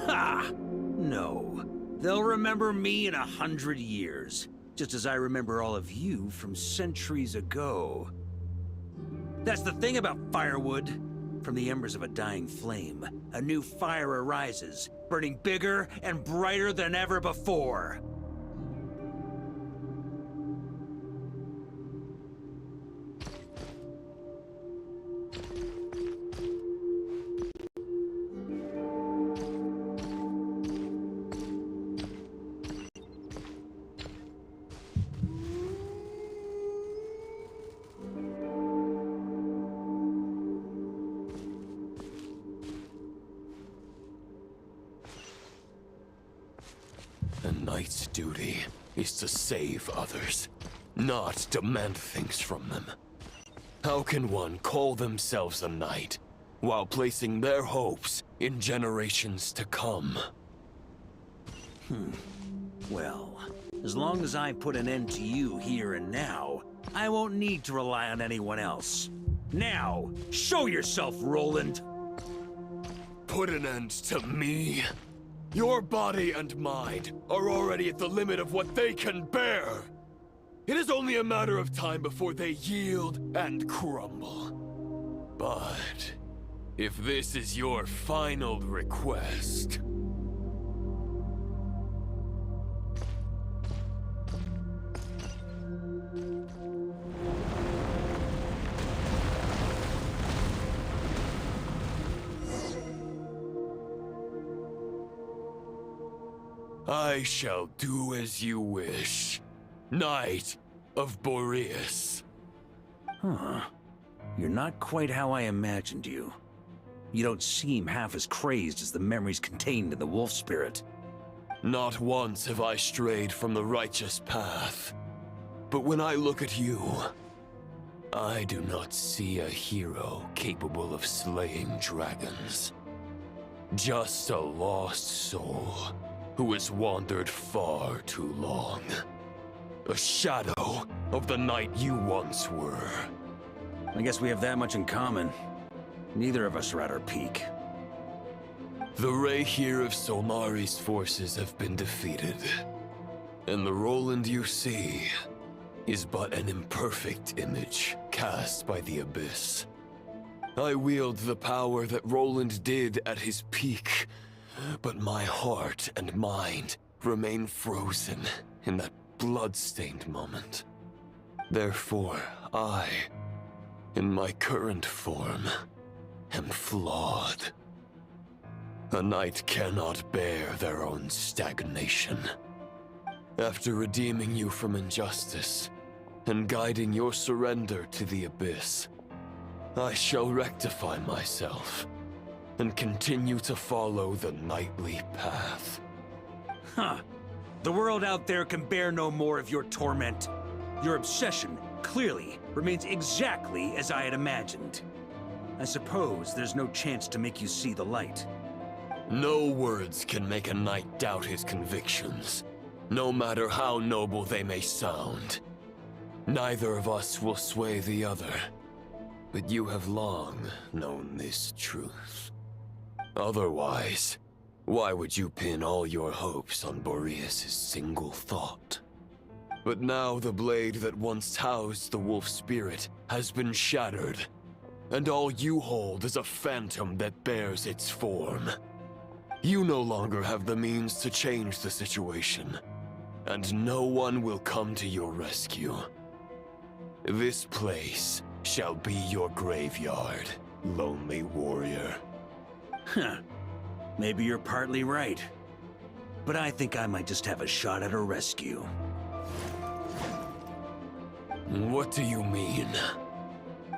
Ha! No. They'll remember me in 100 years, just as I remember all of you from centuries ago. That's the thing about firewood. From the embers of a dying flame, a new fire arises, burning bigger and brighter than ever before. A knight's duty is to save others, not demand things from them. How can one call themselves a knight while placing their hopes in generations to come? Well, as long as I put an end to you here and now, I won't need to rely on anyone else. Now, show yourself, Roland! Put an end to me? Your body and mind are already at the limit of what they can bear. It is only a matter of time before they yield and crumble. But if this is your final request... I shall do as you wish, Knight of Boreas. Huh. You're not quite how I imagined you. You don't seem half as crazed as the memories contained in the wolf spirit. Not once have I strayed from the righteous path. But when I look at you, I do not see a hero capable of slaying dragons. Just a lost soul who has wandered far too long. A shadow of the knight you once were. I guess we have that much in common. Neither of us are at our peak. The Rayhir of Solmari's forces have been defeated. And the Roland you see is but an imperfect image cast by the Abyss. I wield the power that Roland did at his peak, but my heart and mind remain frozen in that blood-stained moment. Therefore, I, in my current form, am flawed. A knight cannot bear their own stagnation. After redeeming you from injustice and guiding your surrender to the Abyss, I shall rectify myself and continue to follow the knightly path. Huh. The world out there can bear no more of your torment. Your obsession, clearly, remains exactly as I had imagined. I suppose there's no chance to make you see the light. No words can make a knight doubt his convictions. no matter how noble they may sound. Neither of us will sway the other, but you have long known this truth. Otherwise, why would you pin all your hopes on Boreas' single thought? But now the blade that once housed the wolf spirit has been shattered, and all you hold is a phantom that bears its form. You no longer have the means to change the situation, and no one will come to your rescue. This place shall be your graveyard, lonely warrior. Huh. Maybe you're partly right. But I think I might just have a shot at a rescue. What do you mean?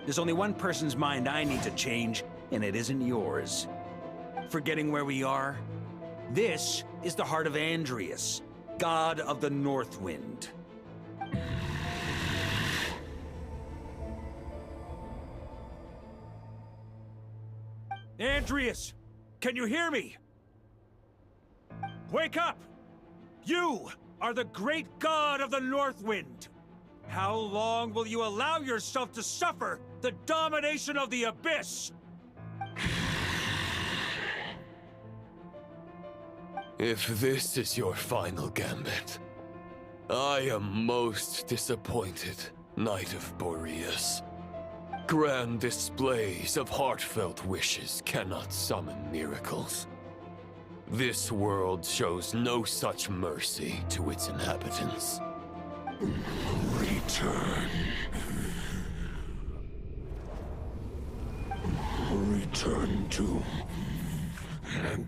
There's only one person's mind I need to change, and it isn't yours. Forgetting where we are? This is the heart of Andrias, god of the North Wind. Andrias! Can you hear me? Wake up! You are the great god of the North Wind! How long will you allow yourself to suffer the domination of the Abyss? If this is your final gambit, I am most disappointed, Knight of Boreas. Grand displays of heartfelt wishes cannot summon miracles. This world shows no such mercy to its inhabitants. Return. Return to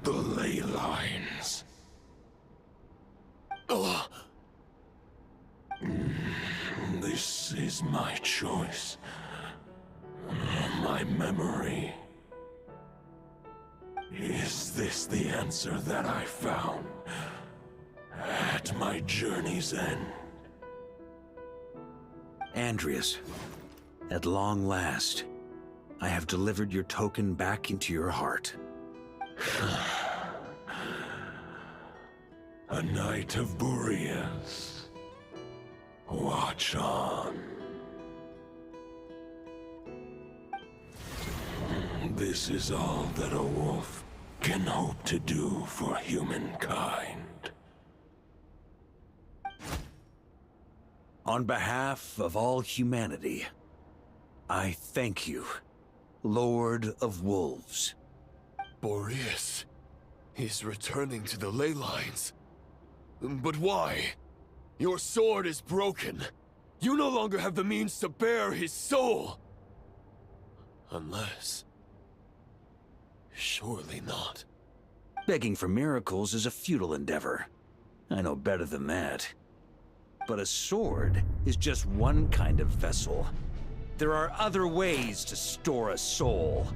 the ley lines. This is my choice. My memory. Is this the answer that I found at my journey's end? Andrias, at long last, I have delivered your token back into your heart. A Knight of Boreas. Watch on. This is all that a wolf can hope to do for humankind. On behalf of all humanity, I thank you, Lord of Wolves. Boreas is returning to the ley lines. But why? Your sword is broken. You no longer have the means to bear his soul. Unless... surely not. Begging for miracles is a futile endeavor. I know better than that. But a sword is just one kind of vessel. There are other ways to store a soul.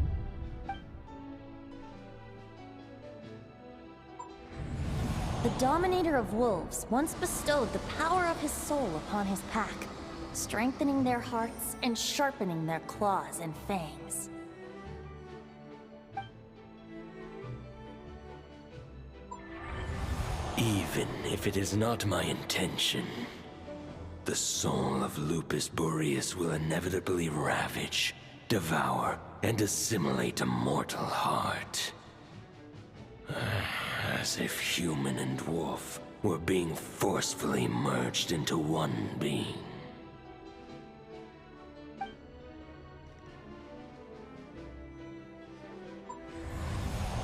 The Dominator of Wolves once bestowed the power of his soul upon his pack, strengthening their hearts and sharpening their claws and fangs. Even if it is not my intention, the soul of Lupus Boreas will inevitably ravage, devour, and assimilate a mortal heart. As if human and wolf were being forcefully merged into one being.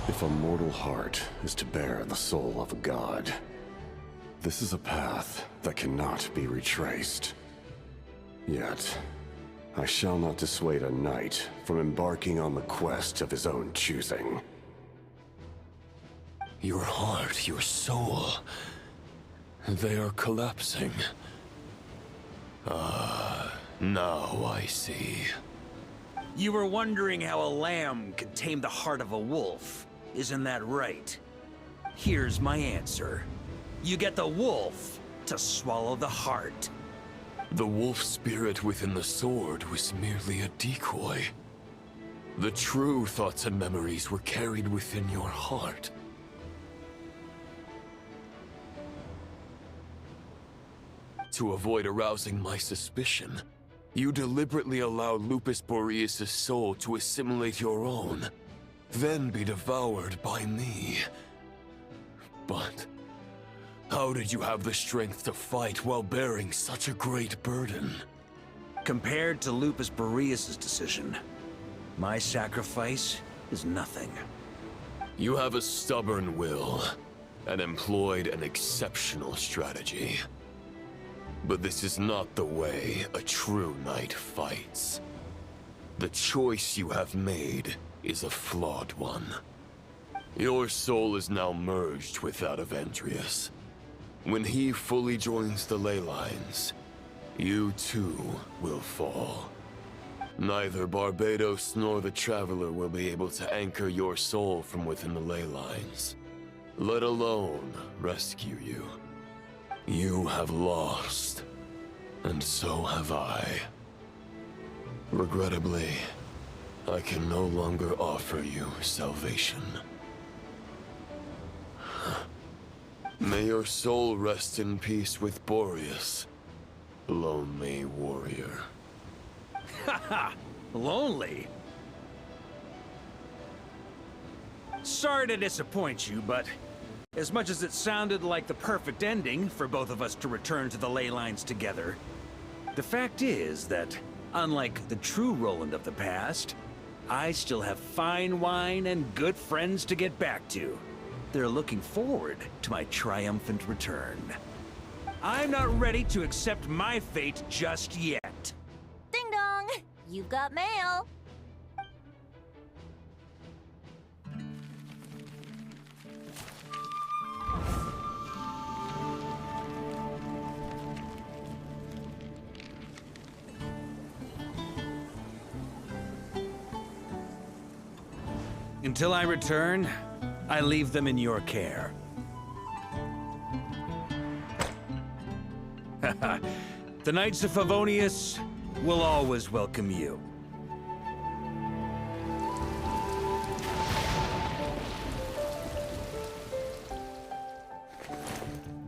If a mortal heart is to bear the soul of a god, this is a path that cannot be retraced. Yet, I shall not dissuade a knight from embarking on the quest of his own choosing. Your heart, your soul... they are collapsing. Now I see. You were wondering how a lamb could tame the heart of a wolf. Isn't that right? Here's my answer. You get the wolf to swallow the heart. The wolf spirit within the sword was merely a decoy. The true thoughts and memories were carried within your heart. to avoid arousing my suspicion, you deliberately allow Lupus Boreas' soul to assimilate your own, then be devoured by me. But how did you have the strength to fight while bearing such a great burden? Compared to Lupus Boreas' decision, my sacrifice is nothing. You have a stubborn will, and employed an exceptional strategy. But this is not the way a true knight fights. The choice you have made is a flawed one. Your soul is now merged with that of Andreas. When he fully joins the ley lines, you too will fall. Neither Barbados nor the Traveler will be able to anchor your soul from within the ley lines, let alone rescue you. You have lost, and so have I. Regrettably, I can no longer offer you salvation. May your soul rest in peace with Boreas, lonely warrior. Haha! Lonely? Sorry to disappoint you, but as much as it sounded like the perfect ending for both of us to return to the ley lines together, the fact is that, unlike the true Roland of the past, I still have fine wine and good friends to get back to. They're looking forward to my triumphant return. I'm not ready to accept my fate just yet. Ding dong! You've got mail! Until I return, I leave them in your care. The Knights of Favonius will always welcome you.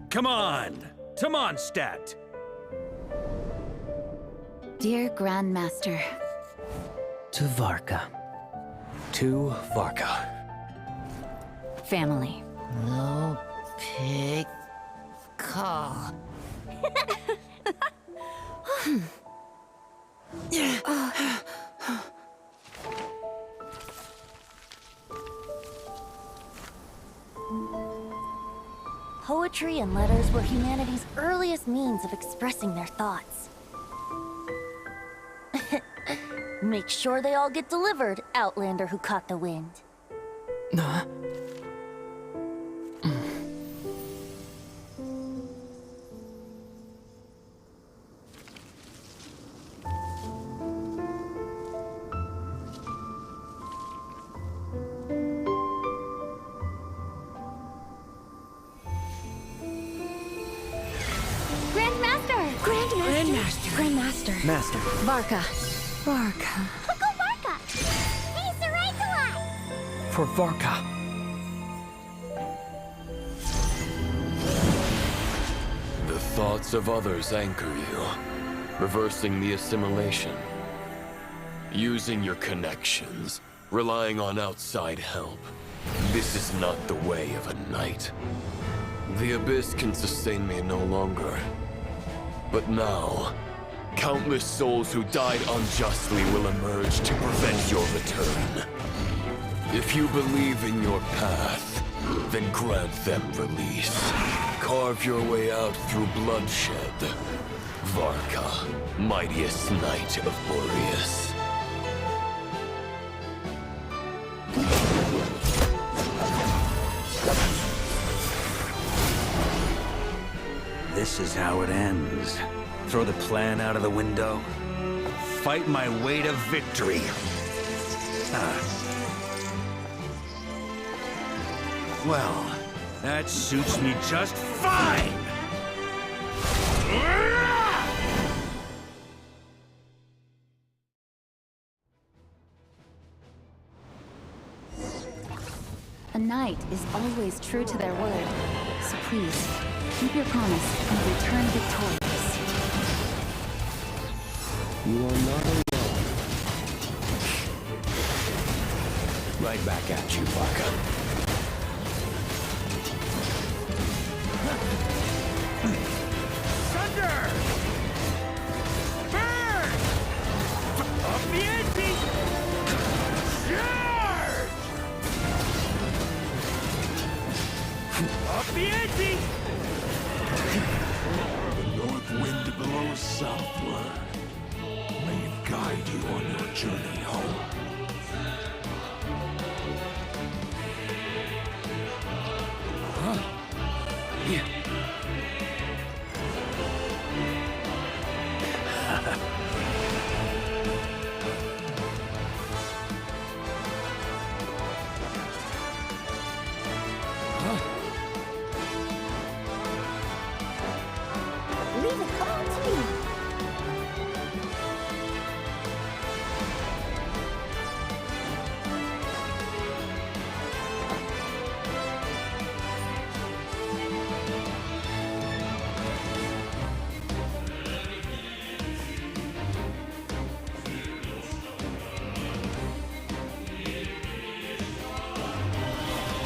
Come on, to Mondstadt! Dear Grandmaster. To Varka. To Varka. Family. No pig call. Poetry and letters were humanity's earliest means of expressing their thoughts. Make sure they all get delivered, Outlander who caught the wind. Grandmaster. Master. Varka. Uncle Varka! He's the right one! For Varka. The thoughts of others anchor you, reversing the assimilation. Using your connections, relying on outside help. This is not the way of a knight. The Abyss can sustain me no longer. But now, countless souls who died unjustly will emerge to prevent your return. If you believe in your path, then grant them release. Carve your way out through bloodshed. Varka, mightiest knight of Boreas. This is how it ends. Throw the plan out of the window. Fight my way to victory. Well, that suits me just fine! A knight is always true to their word. So please, keep your promise and return victorious. You are not alone. Right back at you, Varka. Thunder! Burn! Up the ante! Charge! Up the ante! The north wind blows southward. May it guide you on your journey home. Yeah. Leave it all to me.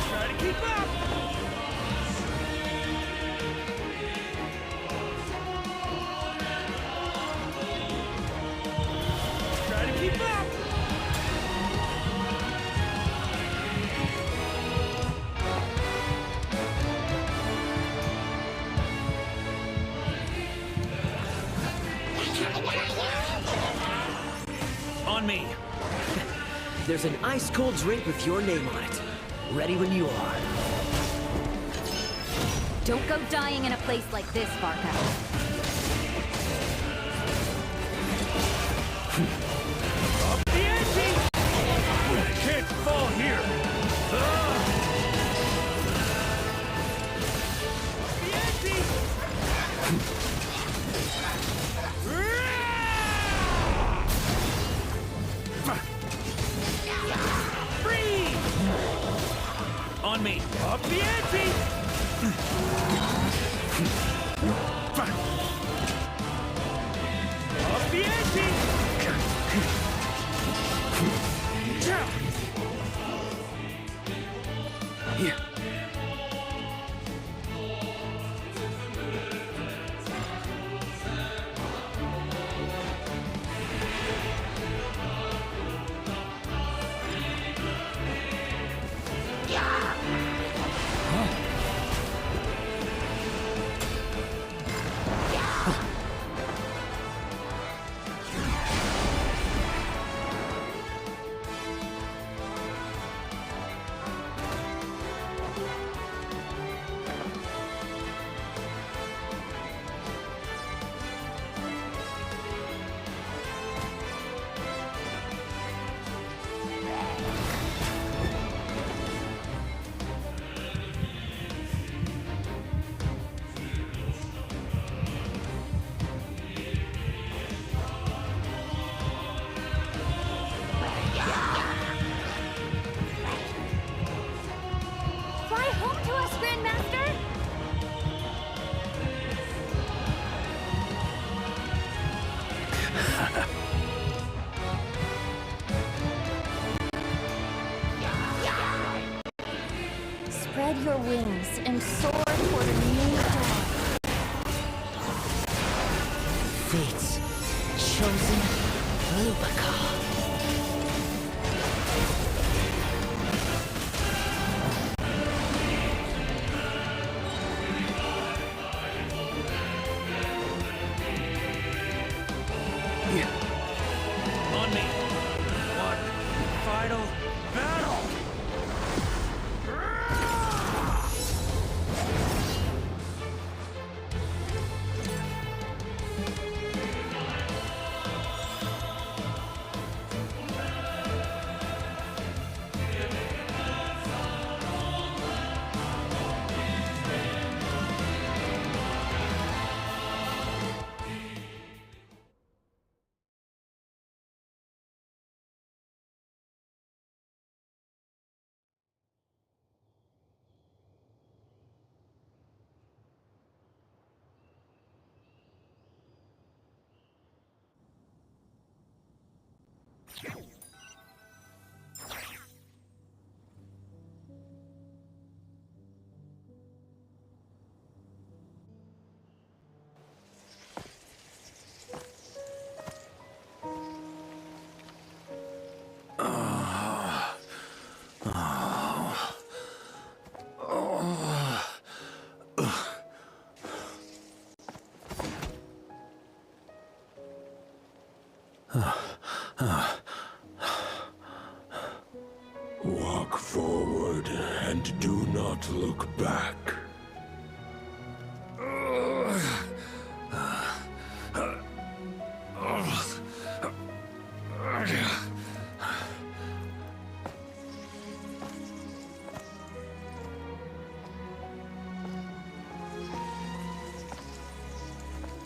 Try to keep up! Try to keep up! On me! There's an ice-cold drink with your name on it. Ready when you are. Don't go dying in a place like this, Varka. Up the ante! Can't fall here! The ante! Freeze! On me! Up the ante! Up the ante! Here. Fly home to us, Grandmaster! Spread your wings and soar toward a new dawn. Fate's chosen Lupica. On me! One final battle! Walk forward and do not look back.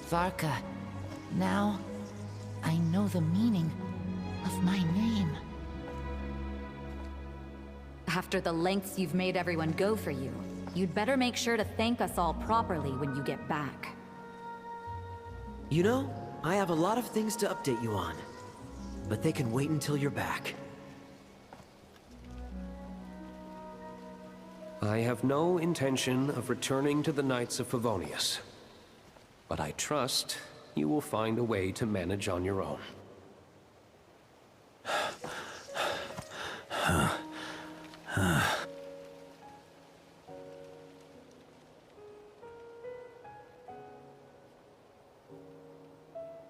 Varka, now I know the meaning of my name. After the lengths you've made everyone go for you, you'd better make sure to thank us all properly when you get back. You know, I have a lot of things to update you on, but they can wait until you're back. I have no intention of returning to the Knights of Favonius, but I trust you will find a way to manage on your own.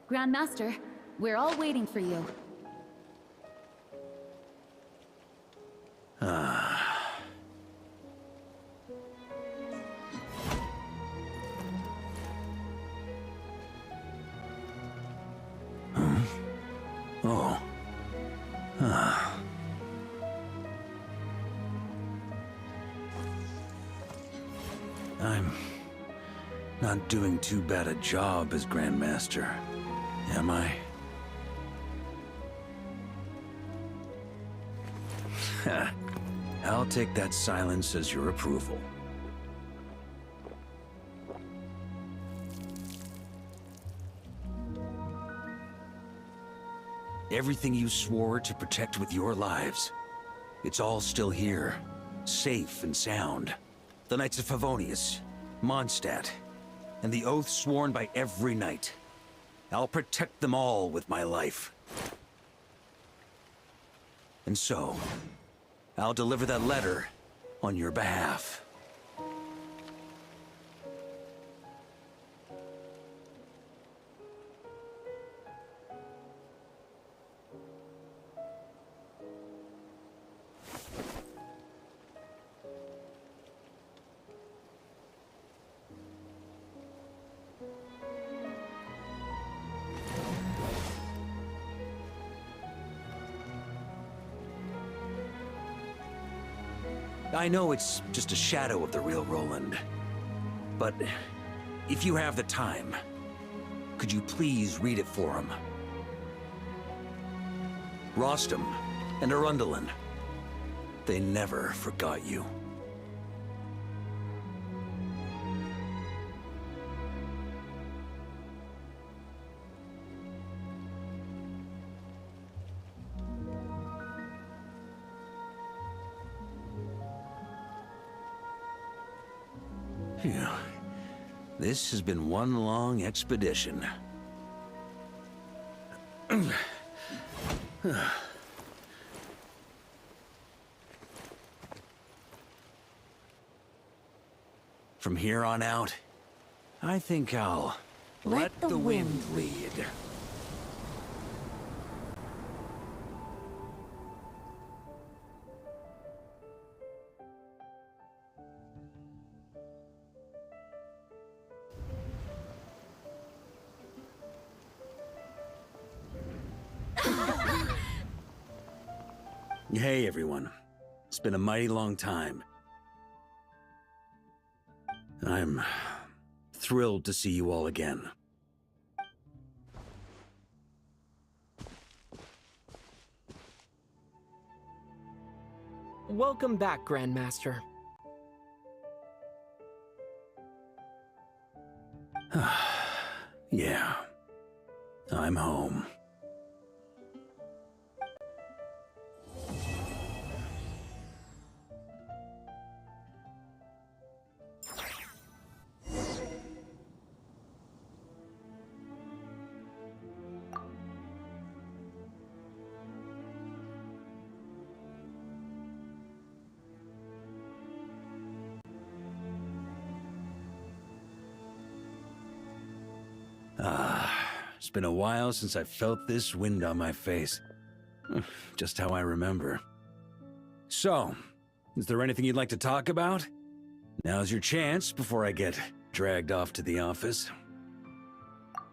Grandmaster, we're all waiting for you. Oh. I'm not doing too bad a job as Grandmaster, am I? I'll take that silence as your approval. Everything you swore to protect with your lives, it's all still here, safe and sound. The Knights of Favonius, Mondstadt, and the oath sworn by every knight. I'll protect them all with my life. And so, I'll deliver that letter on your behalf. I know it's just a shadow of the real Roland, but if you have the time, could you please read it for him? Rostam and Arundelen, they never forgot you. Phew. This has been one long expedition. From here on out, I think I'll let the wind lead. Hey, everyone. It's been a mighty long time. I'm thrilled to see you all again. Welcome back, Grandmaster. Yeah, I'm home. It's been a while since I felt this wind on my face. Just how I remember. So, is there anything you'd like to talk about? Now's your chance before I get dragged off to the office.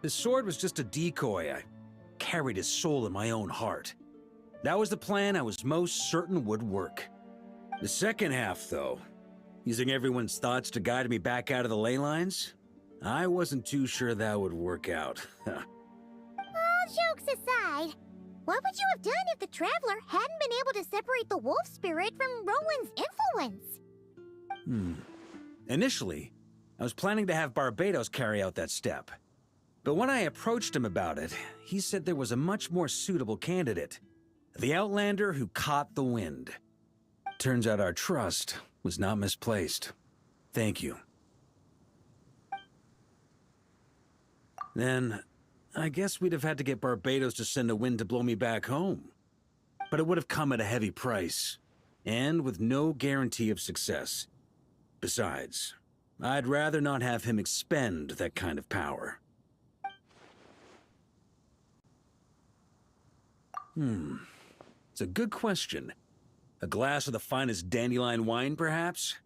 His sword was just a decoy. I carried his soul in my own heart. That was the plan I was most certain would work. The second half, though, using everyone's thoughts to guide me back out of the ley lines, I wasn't too sure that would work out. All jokes aside, what would you have done if the Traveler hadn't been able to separate the wolf spirit from Roland's influence? Initially, I was planning to have Barbados carry out that step. But when I approached him about it, he said there was a much more suitable candidate. The Outlander who caught the wind. Turns out our trust was not misplaced. Thank you. Then, I guess we'd have had to get Barbados to send a wind to blow me back home. But it would have come at a heavy price, and with no guarantee of success. Besides, I'd rather not have him expend that kind of power. It's a good question. A glass of the finest dandelion wine, perhaps?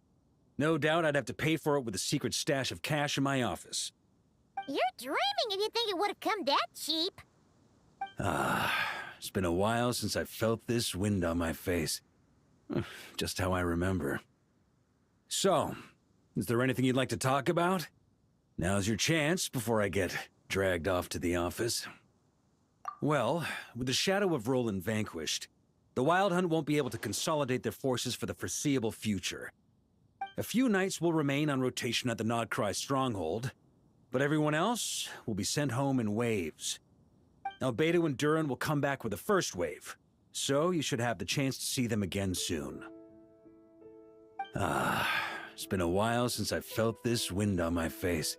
No doubt I'd have to pay for it with a secret stash of cash in my office. You're dreaming if you think it would have come that cheap. It's been a while since I felt this wind on my face. Just how I remember. So, is there anything you'd like to talk about? Now's your chance before I get dragged off to the office. Well, with the shadow of Roland vanquished, the Wild Hunt won't be able to consolidate their forces for the foreseeable future. A few knights will remain on rotation at the Nodcry stronghold, but everyone else will be sent home in waves. Albedo and Duran will come back with the first wave, so you should have the chance to see them again soon. It's been a while since I felt this wind on my face.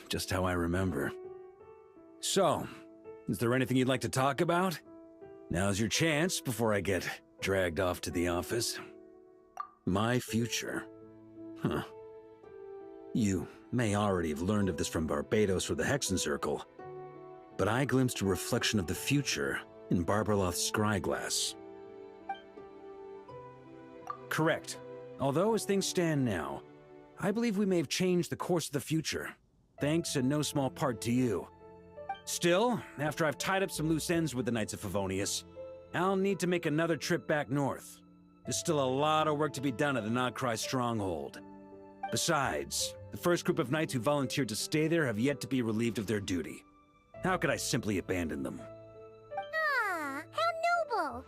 Just how I remember. So, is there anything you'd like to talk about? Now's your chance before I get dragged off to the office. My future. You may already have learned of this from Barbados or the Hexen Circle, but I glimpsed a reflection of the future in Barbarloth's scryglass. Correct. Although, as things stand now, I believe we may have changed the course of the future, thanks in no small part to you. Still, after I've tied up some loose ends with the Knights of Favonius, I'll need to make another trip back north. There's still a lot of work to be done at the Nodcry stronghold. Besides, the first group of knights who volunteered to stay there have yet to be relieved of their duty. How could I simply abandon them? Ah, how noble.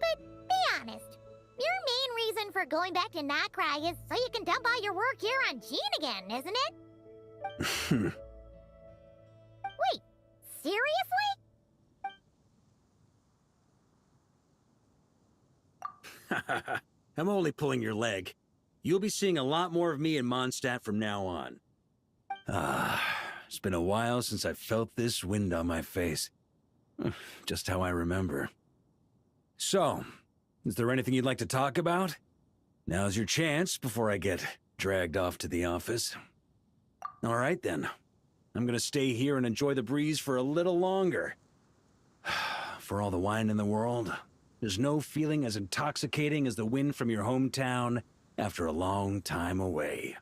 But be honest, your main reason for going back to Nodcry is so you can dump all your work here on Jean again, isn't it? Wait, seriously? I'm only pulling your leg. You'll be seeing a lot more of me in Mondstadt from now on. It's been a while since I felt this wind on my face. Just how I remember. So, is there anything you'd like to talk about? Now's your chance before I get dragged off to the office. All right then. I'm gonna stay here and enjoy the breeze for a little longer. For all the wine in the world, there's no feeling as intoxicating as the wind from your hometown after a long time away.